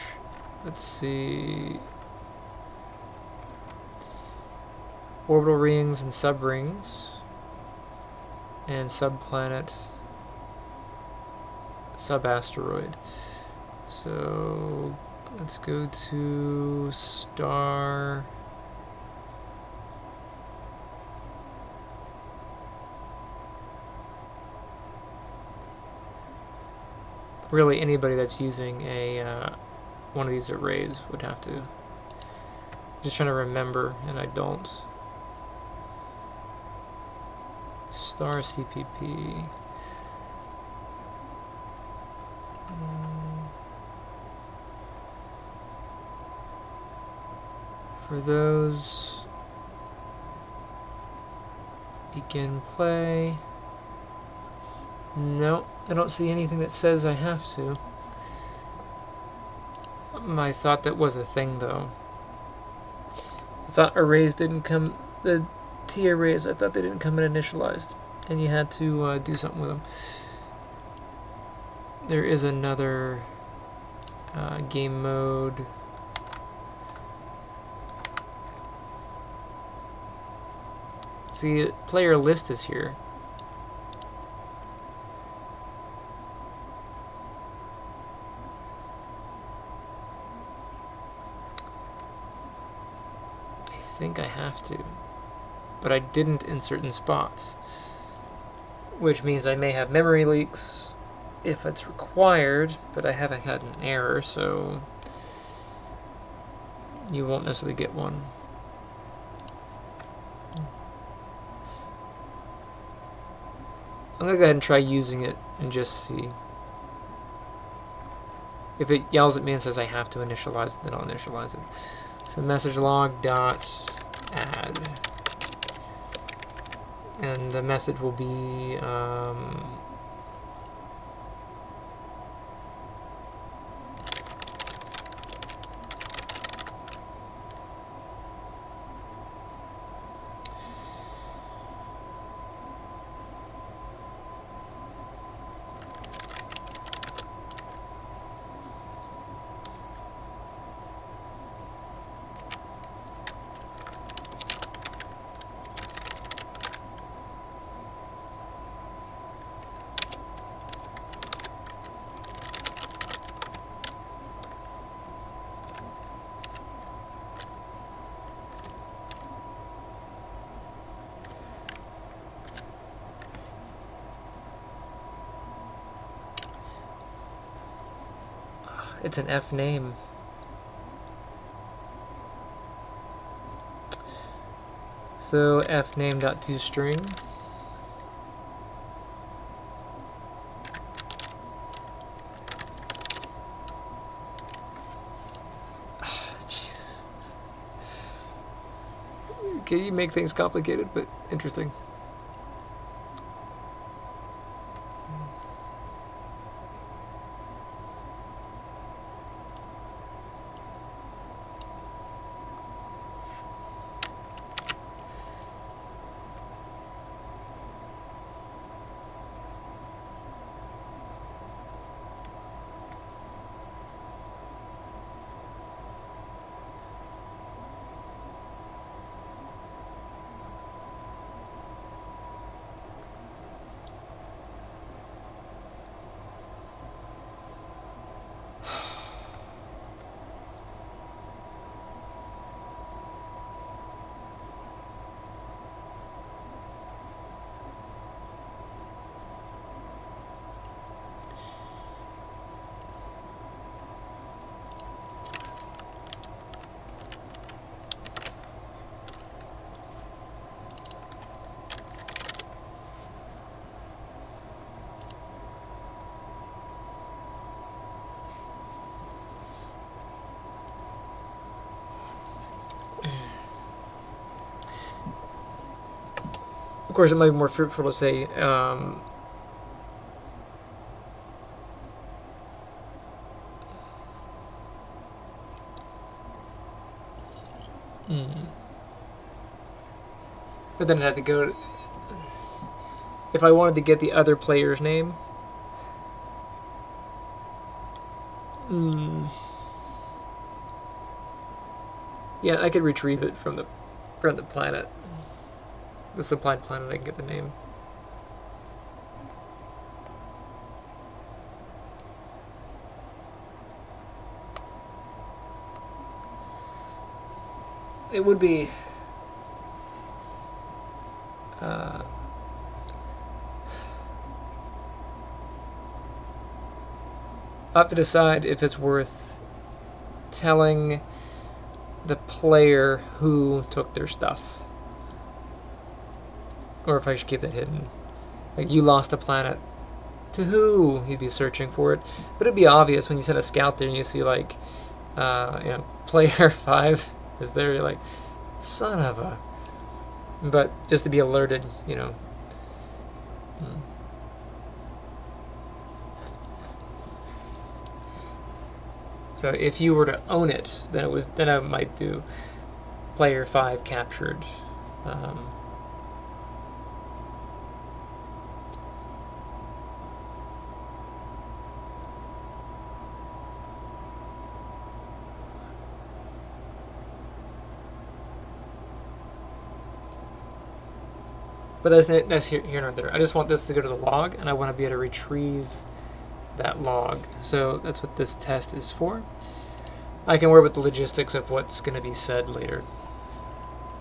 Let's see. Orbital rings and subrings. And subplanet, subasteroid. So let's go to star. really anybody that's using a one of these arrays would have to. Just trying to remember, and I don't. Star CPP. For those, begin play. No, I don't see anything that says I have to. I thought that was a thing, though. I thought arrays didn't come, the T arrays, I thought they didn't come in initialized, and you had to do something with them. There is another game mode. See, player list is here. I think I have to, but I didn't in certain spots, which means I may have memory leaks if it's required, but I haven't had an error, so you won't necessarily get one. I'm going to go ahead and try using it and just see. If it yells at me and says I have to initialize it, then I'll initialize it. So message log dot add. And the message will be it's an F name. So fname.toString. Jesus. Okay, you make things complicated, but interesting. Of course, it might be more fruitful to say but then I'd have to go if I wanted to get the other player's name. Yeah, I could retrieve it from the planet. The supplied planet, I can get the name. It would be I'll have to decide if it's worth telling the player who took their stuff, or if I should keep that hidden. Like, you lost a planet. To who? He'd be searching for it. But it'd be obvious when you send a scout there and you see, like, player 5 is there. You're like, son of a... But just to be alerted, you know. So if you were to own it, then I might do player 5 captured. But that's here nor there. I just want this to go to the log, and I want to be able to retrieve that log. So that's what this test is for. I can work with the logistics of what's going to be said later.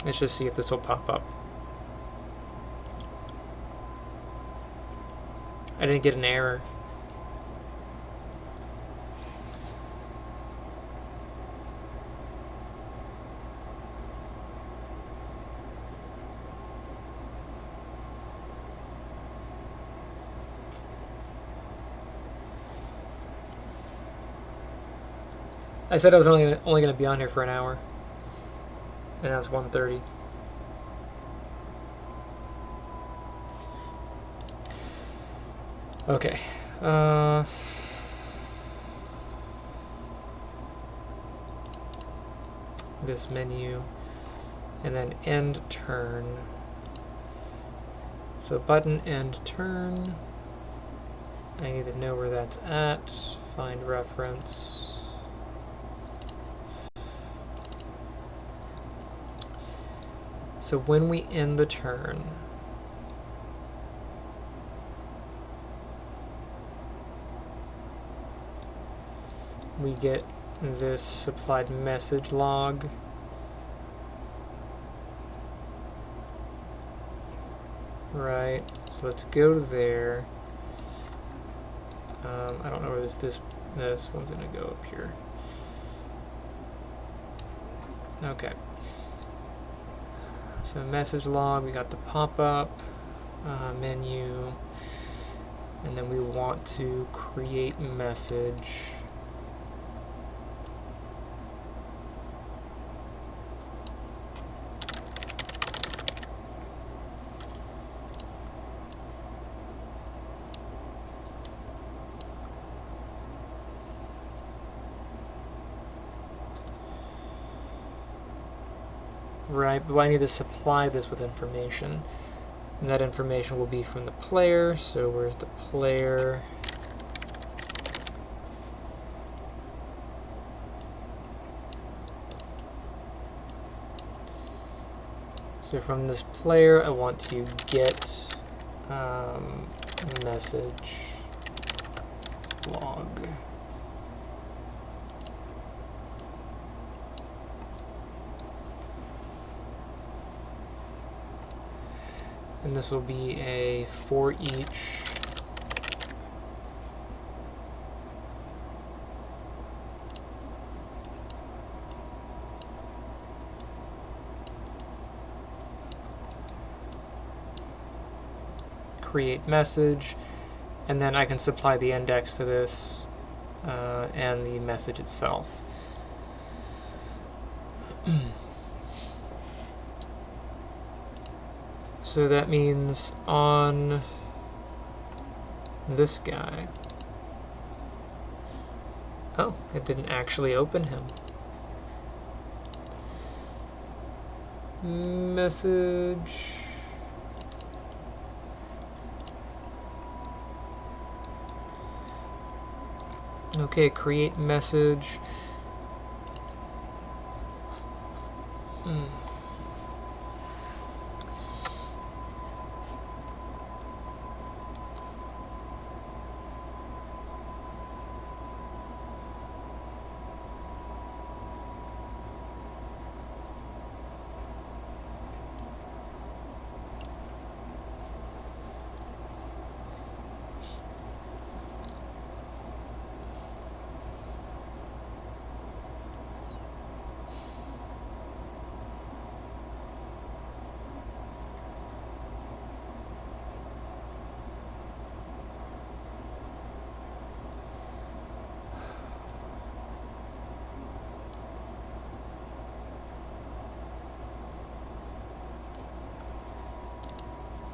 Let's just see if this will pop up. I didn't get an error. I said I was only going to be on here for an hour, and that's 1:30. Okay. This menu, and then end turn. So button end turn. I need to know where that's at. Find reference. So when we end the turn, we get this supplied message log. Right, so let's go to there. I don't know where this one's gonna go up here. Okay. So message log, we got the pop-up menu, and then we want to create message. Right, but I need to supply this with information. And that information will be from the player, so where's the player? So from this player, I want to get message log. And this will be a for each create message, and then I can supply the index to this and the message itself. So that means on this guy, oh, it didn't actually open him. Message. Okay, create message.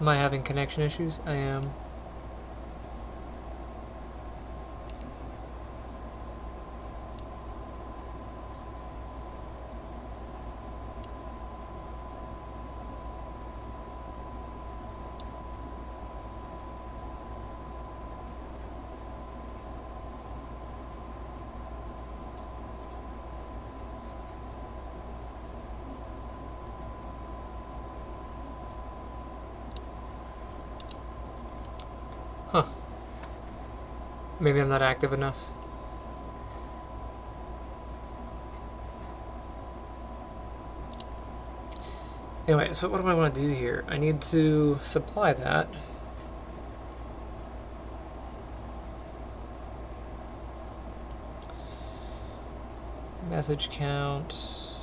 Am I having connection issues? I am. Huh. Maybe I'm not active enough. Anyway, so what do I want to do here? I need to supply that. Message count.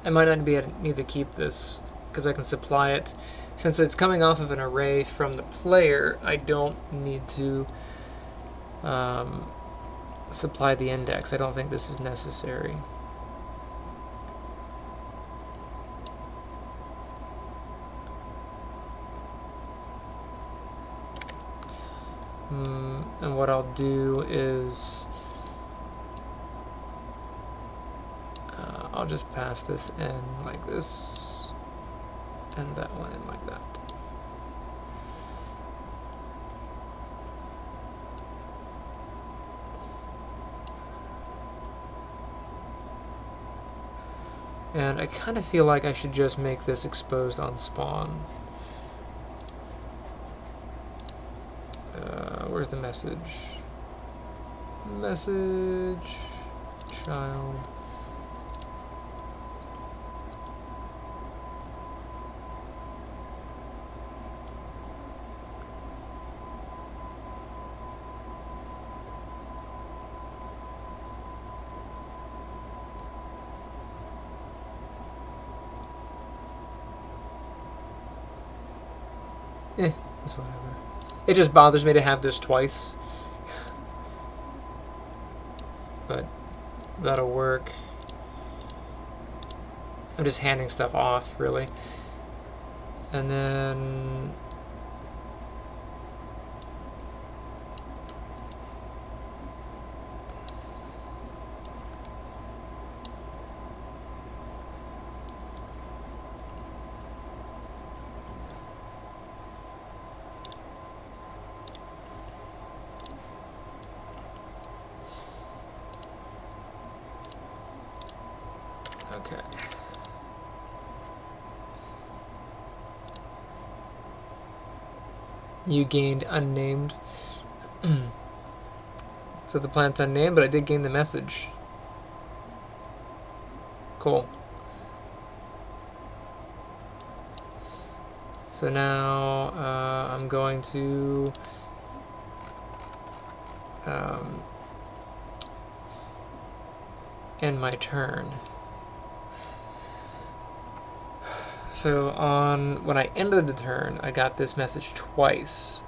I might not need to keep this because I can supply it. Since it's coming off of an array from the player, I don't need to supply the index. I don't think this is necessary. And what I'll do is I'll just pass this in like this, and that one in like that. And I kind of feel like I should just make this exposed on spawn. Where's the message? Message, child. It's whatever. It just bothers me to have this twice. But that'll work. I'm just handing stuff off, really. And then okay. You gained unnamed. So the plant's unnamed, but I did gain the message. Cool. So now I'm going to end my turn. So when I ended the turn, I got this message twice.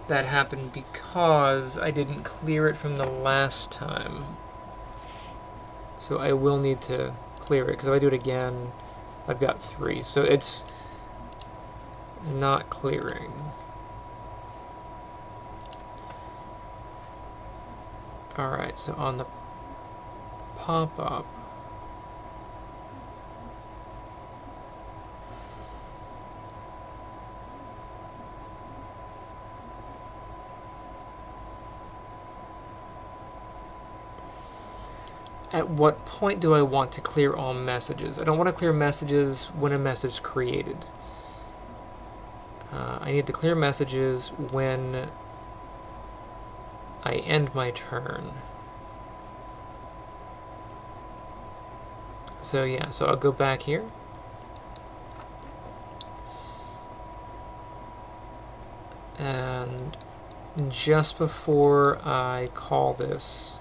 That happened because I didn't clear it from the last time. So I will need to clear it, because if I do it again, I've got 3. So it's not clearing. Alright, so on the pop-up, at what point do I want to clear all messages? I don't want to clear messages when a message is created. I need to clear messages when I end my turn. So yeah, so I'll go back here. And just before I call this,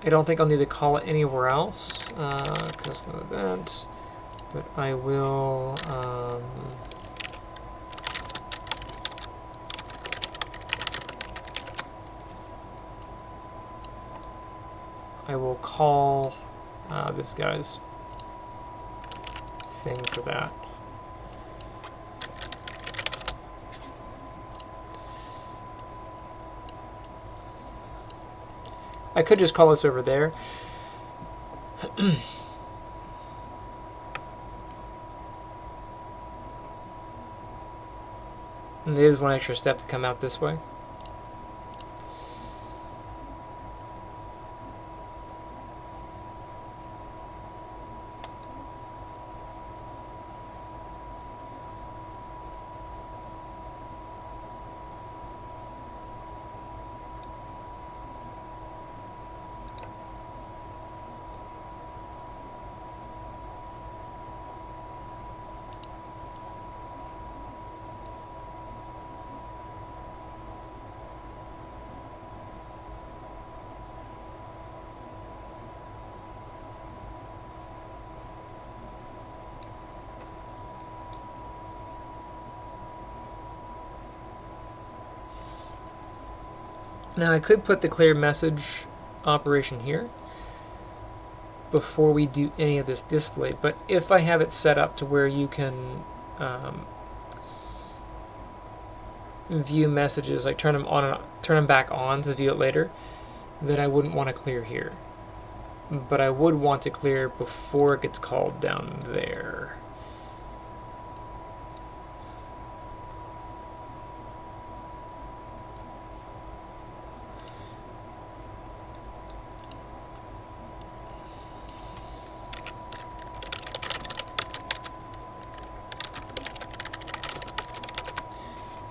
I don't think I'll need to call it anywhere else, custom event, but I will, call this guy's thing for that. I could just call this over there. And there is one extra step to come out this way. Now I could put the clear message operation here before we do any of this display, but if I have it set up to where you can view messages, like turn them on and turn them back on to view it later, then I wouldn't want to clear here. But I would want to clear before it gets called down there.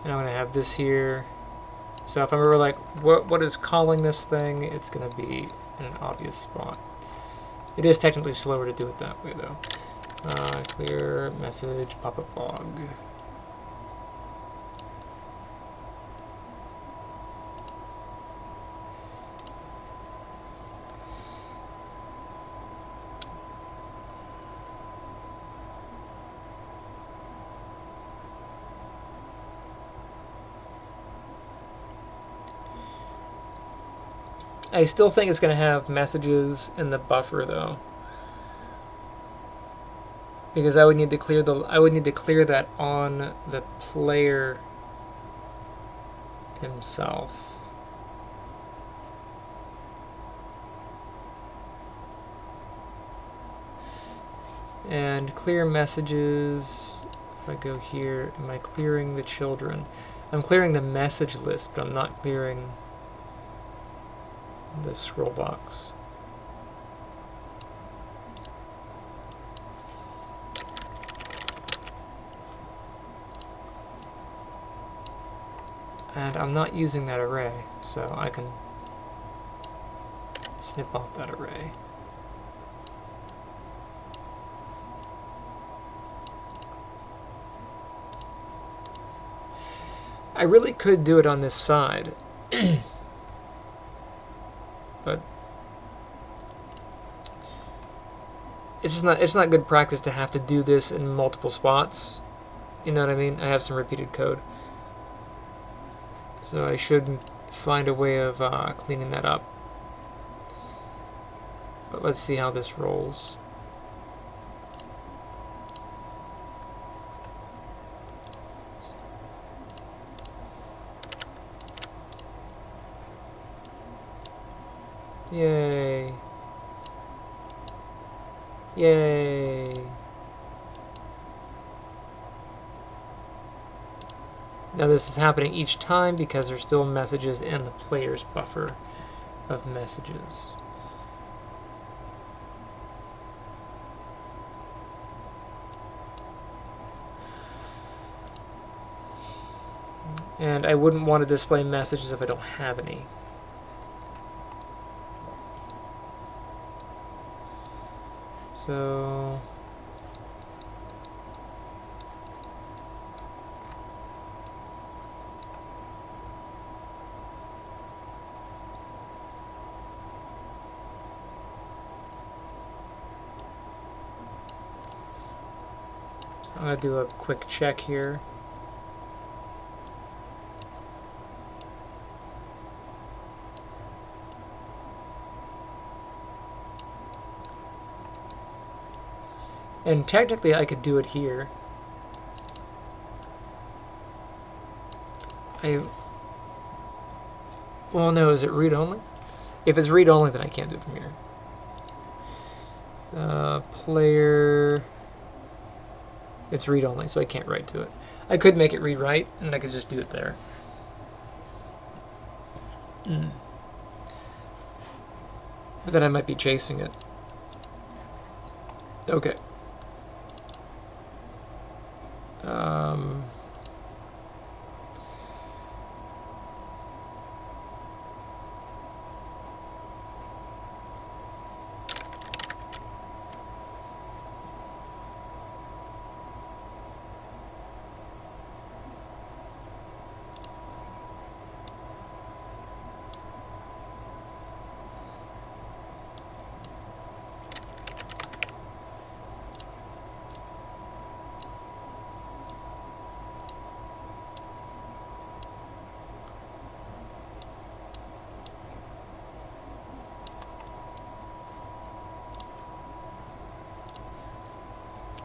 And I'm going to have this here. So if I'm ever like, what is calling this thing, it's going to be in an obvious spot. It is technically slower to do it that way, though. Clear message pop-up log. I still think it's going to have messages in the buffer though, because I would need to clear that on the player himself. And clear messages, if I go here, am I clearing the children? I'm clearing the message list, but I'm not clearing the scroll box. And I'm not using that array, so I can snip off that array. I really could do it on this side. But it's not good practice to have to do this in multiple spots. You know what I mean? I have some repeated code. So I should find a way of cleaning that up. But let's see how this rolls. Yay. Yay. Now this is happening each time because there's still messages in the player's buffer of messages. And I wouldn't want to display messages if I don't have any. So So I'm going to do a quick check here. And technically I could do it here. Well, no, is it read-only? If it's read-only, then I can't do it from here. Player... It's read-only, so I can't write to it. I could make it read-write, and I could just do it there. But then I might be chasing it. Okay.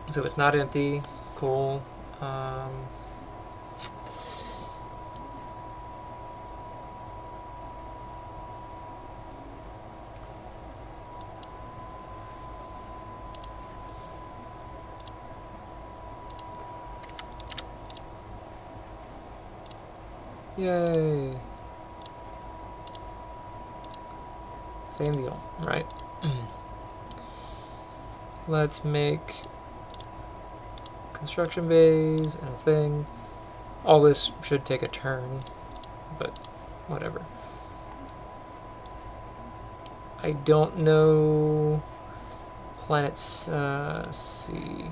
So it's not empty. Cool. Yay. Same deal, right? Let's make construction bays and a thing. All this should take a turn, but whatever. I don't know planets. Let's see.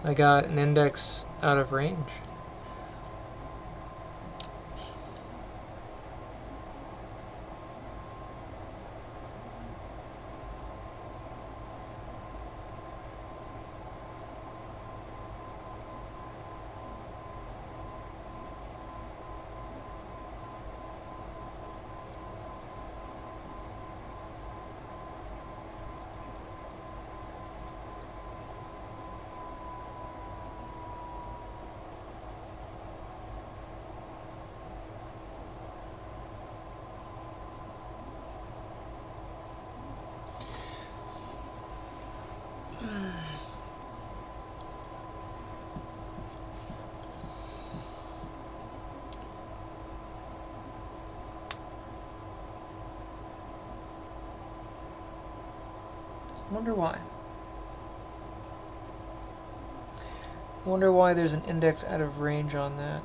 I got an index out of range. Wonder why. Wonder why there's an index out of range on that.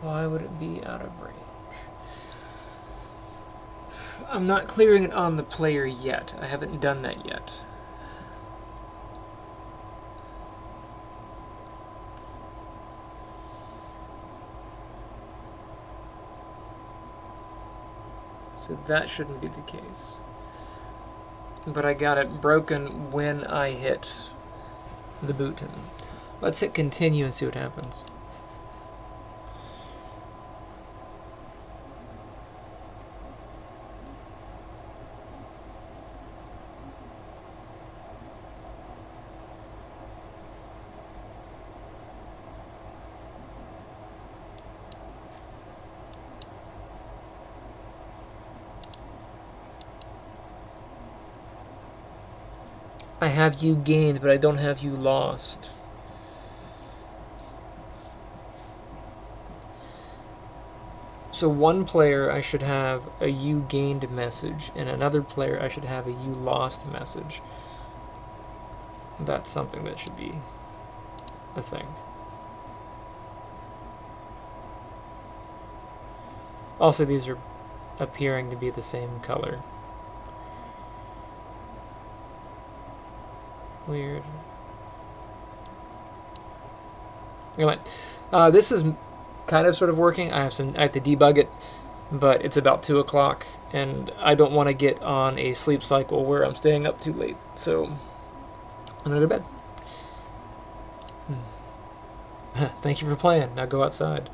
Why would it be out of range? I'm not clearing it on the player yet. I haven't done that yet. So that shouldn't be the case. But I got it broken when I hit the button. Let's hit continue and see what happens. I have you gained, but I don't have you lost. So one player I should have a you gained message, and another player I should have a you lost message. That's something that should be a thing. Also, these are appearing to be the same color. Weird. Anyway, this is kind of sort of working. I have to debug it, but it's about 2 o'clock, and I don't want to get on a sleep cycle where I'm staying up too late. So I'm gonna go to bed. Thank you for playing. Now go outside.